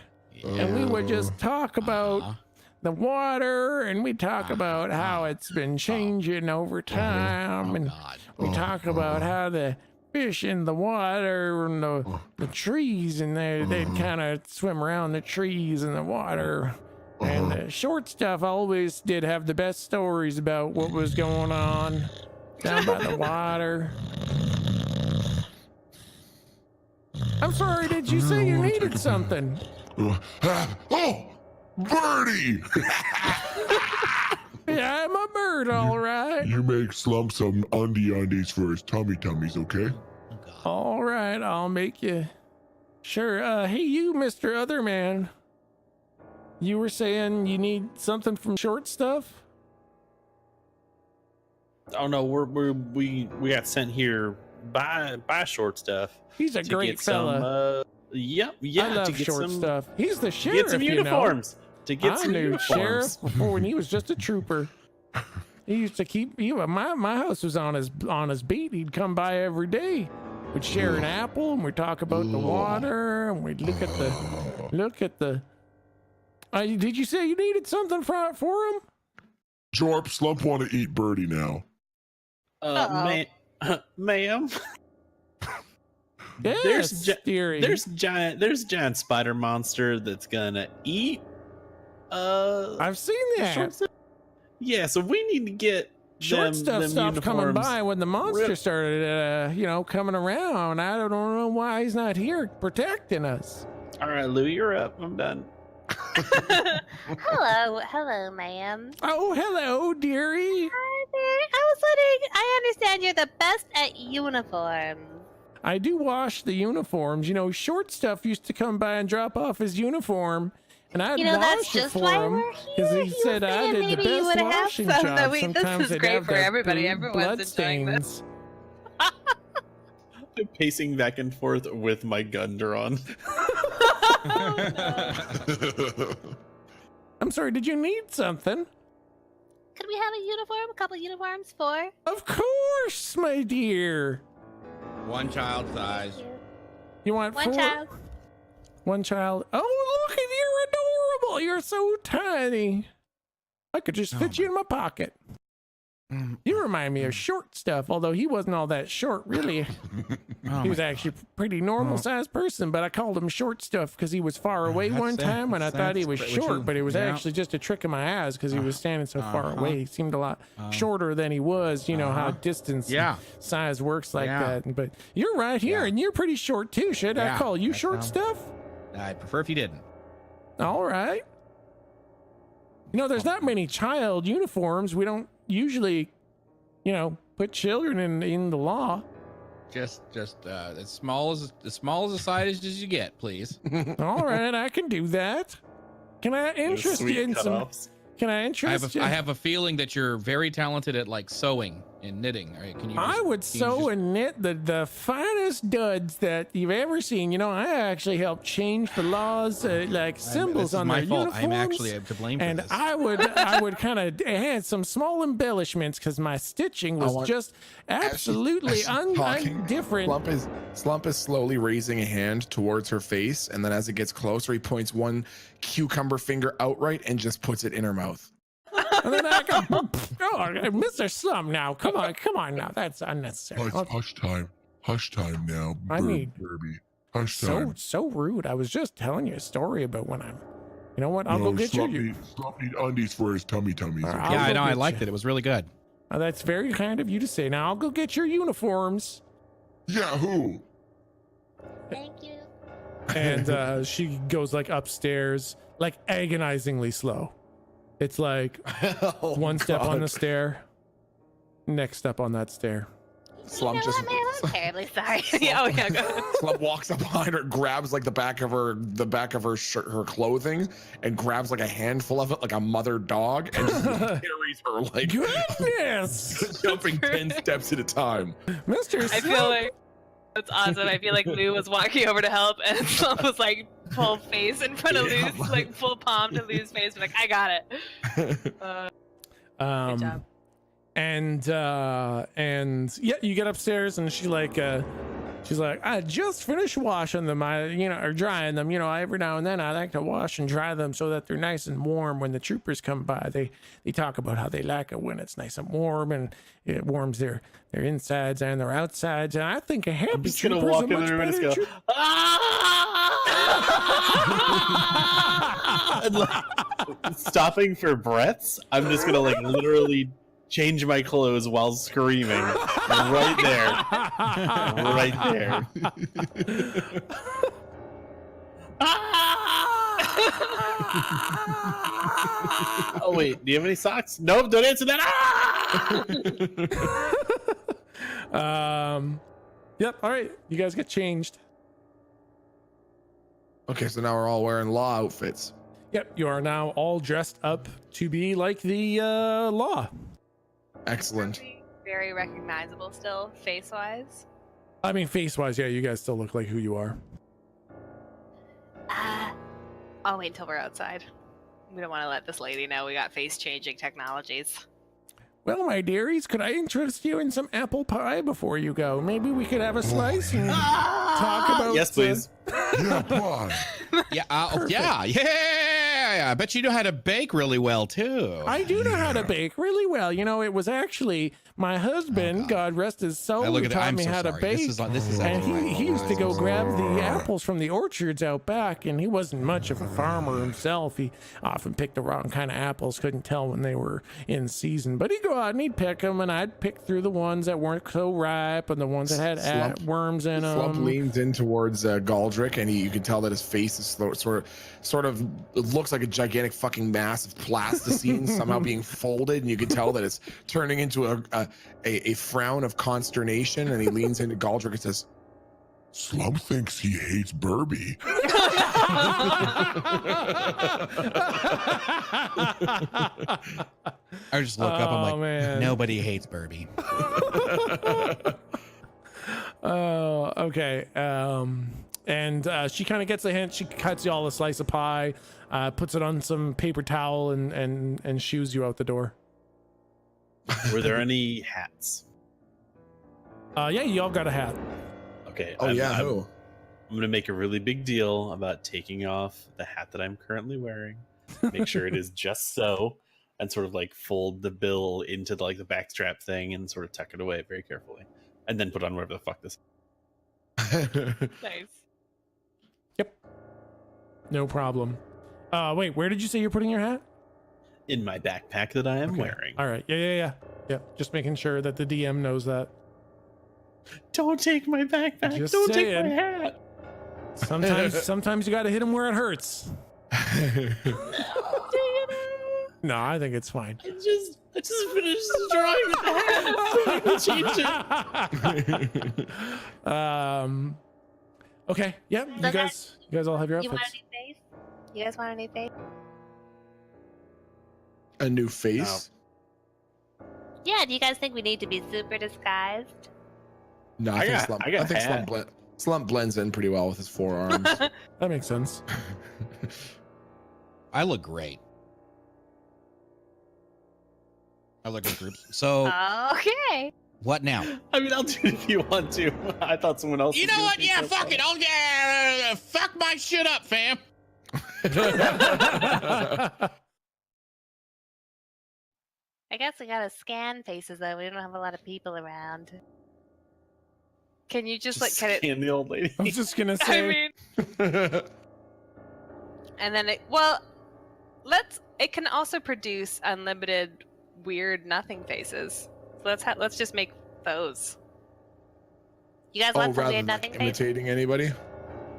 and we would just talk about the water, and we talk about how it's been changing over time, and God. we talk about how the fish in the water and the trees, and they'd kind of swim around the trees and the water. And the Short Stuff always did have the best stories about what was going on down by the water. I'm sorry, did you say you needed something? Oh, Birdie! Yeah, I'm a bird, all right. You make Slump some undies for his tummies, okay? Oh God. All right, I'll make you. Sure. Hey, you, Mr. Other Man. You were saying you need something from Short Stuff? Oh no, we got sent here by Short Stuff. He's a to great get fella. Some, yeah, I love to get Short some, Stuff. He's the to sheriff, get some you know. uniforms. To get I some knew uniforms. sheriff before when he was just a trooper. He used to keep my house was on his beat. He'd come by every day. We'd share an apple and we'd talk about the water and we'd look at the Did you say you needed something for him? Jorp, Slump want to eat Birdie now. Ma'am. Yes, dearie. There's giant spider monster that's gonna eat. I've seen that. Yeah, so we need to get Short stuff stopped coming by when the monster started, coming around. I don't know why he's not here protecting us. All right, Lou, you're up. I'm done. Hello, ma'am. Oh, hello, dearie. Hi there. I was wondering, I understand you're the best at uniforms. I do wash the uniforms. Short stuff used to come by and drop off his uniform, and I'd that's wash it just for why him we're because here. he You said were I saying did the maybe you best would have washing some job. that this Sometimes is they'd great have for the everybody. blue Everyone's enjoying this. bloodstains. I'm pacing back and forth with my gun drawn. I'm sorry, did you need something? Could we have a uniform? A couple uniforms for? Of course, my dear. One child size. Thank you. You want One 4? child. One child. Oh, look at you're adorable. You're so tiny. I could just fit you in my pocket. You remind me of Short Stuff, although he wasn't all that short, really. He was actually a pretty normal sized person, but I called him Short Stuff because he was far away one time when I thought he was short, but it was actually just a trick of my eyes because he was standing so far away. He seemed a lot shorter than he was. You know how distance and size works like that. But you're right here, and you're pretty short too. Should I call you Short Stuff? I'd prefer if you didn't. All right. There's not many child uniforms. We don't usually, put children in the law. Just as small as a size as you get, please. All right, I can do that. Can I interest you in some? Can I interest you? I have a feeling that you're very talented at like sewing and knitting. All right, can you? I would sew and knit the finest duds that you've ever seen. I actually helped change the laws, like symbols on their uniforms. I'm actually to blame for and this. I would kind of add some small embellishments because my stitching was just absolutely different. Slump is slowly raising a hand towards her face, and then as it gets closer, he points one cucumber finger outright and just puts it in her mouth. And then I go, Mr. Slump, now, come on now, that's unnecessary. Hush time now. I mean, Derby. Hush time. So rude. I was just telling you a story about when I'm. You know what? I'll go get you. Slump need undies for his tummies. Right, Okay? Yeah, I know. I liked it. It was really good. That's very kind of you to say. Now I'll go get your uniforms. Yeah, who? Thank you. And she goes like upstairs, like agonizingly slow. It's like one step on the stair, next step on that stair. Slump You know what, man? I'm terribly sorry. Oh yeah, go ahead. Slump walks up behind her, grabs like the back of her shirt, her clothing, and grabs like a handful of it, like a mother dog, and just carries her like Goodness, jumping 10 steps at a time. Mr. I feel like that's awesome. I feel like Lou was walking over to help, and Slump was like full face in front of Lou's, like full palm to Lou's face, like I got it. Good job. And yeah, you get upstairs and she's like, I just finished washing them. Or drying them. Every now and then I like to wash and dry them so that they're nice and warm when the troopers come by. They talk about how they like it when it's nice and warm and it warms their insides and their outsides. And I think a happy trooper is a much better trooper. Stopping for breaths, I'm just gonna like literally change my clothes while screaming right there. Oh wait, do you have any socks? Nope, don't answer that. Yep. All right, you guys get changed. Okay, so now we're all wearing law outfits. Yep, you are now all dressed up to be like the law. Excellent. Very recognizable still, face wise. I mean, face-wise, yeah, you guys still look like who you are. I'll wait until we're outside. We don't want to let this lady know we got face-changing technologies. Well, my dearies, could I interest you in some apple pie before you go? Maybe we could have a slice and talk about. Yes, please. Yeah, pie. Yeah, yeah. I bet you know how to bake really well too. I do know how to bake really well. You know, it was actually my husband, Oh, God rest his soul, I look who at it. taught I'm me so how to sorry. bake. This is And actually he used to go grab the apples from the orchards out back, and he wasn't much of a farmer himself. He often picked the wrong kind of apples, couldn't tell when they were in season. But he'd go out and he'd pick them, and I'd pick through the ones that weren't so ripe and the ones that had worms in them. Slump leans in towards Galdrick, and you can tell that his face is sort of it looks like a gigantic fucking mass of plasticine somehow being folded, and you can tell that it's turning into a frown of consternation. And he leans into Galdrick and says, Slump thinks he hates Burby. I just look up. I'm like, man. nobody hates Burby. Oh, okay. And she kind of gets a hint. She cuts you all a slice of pie, puts it on some paper towel, and shoos you out the door. Were there any hats? Yeah, you all got a hat. Okay. "Oh yeah, who?" I'm gonna make a really big deal about taking off the hat that I'm currently wearing. Make sure it is just so, and sort of like fold the bill into the backstrap thing and sort of tuck it away very carefully, and then put on whatever the fuck this. Nice. No problem. Wait, where did you say you're putting your hat? In my backpack that I am Okay. wearing. All right. Yeah. Just making sure that the DM knows that. Don't take my backpack. Just Don't saying. take my hat. Sometimes you got to hit him where it hurts. No, I think it's fine. I just finished drawing with the hat. So I can change it. Okay. Yep. You guys all have your You want outfits. a new face? You guys want a new face? A new face? Yeah, do you guys think we need to be super disguised? No, I got Slump blends in pretty well with his forearms. That makes sense. I look great. I look in groups. So Okay. what now? I mean, I'll do it if you want to. I thought someone else. You was know gonna what? think Yeah, so. fuck it. I'll fuck my shit up, fam. I guess we gotta scan faces though. We don't have a lot of people around. Can you just Just kind of? scan the old lady. I was just gonna I say. mean, and then it can also produce unlimited weird nothing faces. So let's just make those. You guys Oh, want some rather weird than nothing face? imitating anybody?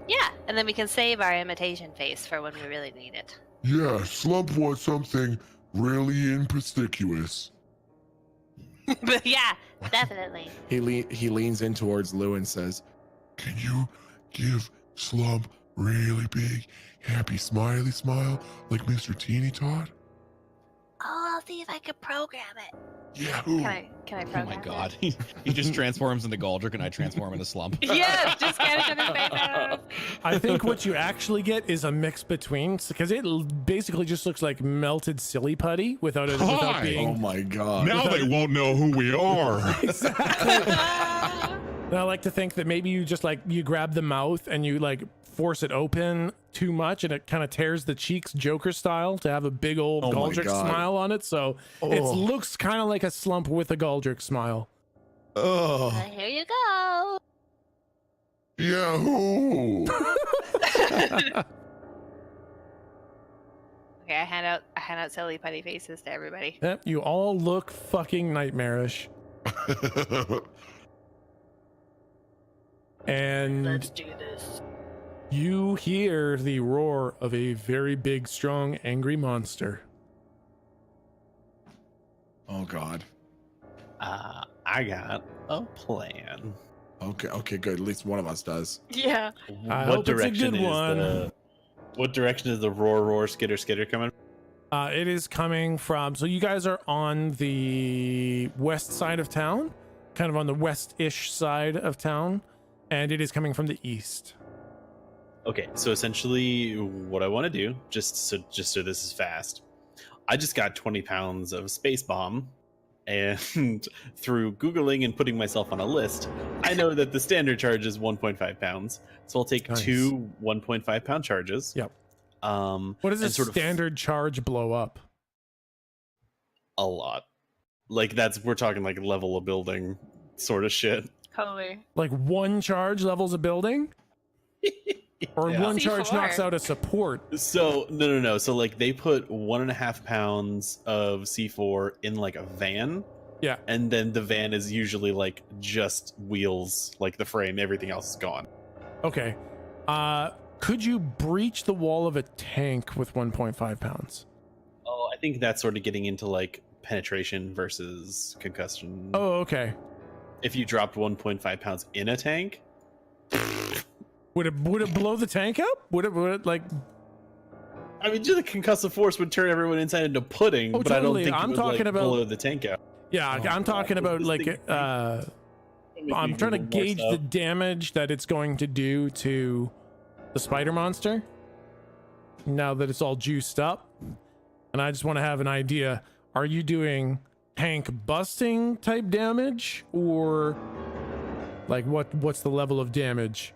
Yeah, and then we can save our imitation face for when we really need it. Yeah, Slump wants something really inconspicuous. But yeah, definitely. He leans in towards Lou and says, Can you give Slump really big, happy, smiley smile like Mr. Teeny taught? Oh, I'll see if I can program it. Yahoo! Can I Oh program my it? god. He just transforms into Galdrick and I transform into Slump. Yeah, just get each other's faces. I think what you actually get is a mix between, because it basically just looks like melted silly putty without Hi. being. "Oh my god." Now they won't know who we are. Exactly. And I like to think that maybe you just you grab the mouth and you force it open too much and it kind of tears the cheeks Joker style to have a big old Oh my Galdrick God. smile on it. So it Oh. looks kind of like a Slump with a Galdrick smile. Oh. Here you go. Yahoo! Okay, I hand out silly putty faces to everybody. Yep, you all look fucking nightmarish. And Let's do this. you hear the roar of a very big, strong, angry monster. Oh god. I got a plan. Okay, good. At least one of us does. Yeah. I hope it's a good one. What direction is the roar skitter coming? It is coming from. So you guys are on the west side of town, kind of on the west-ish side of town, and it is coming from the east. Okay, so essentially, what I want to do, just so this is fast, I just got 20 pounds of space bomb, and through Googling and putting myself on a list, I know that the standard charge is 1.5 pounds. So I'll take Nice. two 1.5 pound charges. Yep. What does a and sort of standard charge blow up? a lot. Like we're talking like level of building sort of shit. Totally. Like one charge levels a building? Or Yeah. one charge C4. knocks out a support? So no. So like they put 1.5 pounds of C4 in like a van. Yeah. And then the van is usually like just wheels, like the frame, everything else is gone. Okay. Could you breach the wall of a tank with 1.5 pounds? Oh, I think that's sort of getting into like penetration versus concussion. Oh, okay. If you dropped 1.5 pounds in a tank, Would it blow the tank up? Would it like? I mean, just the concussive force would turn everyone inside into pudding, Oh, but I don't totally. think I'm it would talking like about- blow the tank out. Yeah, I'm talking about This like thing- I'm trying to gauge the damage that it's going to do to the spider monster now that it's all juiced up, and I just want to have an idea. Are you doing tank busting type damage, or like what's the level of damage?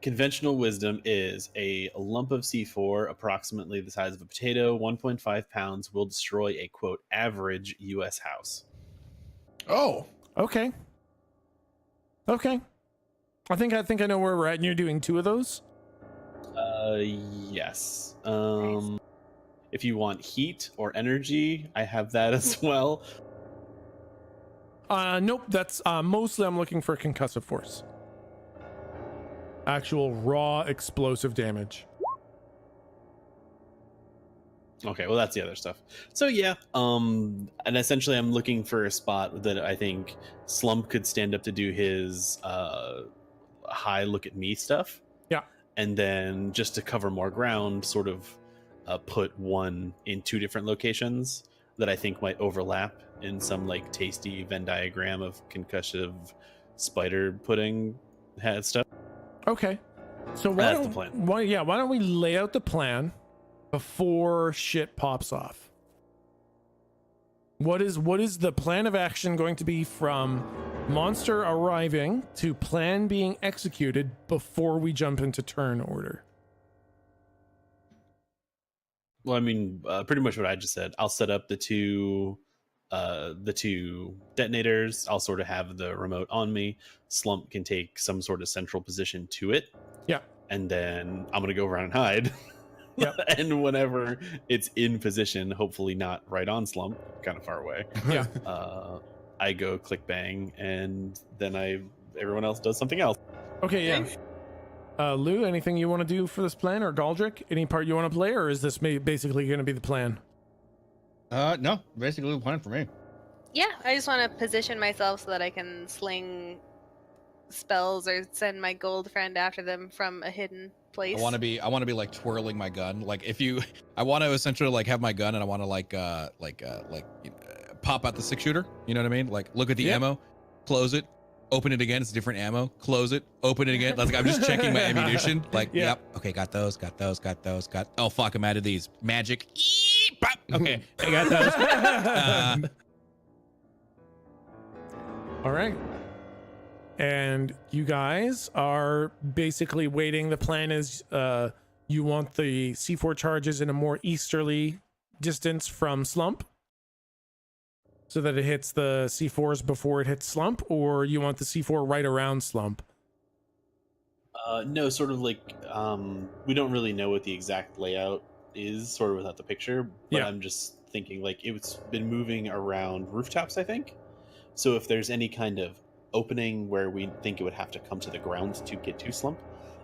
Conventional wisdom is a lump of C4, approximately the size of a potato, 1.5 pounds, will destroy a quote average U.S. house. Oh, Okay. I think I know where we're at, and you're doing 2 of those. Yes. If you want heat or energy, I have that as well. Nope. That's mostly I'm looking for concussive force. Actual raw explosive damage. Okay, well that's the other stuff. So yeah, and essentially I'm looking for a spot that I think Slump could stand up to do his high look at me stuff. Yeah. And then just to cover more ground, sort of put one in 2 different locations that I think might overlap in some like tasty Venn diagram of concussive spider pudding head stuff. Okay. So why That's don't, the plan. Why don't we lay out the plan before shit pops off? What is the plan of action going to be from monster arriving to plan being executed before we jump into turn order? Well, I mean, pretty much what I just said. I'll set up the two detonators. I'll sort of have the remote on me. Slump can take some sort of central position to it. Yeah. And then I'm gonna go around and hide. Yeah. And whenever it's in position, hopefully not right on Slump, kind of far away. Yeah. I go click bang, and then everyone else does something else. Okay, yeah. Lou, anything you want to do for this plan, or Galdrick, any part you want to play, or is this basically going to be the plan? No, basically the plan for me. Yeah, I just want to position myself so that I can sling spells or send my gold friend after them from a hidden place. I want to be like twirling my gun. Like I want to essentially like have my gun and I want to like pop out the 6-shooter. You know what I mean? Like look at the ammo, close it, open it again. It's different ammo. Close it, open it again. Like I'm just checking my ammunition. Like yep, okay, got those. Oh fuck, I'm out of these. Magic. Pop. Okay, I got those. All right. And you guys are basically waiting. The plan is you want the C4 charges in a more easterly distance from Slump so that it hits the C4s before it hits Slump, or you want the C4 right around Slump? No, sort of like we don't really know what the exact layout is, sort of without the picture. But Yeah. I'm just thinking like it's been moving around rooftops, I think. So if there's any kind of opening where we think it would have to come to the ground to get to Slump,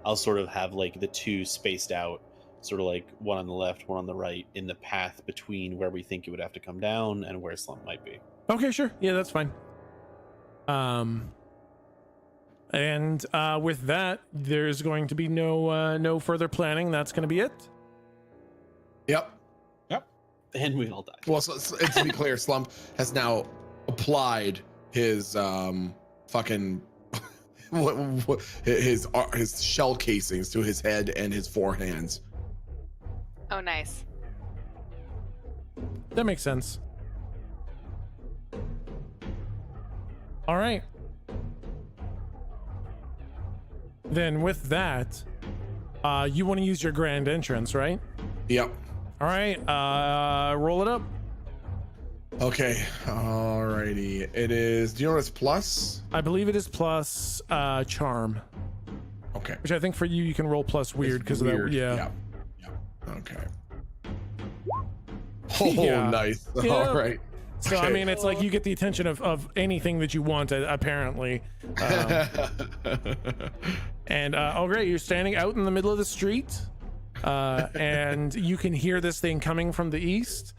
I'll sort of have like the 2 spaced out, sort of like one on the left, one on the right, in the path between where we think it would have to come down and where Slump might be. Okay, sure. Yeah, that's fine. And with that, there's going to be no further planning. That's going to be it. yep. And we all die. Well, so to be clear, Slump has now applied his fucking his shell casings to his head and his forehands. Oh, nice. That makes sense. All right. Then with that, You want to use your grand entrance, right? Yep. All right, roll it up. Okay. Alrighty. It is. Do you know what it's plus? I believe it is plus charm, Okay. which I think for you can roll plus weird because of that. Weird. Yeah. Yep. Okay. Oh, Yeah. nice. Yeah. All right. So I Okay. mean, it's like you get the attention of anything that you want, apparently. And oh great, you're standing out in the middle of the street, and you can hear this thing coming from the east.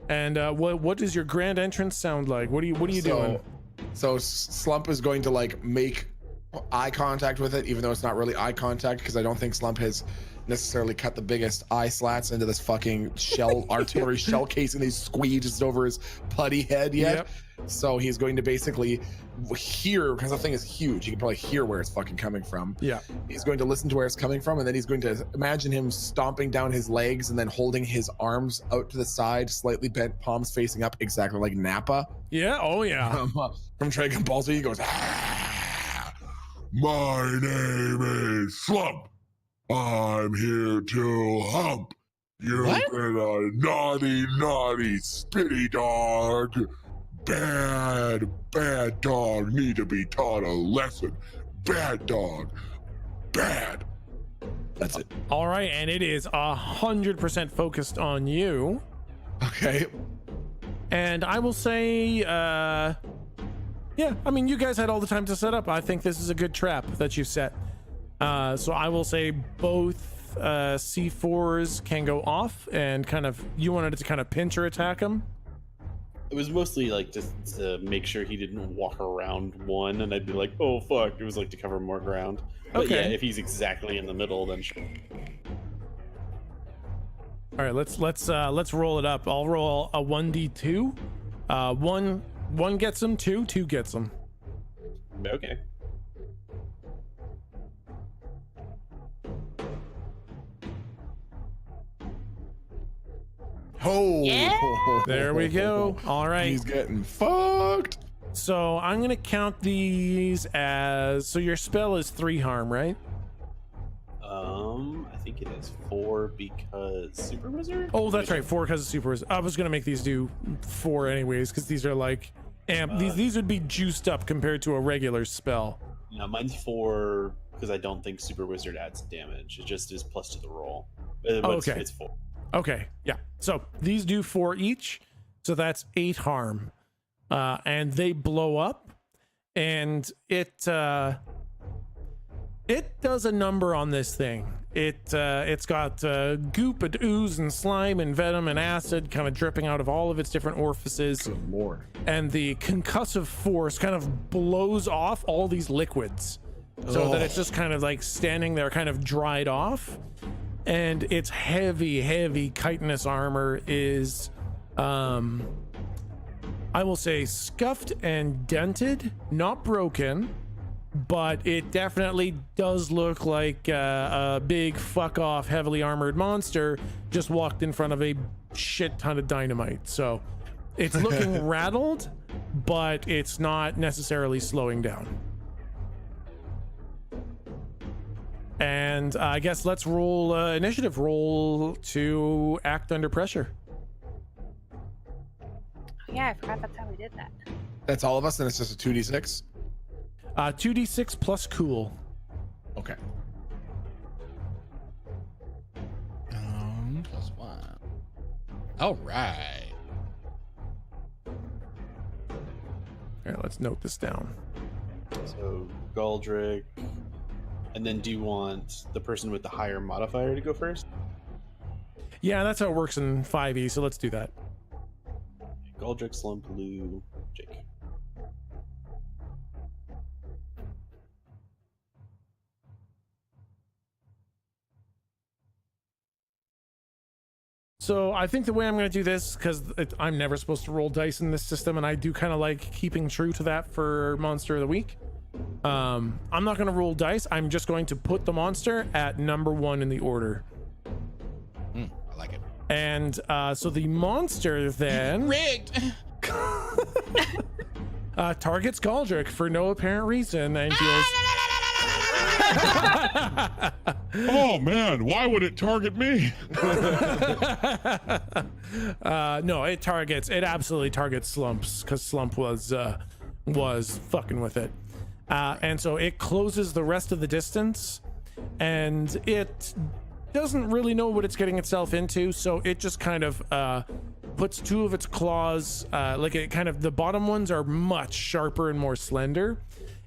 And what does your grand entrance sound like? What are you doing? So Slump is going to like make eye contact with it, even though it's not really eye contact, because I don't think Slump has necessarily cut the biggest eye slats into this fucking shell artillery shell casing he's squeezed over his putty head yet. Yep. So he's going to basically hear, because the thing is huge, you can probably hear where it's fucking coming from. Yeah. He's going to listen to where it's coming from, and then he's going to imagine him stomping down his legs and then holding his arms out to the side, slightly bent, palms facing up, exactly like Nappa Yeah. Oh yeah. from Dragon Ball Z. He goes, "Ah, my name is Slump. I'm here to hump. You've What? been a naughty spitty dog. Bad dog need to be taught a lesson. Bad dog. Bad." that's it. All right, and it is 100% focused on you. Okay. And I will say, yeah, I mean, you guys had all the time to set up. I think this is a good trap that you set. So I will say both C4s can go off, and kind of, you wanted it to kind of pinch or attack him. It was mostly like just to make sure he didn't walk around one, and I'd be like, "Oh fuck!" It was like to cover more ground. But yeah, Okay. if he's exactly in the middle, then sure. All right, let's roll it up. I'll roll a 1d2. One gets him, two gets him. Okay. Oh, Yeah. There we go. All right. He's getting fucked. So I'm gonna count these as, so your spell is 3 harm, right? I think it is 4 because Super Wizard. Oh, that's right, 4 because of super. I was gonna make these do 4 anyways, because these are like amp. These would be juiced up compared to a regular spell. No, mine's 4 because I don't think Super Wizard adds damage. It just is plus to the roll. But Okay. It's 4. Okay, yeah. So these do 4 each, so that's 8 harm, and they blow up, and it does a number on this thing. It's got goop and ooze and slime and venom and acid kind of dripping out of all of its different orifices. Good lord. And the concussive force kind of blows off all these liquids, so that it's just kind of like standing there kind of dried off. And its heavy chitinous armor is I will say scuffed and dented, not broken, but it definitely does look like a big fuck off heavily armored monster just walked in front of a shit ton of dynamite. So it's looking rattled, but it's not necessarily slowing down. And I guess let's roll initiative. Roll to act under pressure. Yeah, I forgot that's how we did that. That's all of us, and it's just a 2d6. 2d6 plus cool. Okay. +1. All right. All right, let's note this down. So Galdrick, and then do you want the person with the higher modifier to go first? Yeah, that's how it works in 5e, so let's do that. Galdrick, Slump, Lou, Jake. So I think the way I'm going to do this, because I'm never supposed to roll dice in this system, and I do kind of like keeping true to that for Monster of the Week. I'm not going to roll dice. I'm just going to put the monster at number 1 in the order. I like it. And so the monster then Rigged. targets Galdrick for no apparent reason and deals Oh man, why would it target me? No, it absolutely targets Slumps, because Slump was fucking with it. And so it closes the rest of the distance, and it doesn't really know what it's getting itself into, so it just kind of puts two of its claws, the bottom ones are much sharper and more slender.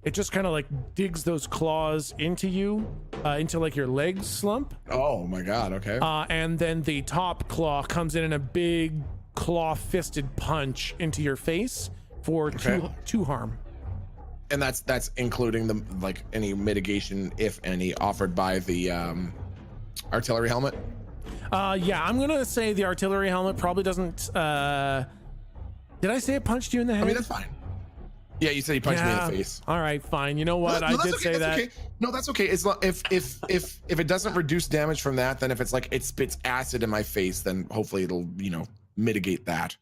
It just kind of like digs those claws into you, into like your legs, Slump. Oh my god, okay. And then the top claw comes in a big claw-fisted punch into your face for two harm. And that's including the like any mitigation, if any, offered by the artillery helmet. Yeah, I'm gonna say the artillery helmet probably doesn't. Did I say it punched you in the head? I mean, that's fine. Yeah, you said he punched me in the face. All right, fine. You know what? I did say that. Okay. No, that's okay. It's not, if it doesn't reduce damage from that, then if it's like it spits acid in my face, then hopefully it'll mitigate that.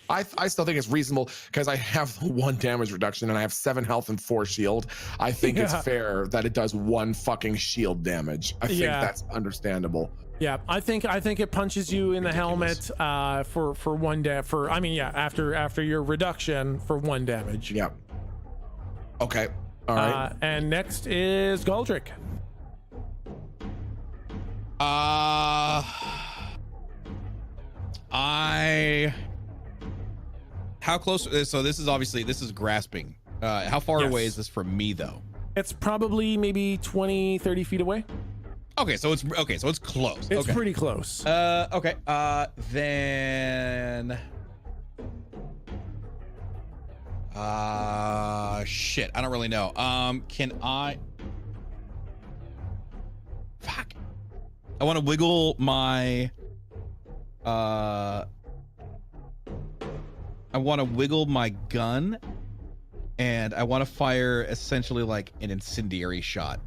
I still think it's reasonable because I have 1 damage reduction and I have 7 health and 4 shield. I think it's fair that it does 1 fucking shield damage. I think that's understandable. Yeah, I think it punches you in the helmet for 1 after your reduction for 1 damage. Yeah. Okay. All right. And next is Galdrick. How close? So this is grasping. How far away is this from me though? It's probably maybe 20, 30 feet away. Okay, so it's close. It's pretty close. Okay. Then. Shit. I don't really know. Can I? Fuck. I want to wiggle my. I want to wiggle my gun, and I want to fire essentially like an incendiary shot.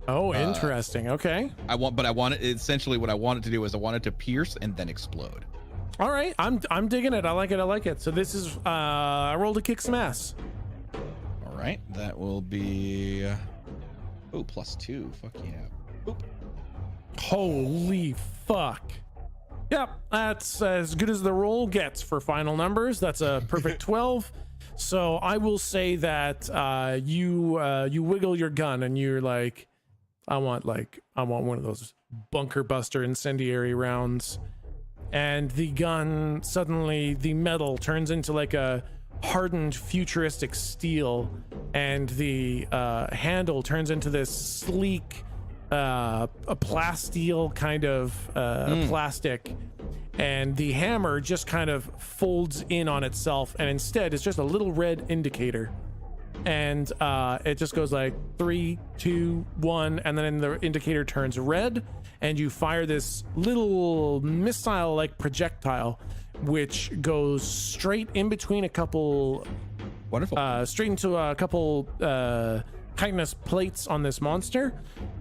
Oh, interesting. Okay. Essentially what I want it to do is I want it to pierce and then explode. All right. I'm digging it. I like it. So this is I rolled to kick some ass. All right. That will be +2. Fuck yeah. Oop. Holy fuck. Yep, that's as good as the roll gets for final numbers. That's a perfect 12. So I will say that you wiggle your gun and you're like, I want one of those bunker buster incendiary rounds. And the gun, suddenly the metal turns into like a hardened futuristic steel, and the handle turns into this sleek a plasteel kind of plastic, and the hammer just kind of folds in on itself, and instead it's just a little red indicator, and it just goes like 3, 2, 1, and then the indicator turns red, and you fire this little missile like projectile which goes straight in between a couple straight into a couple chitinous plates on this monster,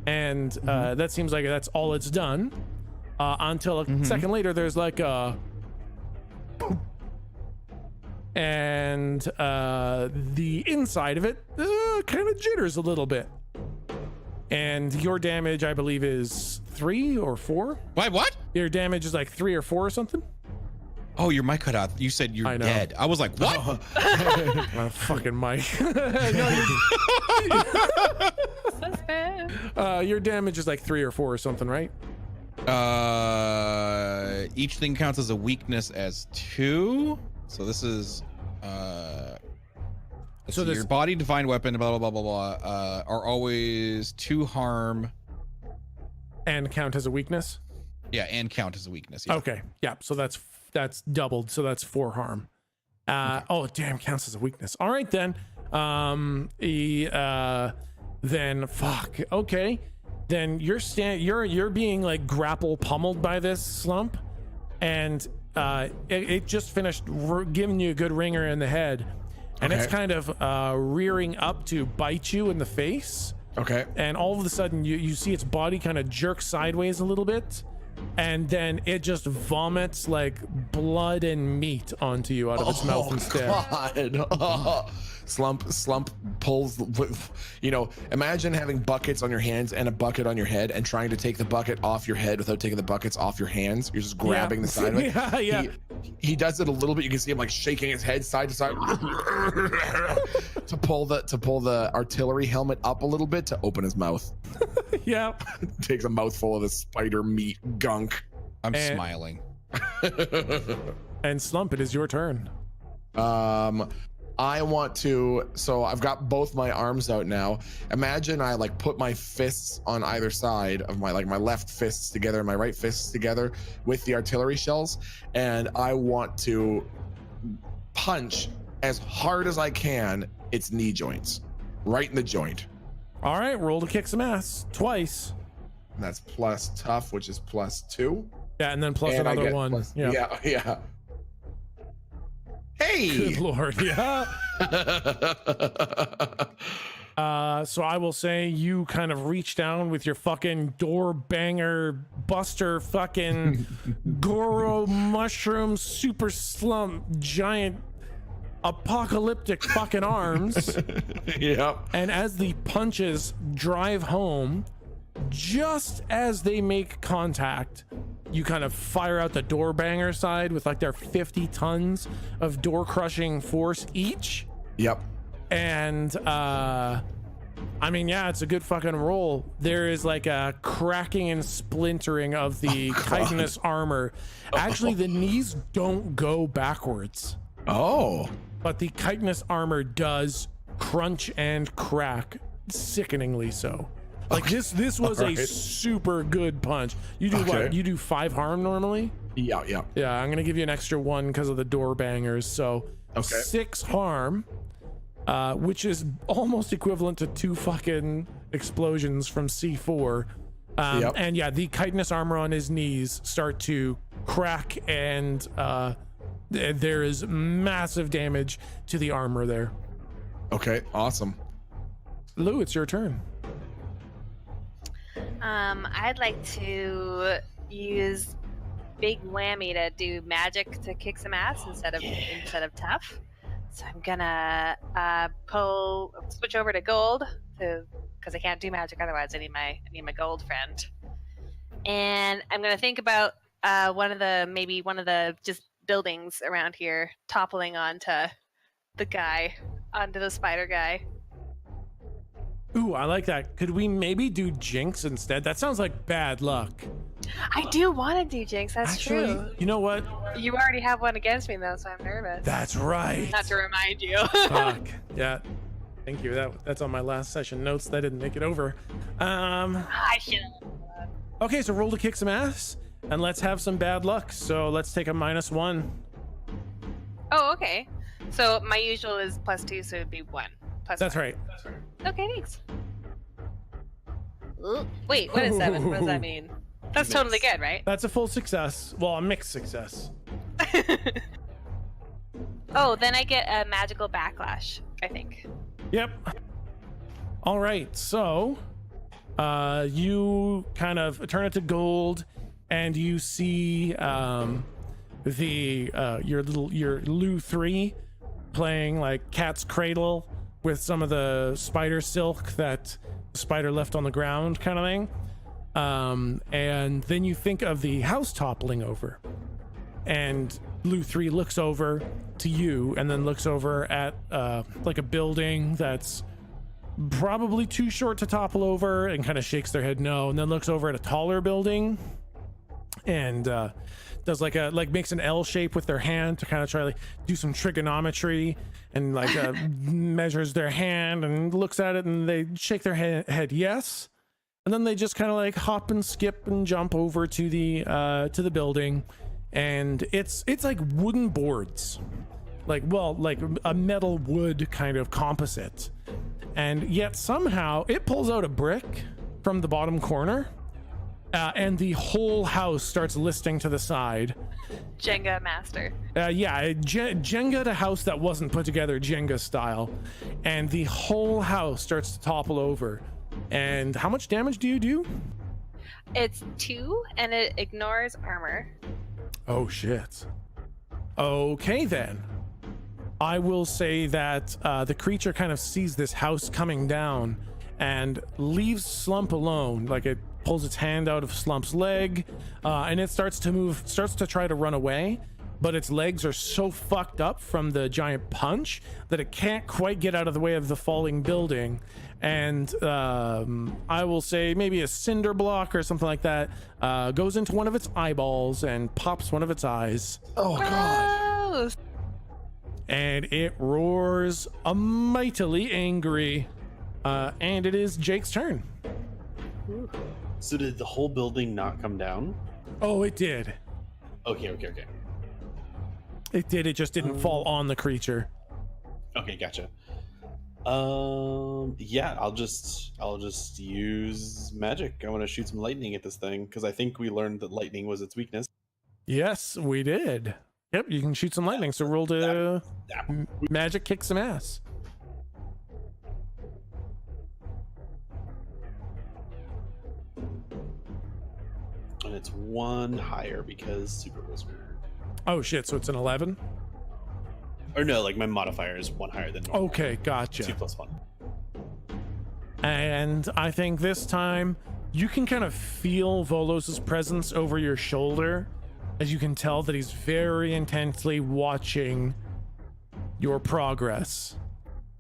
and that seems like that's all it's done until a second later there's like a and the inside of it kind of jitters a little bit, and your damage I believe is 3 or 4. Wait, what? Your damage is like 3 or 4 or something. Oh, your mic cut out. You said you're dead. I was like, what? Fucking mic. Your damage is like 3 or 4 or something, right? Each thing counts as a weakness as 2. So this is so your body, divine weapon, blah blah blah blah blah, are always 2 harm and count as a weakness. Yeah, and count as a weakness. Yeah. Okay. Yeah. So that's doubled. So that's 4 harm. Oh damn, counts as a weakness. All right then. Then fuck. Okay. Then you're being like grapple pummeled by this slump, and it just finished giving you a good ringer in the head, and it's kind of rearing up to bite you in the face. Okay. And all of a sudden you see its body kind of jerk sideways a little bit, and then it just vomits like blood and meat onto you out of its mouth instead. God. Slump pulls, imagine having buckets on your hands and a bucket on your head and trying to take the bucket off your head without taking the buckets off your hands. You're just grabbing the side of it. Yeah. He does it a little bit. You can see him like shaking his head side to side to pull the artillery helmet up a little bit to open his mouth. Yeah. Takes a mouthful of the spider meat gunk. I'm smiling. And Slump, it is your turn. I want to, so I've got both my arms out now. Imagine I like put my fists on either side of my left fists together and my right fists together with the artillery shells. And I want to punch as hard as I can its knee joints, right in the joint. All right, roll to kick some ass twice. And that's plus tough, which is +2. Yeah, and then plus another one. Yeah. Hey! Good Lord, yeah. So I will say you kind of reach down with your fucking door banger buster fucking Goro mushroom super slump giant apocalyptic fucking arms. Yep. And as the punches drive home, just as they make contact, you kind of fire out the door banger side with like their 50 tons of door crushing force each. Yep. And I mean, yeah, it's a good fucking roll. There is like a cracking and splintering of the chitinous armor. Actually, the knees don't go backwards. Oh. But the chitinous armor does crunch and crack, sickeningly so. Like this was a super good punch. You do what? You do 5 harm normally? Yeah. Yeah, I'm gonna give you an extra 1 because of the door bangers. So 6 harm, which is almost equivalent to 2 fucking explosions from C4. And yeah, the chitinous armor on his knees start to crack, and there is massive damage to the armor there. Okay, awesome. Lou, it's your turn. I'd like to use Big Whammy to do magic to kick some ass instead of tough. So I'm gonna switch over to gold because I can't do magic otherwise. I need my gold friend, and I'm gonna think about one of the just buildings around here toppling onto the spider guy. Ooh, I like that. Could we maybe do Jinx instead? That sounds like bad luck. I do want to do Jinx. That's true. You know what? You already have one against me though, so I'm nervous. That's right. Not to remind you. Fuck. Yeah. Thank you. That's on my last session notes. That didn't make it over. I should. Okay, so roll to kick some ass, and let's have some bad luck. So let's take a -1. Oh, okay. So my usual is +2, so it'd be 1. That's right. Okay, thanks. Ooh, wait, what is 7? What does that mean? That's totally good, right? That's a full success. Well, a mixed success. Oh, then I get a magical backlash, I think. Yep. All right, so you kind of turn it to gold, and you see your Lou 3 playing like Cat's Cradle with some of the spider silk that the spider left on the ground, kind of thing. And then you think of the house toppling over, and Lou 3 looks over to you and then looks over at like a building that's probably too short to topple over and kind of shakes their head no, and then looks over at a taller building and does makes an L shape with their hand to kind of try to do some trigonometry, and measures their hand and looks at it, and they shake their head yes, and then they just kind of hop and skip and jump over to the building, and it's like wooden boards, like a metal wood kind of composite, and yet somehow it pulls out a brick from the bottom corner. And the whole house starts listing to the side. Jenga master. Jenga to house that wasn't put together, Jenga style. And the whole house starts to topple over. And how much damage do you do? It's 2 and it ignores armor. Oh shit. Okay then. I will say that the creature kind of sees this house coming down and leaves Slump alone. Like it pulls its hand out of Slump's leg, and it starts to try to run away, but its legs are so fucked up from the giant punch that it can't quite get out of the way of the falling building. And I will say maybe a cinder block or something like that goes into one of its eyeballs and pops one of its eyes. Oh god. Gross. And it roars mightily angry. And it is Jake's turn. So did the whole building not come down? Oh, it did. Okay. It did. It just didn't fall on the creature. Okay, gotcha. Yeah, I'll just use magic. I want to shoot some lightning at this thing because I think we learned that lightning was its weakness. Yes, we did. Yep, you can shoot some lightning. So roll to magic kick some ass. And it's 1 higher because super whisper. Oh shit! So it's an 11. Or no, like my modifier is 1 higher than normal. Okay, gotcha. 2 + 1. And I think this time you can kind of feel Volos's presence over your shoulder, as you can tell that he's very intently watching your progress.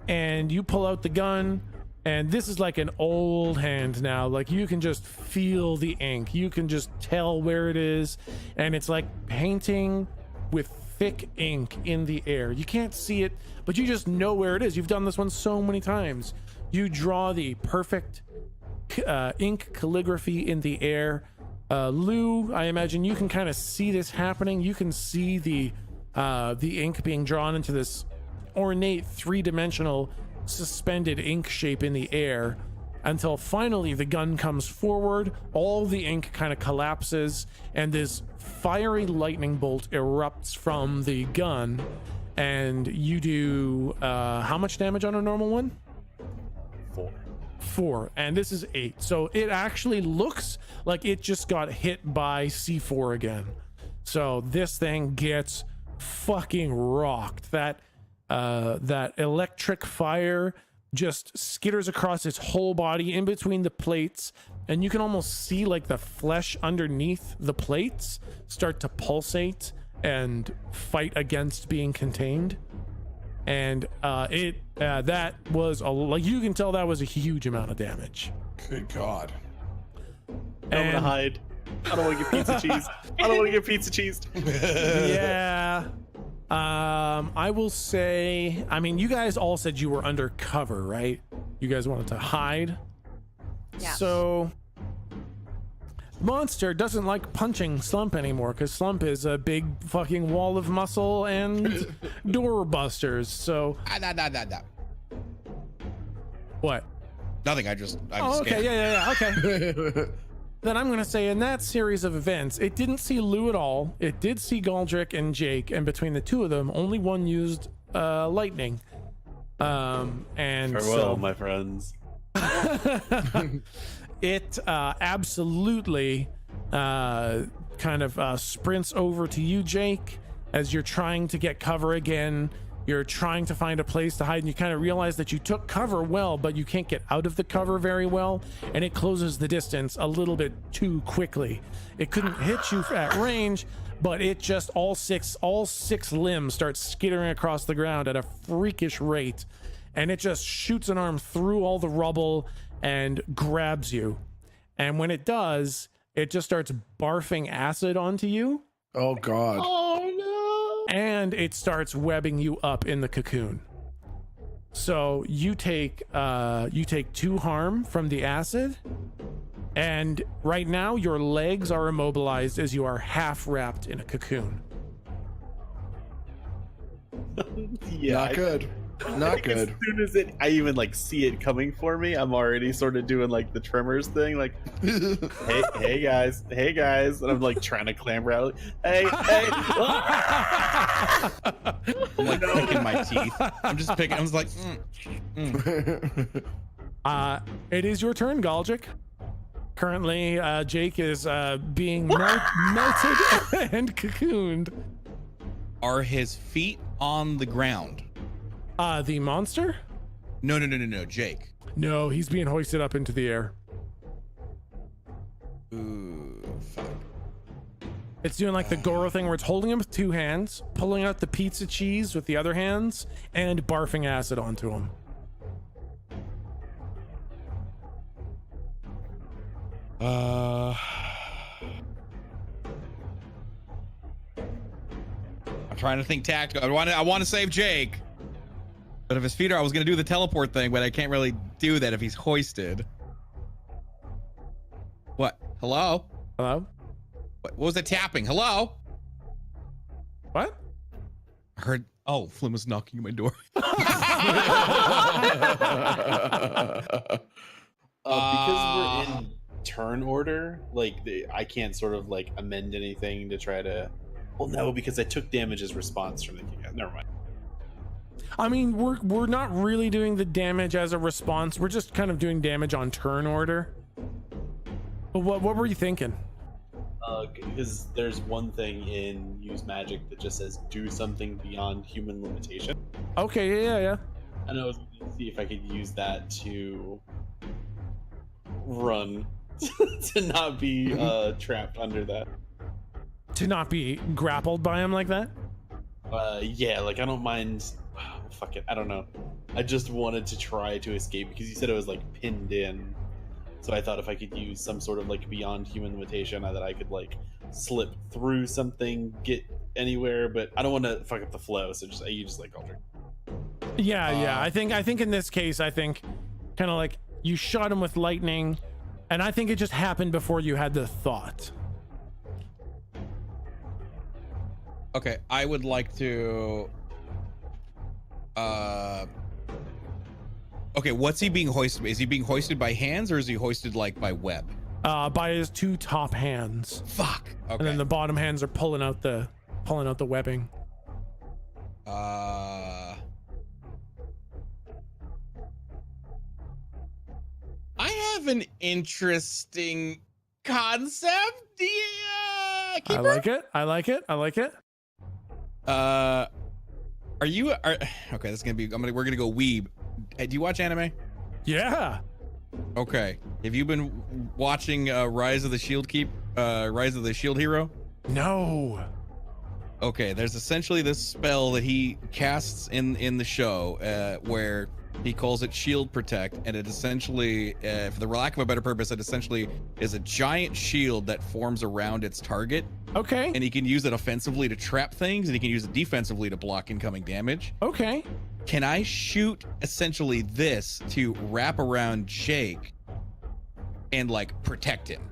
And you pull out the gun, and this is like an old hand now. Like you can just feel the ink. You can just tell where it is, and it's like painting with thick ink in the air. You can't see it, but you just know where it is. You've done this one so many times. You draw the perfect ink calligraphy in the air. Lou, I imagine you can kind of see this happening. You can see the ink being drawn into this ornate 3-dimensional suspended ink shape in the air until finally the gun comes forward. All the ink kind of collapses and this fiery lightning bolt erupts from the gun, and you do how much damage on a normal one? 4, and this is 8, so it actually looks like it just got hit by C4 again. So this thing gets fucking rocked. That electric fire just skitters across its whole body in between the plates, and you can almost see like the flesh underneath the plates start to pulsate and fight against being contained. And that was like you can tell that was a huge amount of damage. Good god. I don't want to hide. I don't want to get pizza cheese. I don't want to get pizza cheese. Yeah. I will say, I mean, you guys all said you were undercover, right? You guys wanted to hide. Yeah. So Monster doesn't like punching Slump anymore because Slump is a big fucking wall of muscle and door busters. So what? Nothing. I'm Oh, okay, scared. yeah, okay. Then I'm gonna say in that series of events, it didn't see Lou at all. It did see Galdrick and Jake, and between the two of them, only one used lightning. And Farewell, so my friends. it absolutely kind of sprints over to you, Jake, as you're trying to get cover again. You're trying to find a place to hide, and you kind of realize that you took cover well, but you can't get out of the cover very well, and it closes the distance a little bit too quickly. It couldn't hit you at range, but it just all six limbs start skittering across the ground at a freakish rate, and it just shoots an arm through all the rubble and grabs you. And when it does, it just starts barfing acid onto you. Oh god. Oh no. And it starts webbing you up in the cocoon. So you take 2 harm from the acid, and right now your legs are immobilized as you are half wrapped in a cocoon. Yeah, Not good. Not good. As soon as I even like see it coming for me, I'm already sort of doing like the Tremors thing, like, hey guys, and I'm like trying to clamber out. Hey. I'm like picking my teeth. I'm just like, It is your turn, Galdrick. Currently, Jake is being melted and cocooned. Are his feet on the ground? The monster? No, Jake. No, he's being hoisted up into the air. Ooh, fuck. It's doing like the Goro thing where it's holding him with 2 hands, pulling out the pizza cheese with the other hands, and barfing acid onto him. I'm trying to think tactical. I want to save Jake, but if his feet are, I was gonna do the teleport thing, but I can't really do that if he's hoisted. What? Hello? Hello? What was that tapping? Hello? What? I heard. Oh, Flynn was knocking at my door. Because we're in turn order, like I can't sort of like amend anything to try to. Well, no, because I took damage as response from the kick. Never mind. I mean, we're not really doing the damage as a response. We're just kind of doing damage on turn order. But what were you thinking? Because there's one thing in use magic that just says do something beyond human limitation. Okay, yeah. And I was going to see if I could use that to run to not be trapped under that. To not be grappled by him like that? Yeah, like I don't mind. Fuck it, I don't know. I just wanted to try to escape because you said it was like pinned in. So I thought if I could use some sort of like beyond human limitation that I could like slip through something, get anywhere, but I don't want to fuck up the flow. So you just like alter. Yeah. I think in this case, I think kind of like you shot him with lightning, and I think it just happened before you had the thought. Okay, I would like to. Okay, what's he being hoisted by? Is he being hoisted by hands or is he hoisted like by web? By his 2 top hands. Fuck. Okay. And then the bottom hands are pulling out the webbing. I have an interesting concept. Yeah, I like it. Are you? Okay, this is gonna be. We're gonna go weeb. Hey, do you watch anime? Yeah. Okay. Have you been watching Rise of the Shield Hero? No. Okay, there's essentially this spell that he casts in the show where he calls it Shield Protect, and it essentially, for the lack of a better purpose, it essentially is a giant shield that forms around its target. Okay. And he can use it offensively to trap things, and he can use it defensively to block incoming damage. Okay. Can I shoot essentially this to wrap around Jake and like protect him?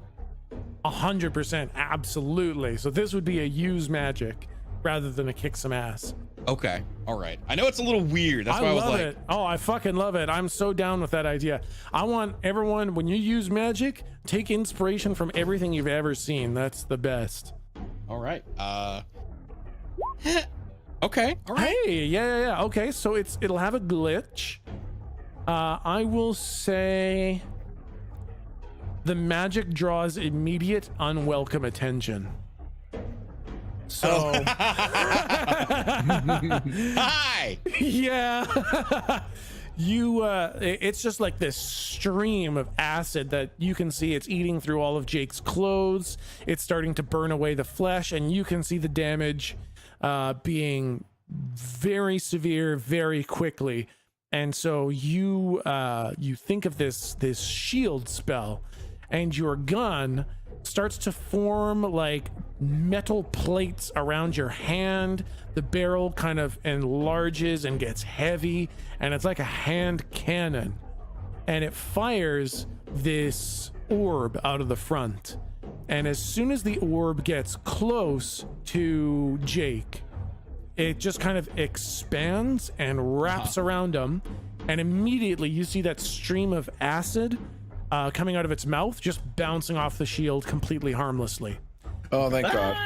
100%, absolutely. So this would be a use magic rather than a kick some ass. Okay, all right. I know it's a little weird. That's why I was like, it. Oh, I fucking love it. I'm so down with that idea. I want everyone, when you use magic, take inspiration from everything you've ever seen. That's the best. All right. Okay. All right. Hey, yeah. Okay, so it'll have a glitch. I will say the magic draws immediate unwelcome attention. So Hi. Yeah. It's just like this stream of acid that you can see. It's eating through all of Jake's clothes. It's starting to burn away the flesh, and you can see the damage being very severe very quickly. And so you think of this shield spell, and your gun starts to form like metal plates around your hand. The barrel kind of enlarges and gets heavy, and it's like a hand cannon, and it fires this orb out of the front. And as soon as the orb gets close to Jake, it just kind of expands and wraps around him, and immediately you see that stream of acid coming out of its mouth, just bouncing off the shield completely harmlessly. Oh, thank God.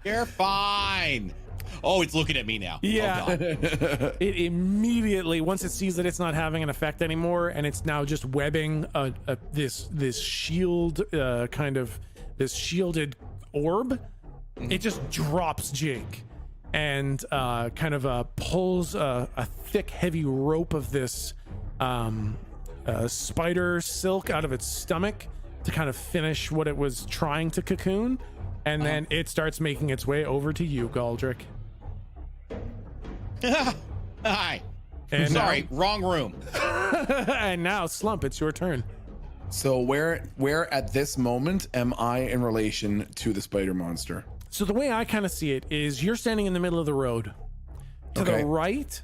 You're fine. Oh, it's looking at me now. Yeah. Oh, God. It immediately, once it sees that it's not having an effect anymore, and it's now just webbing this shield, this shielded orb, it just drops Jake and pulls a thick, heavy rope of this spider silk out of its stomach to kind of finish what it was trying to cocoon, and then it starts making its way over to you, Galdrick. Hi. And Sorry, wrong room. and now, Slump, it's your turn. So where at this moment am I in relation to the spider monster? So the way I kind of see it is you're standing in the middle of the road. To Okay. the right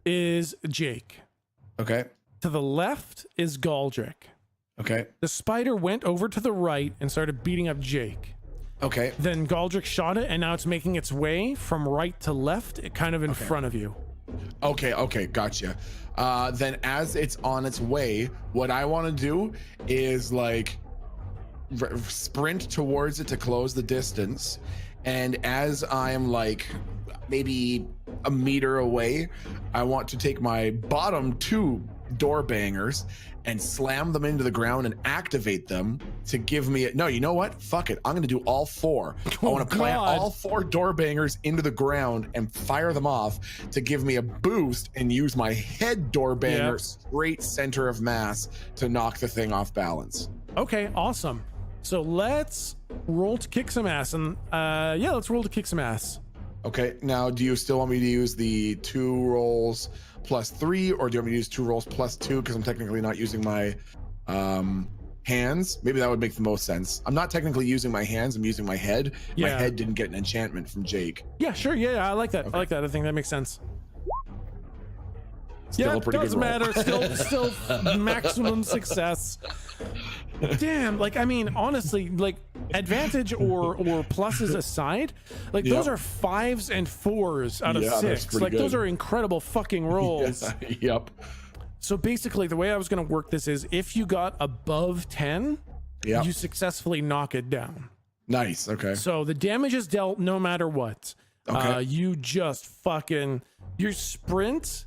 is Jake. Okay. To the left is Galdrick. Okay. The spider went over to the right and started beating up Jake. Okay. Then Galdrick shot it, and now it's making its way from right to left, kind of in front of you. Okay, gotcha. Then as it's on its way, what I want to do is like sprint towards it to close the distance. And as I'm like maybe a meter away, I want to take my bottom two door bangers and slam them into the ground and activate them to give me no, you know what? Fuck it. I'm going to do all four. I want to plant all four door bangers into the ground and fire them off to give me a boost and use my head door banger straight center of mass to knock the thing off balance. Okay, awesome. So let's roll to kick some ass. And let's roll to kick some ass. Okay, now do you still want me to use the 2 rolls plus 3, or do you want me to use 2 rolls plus 2 because I'm technically not using my hands? Maybe that would make the most sense. I'm not technically using my hands, I'm using my head. My Yeah. head didn't get an enchantment from Jake. Yeah, sure. Yeah, I like that. Okay. I like that. I think that makes sense. Still yeah, a pretty doesn't good roll. matter. Still maximum success. Damn, like, I mean, honestly, like, advantage or pluses aside, like, those are 5s and 4s out of Yeah, that's 6. pretty Like, those good. are incredible fucking rolls. Yep. So basically, the way I was going to work this is if you got above 10, Yep. you successfully knock it down. Nice. Okay. So the damage is dealt no matter what. Okay. You just fucking, your sprint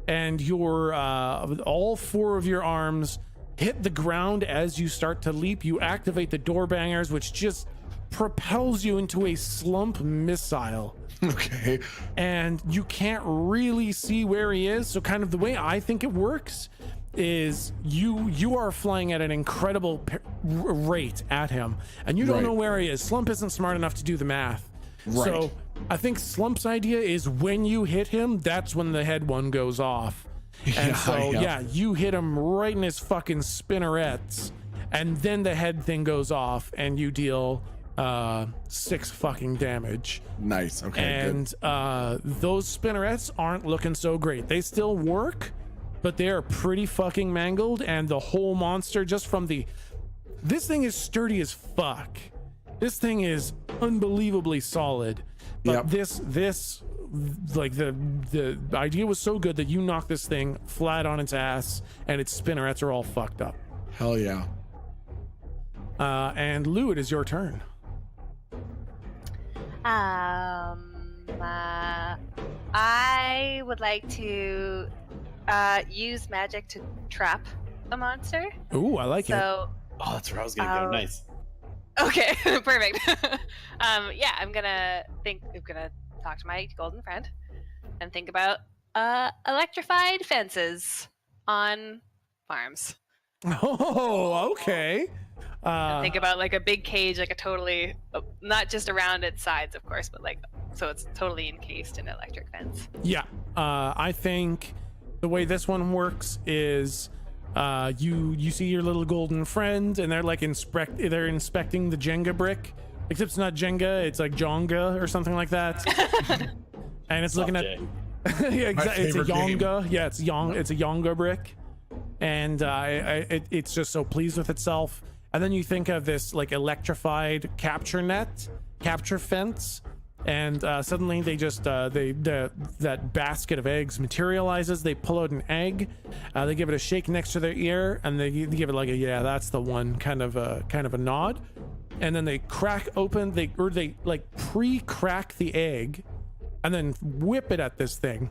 and your all 4 of your arms hit the ground as you start to leap. You activate the door bangers, which just propels you into a slump missile. Okay. And you can't really see where he is. So kind of the way I think it works is you are flying at an incredible rate at him, and you don't Right. know where he is. Slump isn't smart enough to do the math. Right. So I think Slump's idea is when you hit him, that's when the head one goes off. And Yeah. you hit him right in his fucking spinnerets, and then the head thing goes off, and you deal 6 fucking damage. Nice. Okay. And those spinnerets aren't looking so great. They still work, but they are pretty fucking mangled, and the whole monster, just from this thing is sturdy as fuck. This thing is unbelievably solid. But Yep. this like the idea was so good that you knock this thing flat on its ass, and its spinnerets are all fucked up. Hell yeah. And Lou, it is your turn. I would like to use magic to trap a monster. Ooh, I like it. So, Oh, that's where I was gonna go. Nice. okay, perfect. I'm gonna talk to my golden friend and think about electrified fences on farms. Oh, okay. Think about like a big cage, like a totally, not just around its sides, of course, but like, so it's totally encased in an electric fence. Yeah, I think the way this one works is you see your little golden friend, and they're like they're inspecting the Jenga brick, except it's not Jenga, it's like Jonga or something like that. And it's looking at yeah, exactly. It's a favorite game. Yonga. Yeah, it's a Yonga brick, and it's just so pleased with itself. And then you think of this like electrified capture fence, and suddenly they just that basket of eggs materializes. They pull out an egg, they give it a shake next to their ear, and they give it like a that's the one kind of a nod, and then they crack open they like pre-crack the egg, and then whip it at this thing.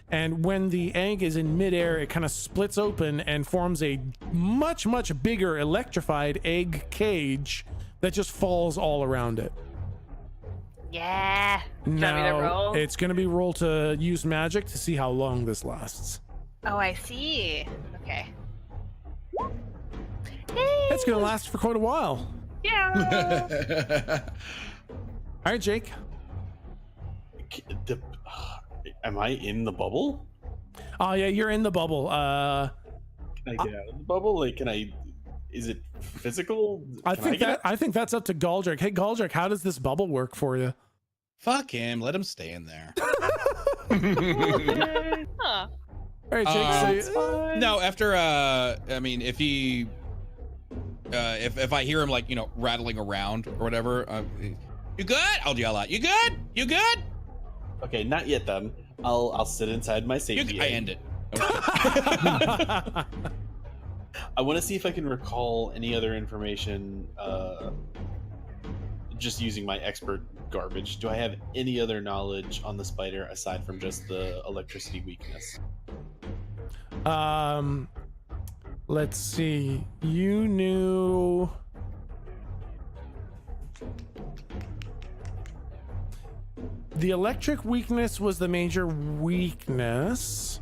And when the egg is in midair, it kind of splits open and forms a much, much bigger electrified egg cage that just falls all around it. Yeah. Do you want me to roll? It's going to be roll to use magic to see how long this lasts. Oh, I see. Okay. It's going to last for quite a while. Yeah. All right, Jake. Am I in the bubble? Oh, yeah, you're in the bubble. Can I get out of the bubble? Like, is it physical? I think that's up to Galdrick. Hey, Galdrick, how does this bubble work for you? Fuck him. Let him stay in there. Huh. All right, Jake. No, after I mean, if he if I hear him like, you know, rattling around or whatever, you good? I'll yell out, you good? You good? Okay, not yet then. I'll sit inside my safety. I end it. Okay. I want to see if I can recall any other information just using my expert garbage. Do I have any other knowledge on the spider aside from just the electricity weakness? Let's see. You knew the electric weakness was the major weakness.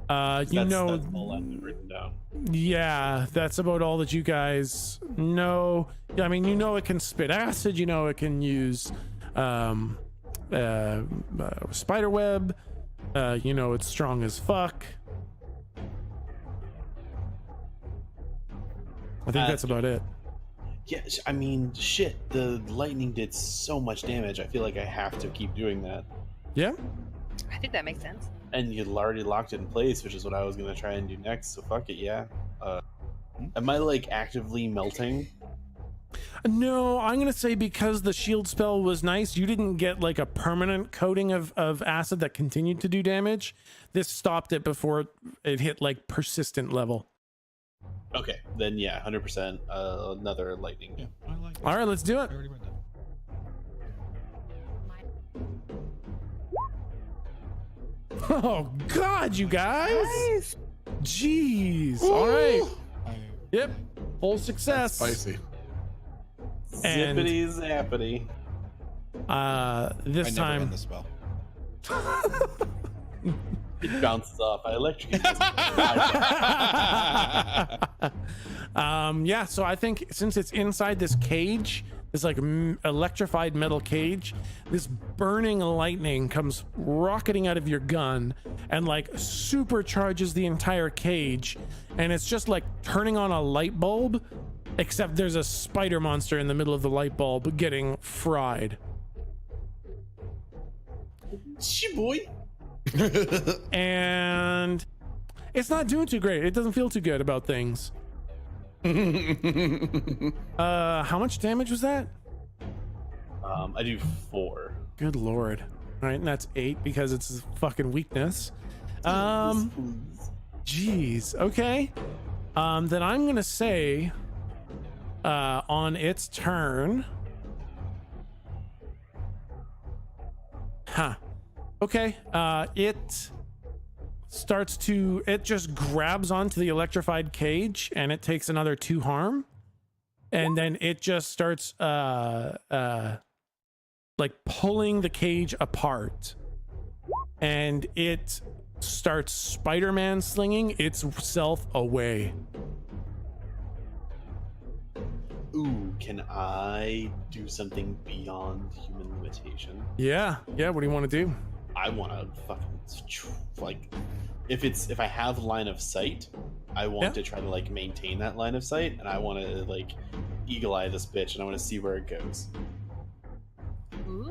That's all I've written down. Yeah, that's about all that you guys know. I mean, you know it can spit acid, you know it can use spider web, you know it's strong as fuck. I think that's about it. Yeah, I mean, shit, the lightning did so much damage. I feel like I have to keep doing that. Yeah? I think that makes sense. And you already locked it in place, which is what I was going to try and do next, so fuck it, yeah. Am I, like, actively melting? No, I'm gonna say because the shield spell was nice, you didn't get like a permanent coating of acid that continued to do damage. This stopped it before it hit like persistent level. Okay, then yeah, 100% another lightning. Yeah, I like that. All right, let's do it. I already read that. Oh God, you guys! Jeez. All right. Yep. Full success. Spicy. And Zippity zappity. this I never time. end the spell. It bounces off. I electrocute. Yeah, so I think since it's inside this cage, this like electrified metal cage, this burning lightning comes rocketing out of your gun and like supercharges the entire cage, and it's just like turning on a light bulb, except there's a spider monster in the middle of the light bulb getting fried. Shit, boy. And it's not doing too great. It doesn't feel too good about things. How much damage was that? I do 4. Good lord. All right, and that's 8 because it's a fucking weakness. Jeez. Okay. Then I'm gonna say on its turn. Okay. It just grabs onto the electrified cage and it takes another 2 harm. And then it just starts like pulling the cage apart. And it starts Spider-Man slinging itself away. Ooh, can I do something beyond human limitation? Yeah. What do you want to do? I want to fucking like, if I have line of sight, I want to try to like maintain that line of sight, and I want to like eagle eye this bitch, and I want to see where it goes.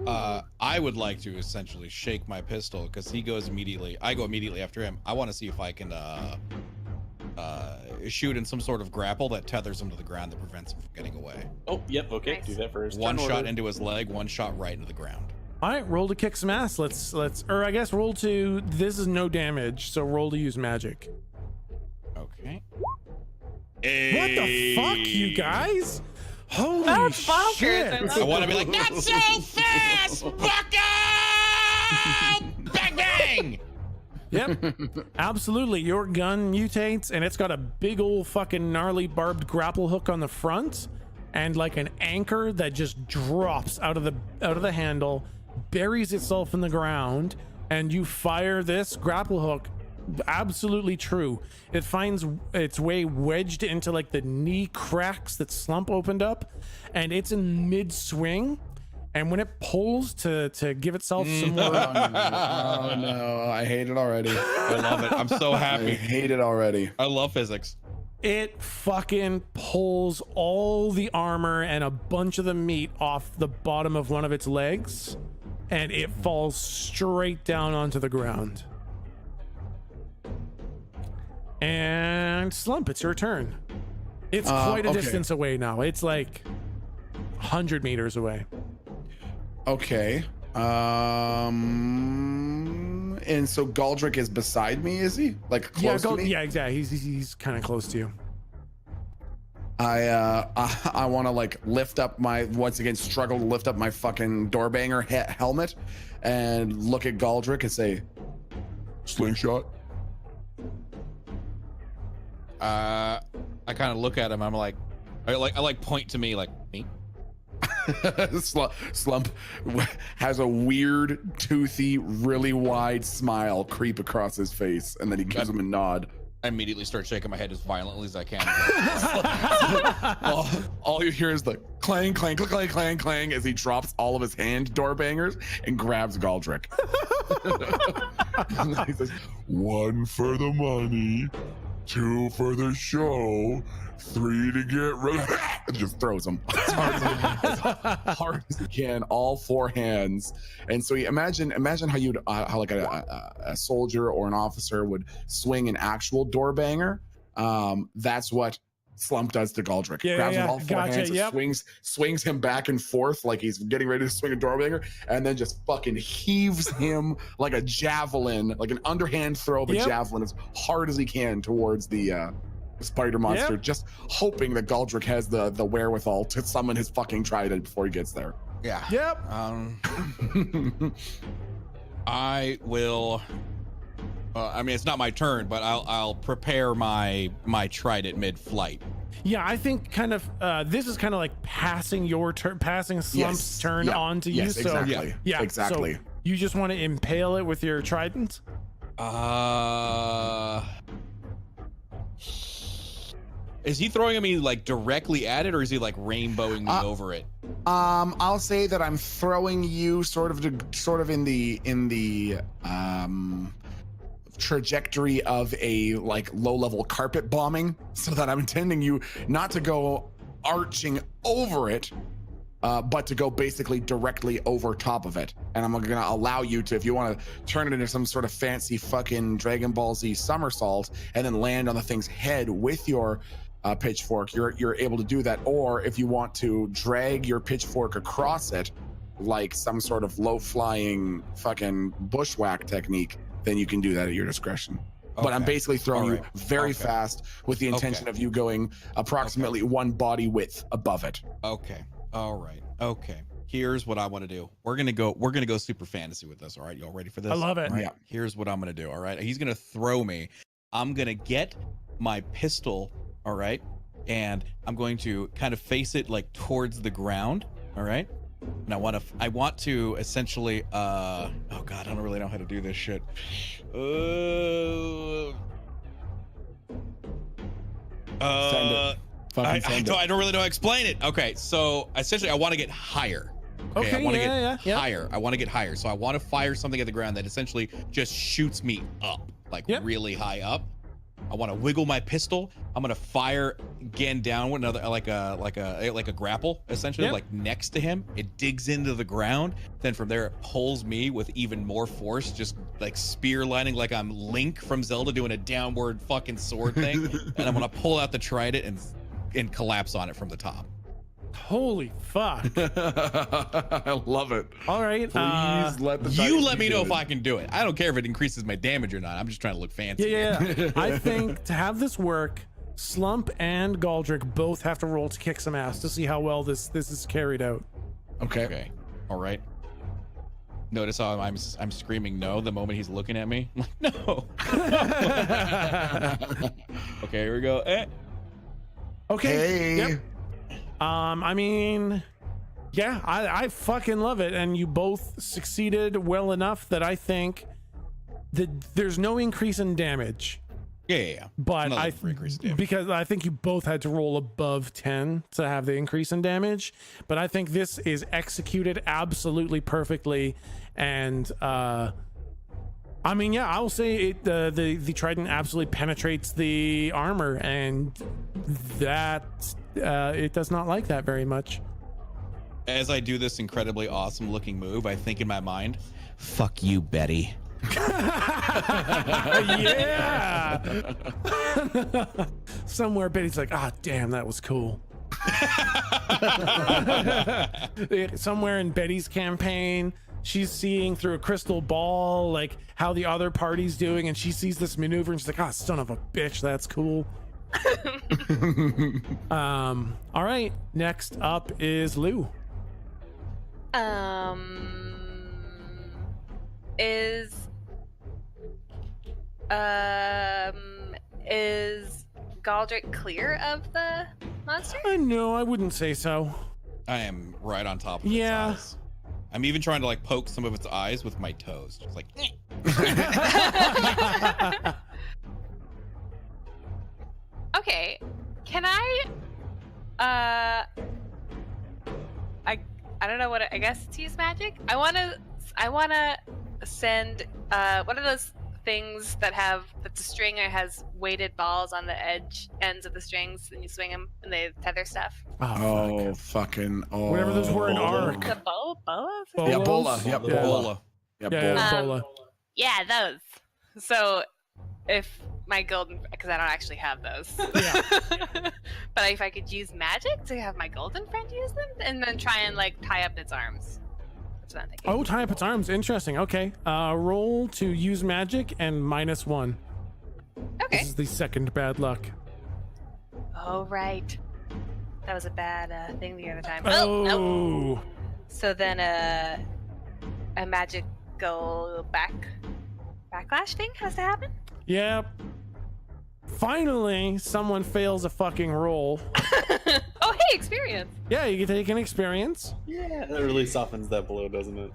I would like to essentially shake my pistol because he goes immediately. I go immediately after him. I want to see if I can shoot in some sort of grapple that tethers him to the ground that prevents him from getting away. Oh, yep. Okay, Nice. do that first. One Turn shot order. into his leg, one shot right into the ground. All right, roll to kick some ass. Let's, or I guess roll to, this is no damage, so roll to use magic. Okay. What the fuck, you guys? Holy That's bonkers. shit. I love I want to be like, not so fast, Bucka! Bang! Yep, absolutely. Your gun mutates, and it's got a big old fucking gnarly barbed grapple hook on the front, and like an anchor that just drops out of the handle, buries itself in the ground, and you fire this grapple hook. Absolutely true. It finds its way wedged into like the knee cracks that Slump opened up, and it's in mid swing. And when it pulls to give itself some more, Oh no, I hate it already. I love it. I'm so I happy. hate it already. I love physics. it fucking pulls all the armor and a bunch of the meat off the bottom of one of its legs, and it falls straight down onto the ground. And Slump, it's your turn. It's quite a okay. distance away now. It's like 100 meters away. Okay. And so Galdrick is beside me, is he? Like close to me? Yeah, exactly. He's kind of close to you. I want to like lift up my, once again, struggle to lift up my fucking doorbanger helmet and look at Galdrick and say, Slingshot. I kind of look at him. I'm like, I point to me, like me. Slump has a weird, toothy, really wide smile creep across his face, and then he gives him a nod. I immediately start shaking my head as violently as I can. all you hear is the clang, clang, clang, clang, clang, clang as he drops all of his hand door bangers and grabs Galdrick. And then he says, 1 for the money, 2 for the show, 3 to get rid of and just throws him as hard as he can, all 4 hands. And so you imagine how you'd how like a soldier or an officer would swing an actual door banger. That's what Slump does to Galdrick. Grabs with all 4 hands and swings him back and forth like he's getting ready to swing a door banger, and then just fucking heaves him like a javelin, like an underhand throw of a javelin as hard as he can towards the spider monster, just hoping that Galdrick has the wherewithal to summon his fucking trident before he gets there. Yeah. Yep. I will. I mean, it's not my turn, but I'll prepare my trident mid-flight. Yeah, I think kind of this is kind of like passing your turn, passing Slump's turn on to you. Yes, So exactly. yeah, exactly. So you just want to impale it with your trident? Is he throwing at me like directly at it, or is he like rainbowing me over it? I'll say that I'm throwing you sort of in the trajectory of a like low-level carpet bombing, so that I'm intending you not to go arching over it, but to go basically directly over top of it. And I'm gonna allow you to, if you want to turn it into some sort of fancy fucking Dragon Ball Z somersault and then land on the thing's head with your pitchfork, you're able to do that. Or if you want to drag your pitchfork across it like some sort of low-flying fucking bushwhack technique, then you can do that at your discretion. Okay. But I'm basically throwing you very fast with the intention of you going approximately 1 body width above it. Okay. All right. Okay. Here's what I want to do. We're gonna go super fantasy with this. All right. Y'all ready for this? I love it. All right. Yeah. Here's what I'm gonna do. All right. He's gonna throw me. I'm gonna get my pistol. All right. And I'm going to kind of face it like towards the ground. All right. And I want to essentially oh god, I don't really know how to do this shit. Send it. I don't really know how to explain it. Okay, so essentially I want to get higher. Okay, I want to get higher. I want to get higher. So I want to fire something at the ground that essentially just shoots me up, like really high up. I want to wiggle my pistol. I'm gonna fire again downward, another like a grapple, essentially, like next to him. It digs into the ground. Then from there, it pulls me with even more force, just like spear lining, like I'm Link from Zelda doing a downward fucking sword thing. And I'm gonna pull out the trident and collapse on it from the top. Holy fuck. I love it. All right. Please let me know if I can do it. I don't care if it increases my damage or not. I'm just trying to look fancy. Yeah. I think to have this work, Slump and Galdrick both have to roll to kick some ass to see how well this is carried out. Okay. All right. Notice how I'm screaming no the moment he's looking at me. I'm like, no. Okay, here we go. Okay. Hey. Yep. I mean, yeah, I fucking love it, and you both succeeded well enough that I think that there's no increase in damage. Yeah. But Another increase in damage. because I think you both had to roll above 10 to have the increase in damage, but I think this is executed absolutely perfectly, and I mean, yeah, I will say it. The trident absolutely penetrates the armor, and that it does not like that very much. As I do this incredibly awesome looking move, I think in my mind, fuck you, Betty. Yeah. Somewhere Betty's like, ah, damn, that was cool. Somewhere in Betty's campaign, she's seeing through a crystal ball like how the other party's doing, and she sees this maneuver and she's like, ah, son of a bitch, that's cool. All right, next up is Lou. Is Galdrick clear of the monster? No, I wouldn't say so. I am right on top of Yeah. its eyes. I'm even trying to like poke some of its eyes with my toes. Just like, Okay, can I don't know what I guess it's use magic. I want to send one of those things that's a string and has weighted balls on the ends of the strings, and you swing them and they tether stuff. Oh, fucking. Oh. Whatever those were in Ark. The bolas? Yeah, bola. Yep, Yeah. bola. Yeah, Yeah, bola. bola. Yeah, those. So if my golden, because I don't actually have those, but if I could use magic to have my golden friend use them, and then try and like tie up its arms. That's what I'm thinking. Oh, tie up its arms. Interesting. Okay. Roll to use magic and -1. Okay. This is the second bad luck. Oh, right. That was a bad thing the other time. Oh. Nope. So then a magical backlash thing has to happen? Yep. Finally, someone fails a fucking roll. Oh, hey, experience. Yeah, you can take an experience. Yeah, that really softens that blow, doesn't it?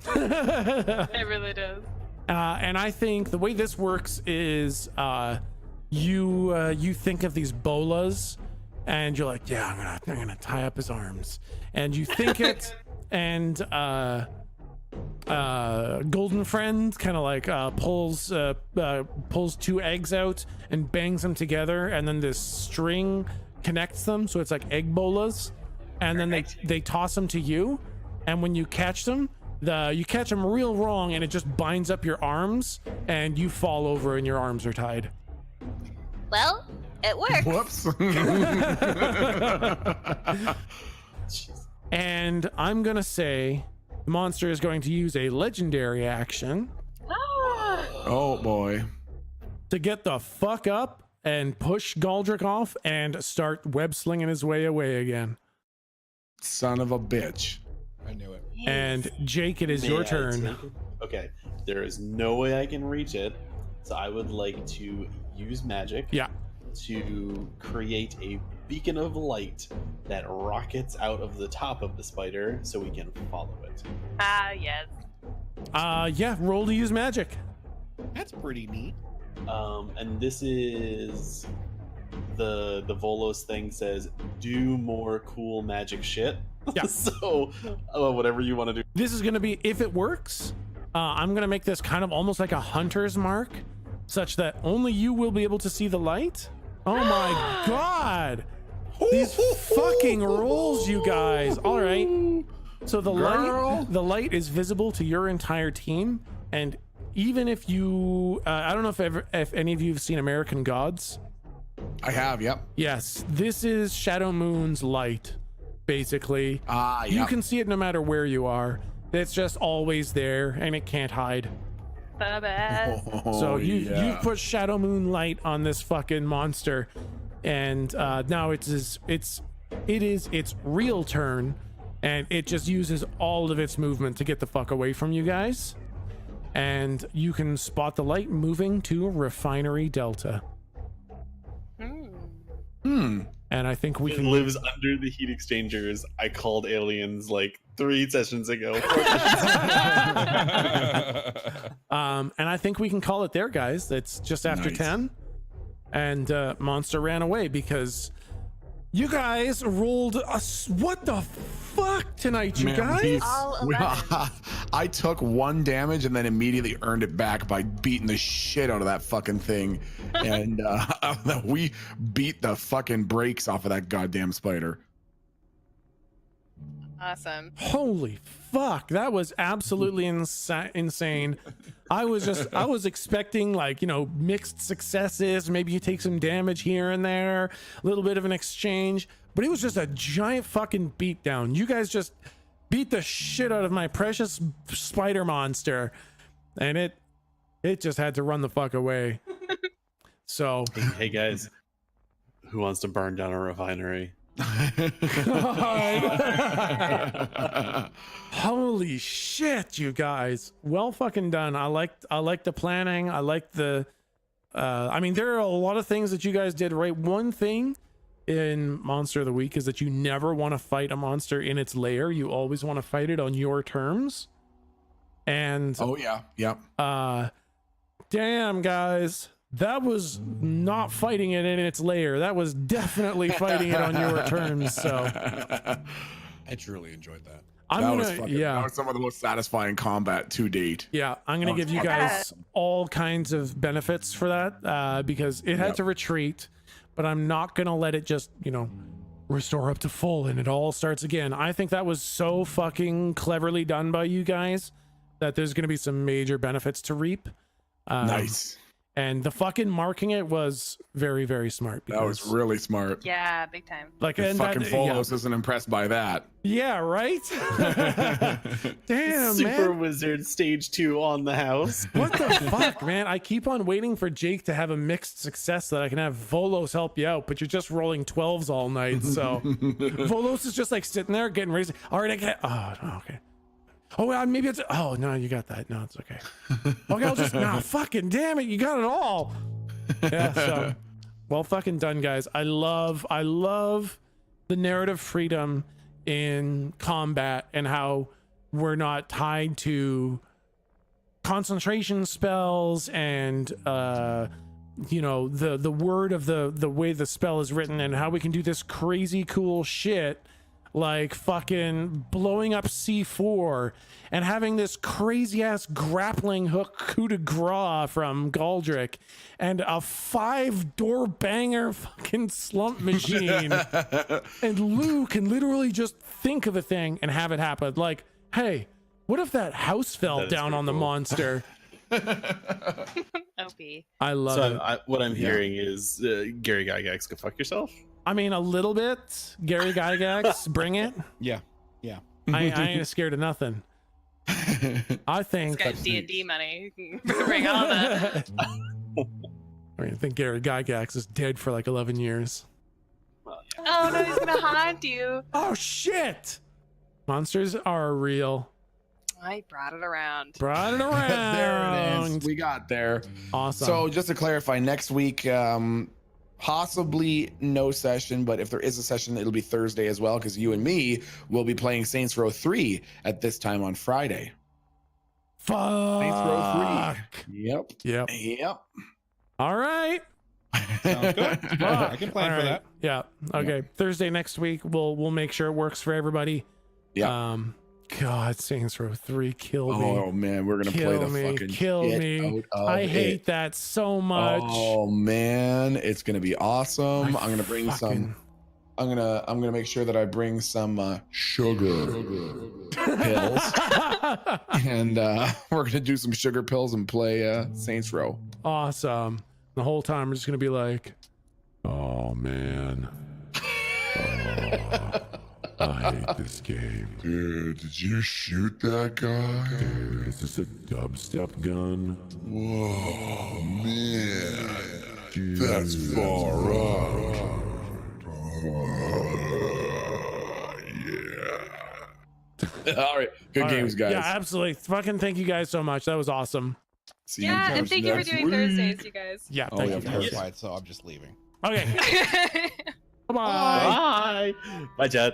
It really does. And I think the way this works is you think of these bolas, and you're like, yeah, I'm gonna tie up his arms, and you think it, and Golden Friend kind of like pulls 2 eggs out and bangs them together, and then this string connects them, so it's like egg bolas, and then they toss them to you, and when you catch them, you catch them real wrong, and it just binds up your arms, and you fall over, and your arms are tied. Well, it works. Whoops. And I'm gonna say the monster is going to use a legendary action Oh boy. to get the fuck up and push Galdrick off and start web slinging his way away again. Son of a bitch. I knew it. And Jake, it is May your I turn. take it? Okay, there is no way I can reach it, so I would like to use magic Yeah. to create a beacon of light that rockets out of the top of the spider so we can follow it. Ah, yes. Yeah, roll to use magic. that's pretty neat. And this is the Volos thing says do more cool magic shit. Yeah. So whatever you want to do. This is gonna be, if it works, I'm gonna make this kind of almost like a hunter's mark, such that only you will be able to see the light. Oh my god! These fucking rolls, you guys. All right. So the light is visible to your entire team, and even if you, I don't know if any of you have seen American Gods. I have, yep. Yes, this is Shadow Moon's light, basically. You Yep. can see it no matter where you are. It's just always there, and it can't hide. The best. So Oh, you've put Shadow Moon light on this fucking monster, and now it is its real turn, and it just uses all of its movement to get the fuck away from you guys. and you can spot the light moving to Refinery Delta. And I think we It can lives under the heat exchangers. I called aliens like 3 sessions ago. and I think we can call it there, guys. It's just after 10, and Monster ran away because you guys rolled what the fuck tonight, you guys? All 11. I took 1 damage and then immediately earned it back by beating the shit out of that fucking thing. And we beat the fucking brakes off of that goddamn spider. Awesome. Holy fuck, that was absolutely insane. I was expecting, like, you know, mixed successes, maybe you take some damage here and there, a little bit of an exchange, but it was just a giant fucking beatdown. You guys just beat the shit out of my precious spider monster, and it just had to run the fuck away. So Hey guys, who wants to burn down a refinery? Holy shit, you guys. Well fucking done. I like the planning. I like the I mean, there are a lot of things that you guys did right. One thing in Monster of the Week is that you never want to fight a monster in its lair. You always want to fight it on your terms. And damn, guys, that was not fighting it in its lair. That was definitely fighting it on your terms. So I truly enjoyed that. That was some of the most satisfying combat to date. Yeah, I'm gonna give you guys all kinds of benefits for that because it had to retreat, but I'm not gonna let it just, you know, restore up to full and it all starts again. I think that was so fucking cleverly done by you guys that there's gonna be some major benefits to reap. Nice. And the fucking marking it was very, very smart. That was really smart. Yeah, big time. Like, and and fucking that, Folos isn't impressed by that. Yeah, right? Damn, Super man. Wizard Stage 2 on the house. What the fuck, man? I keep on waiting for Jake to have a mixed success so that I can have Volos help you out, but you're just rolling 12s all night, so Volos is just like sitting there getting raised. All right, I get. Oh, no, okay. Oh, maybe it's. Oh, no, you got that. No, it's okay. Okay, I'll just. Nah, fucking damn it, you got it all. Yeah, so. Well fucking done, guys. I love the narrative freedom in combat and how we're not tied to concentration spells and you know, the word of the way the spell is written, and how we can do this crazy cool shit like fucking blowing up C4 and having this crazy ass grappling hook coup de grace from Galdrick and a 5-door banger fucking slump machine. And Lou can literally just think of a thing and have it happen. Like, hey, what if that house fell down on the monster? OP. I love it. What I'm hearing is Gary Gygax, go fuck yourself. I mean, a little bit. Gary Gygax, bring it. Yeah. I ain't scared of nothing. I think. This guy's D&D money. You can bring all that. I mean, I think Gary Gygax is dead for like 11 years. Well, yeah. Oh no, he's gonna haunt you. Oh shit! Monsters are real. I brought it around. Brought it around. There it is. We got there. Awesome. So just to clarify, next week, possibly no session, but if there is a session, it'll be Thursday as well, because you and me will be playing Saints Row 3 at this time on Friday. Fuck. Saints Row 3. Yep. All right. Sounds good. I can plan All for right. that. Yeah. Okay. Thursday next week, we'll make sure it works for everybody. Yeah. God, Saints Row 3 kill me. Oh man, we're gonna play the fucking kill shit me. out of I hate it. that so much. Oh man, it's gonna be awesome. I'm gonna bring some. I'm gonna make sure that I bring some sugar pills, and we're gonna do some sugar pills and play Saints Row. Awesome. The whole time we're just gonna be like, oh man. I hate this game. Dude, did you shoot that guy? Dude, is this a dubstep gun? Whoa, man. Dude, That's far out. Yeah. All right. Good All games, right. guys. Yeah, absolutely. Fucking thank you guys so much. That was awesome. See you Yeah, and guys thank you for next doing week. Thursdays, you guys. Yeah, Oh, thank yeah, you of guys. course. Terrified, so I'm just leaving. Okay. Bye-bye. Bye. Bye, Chad.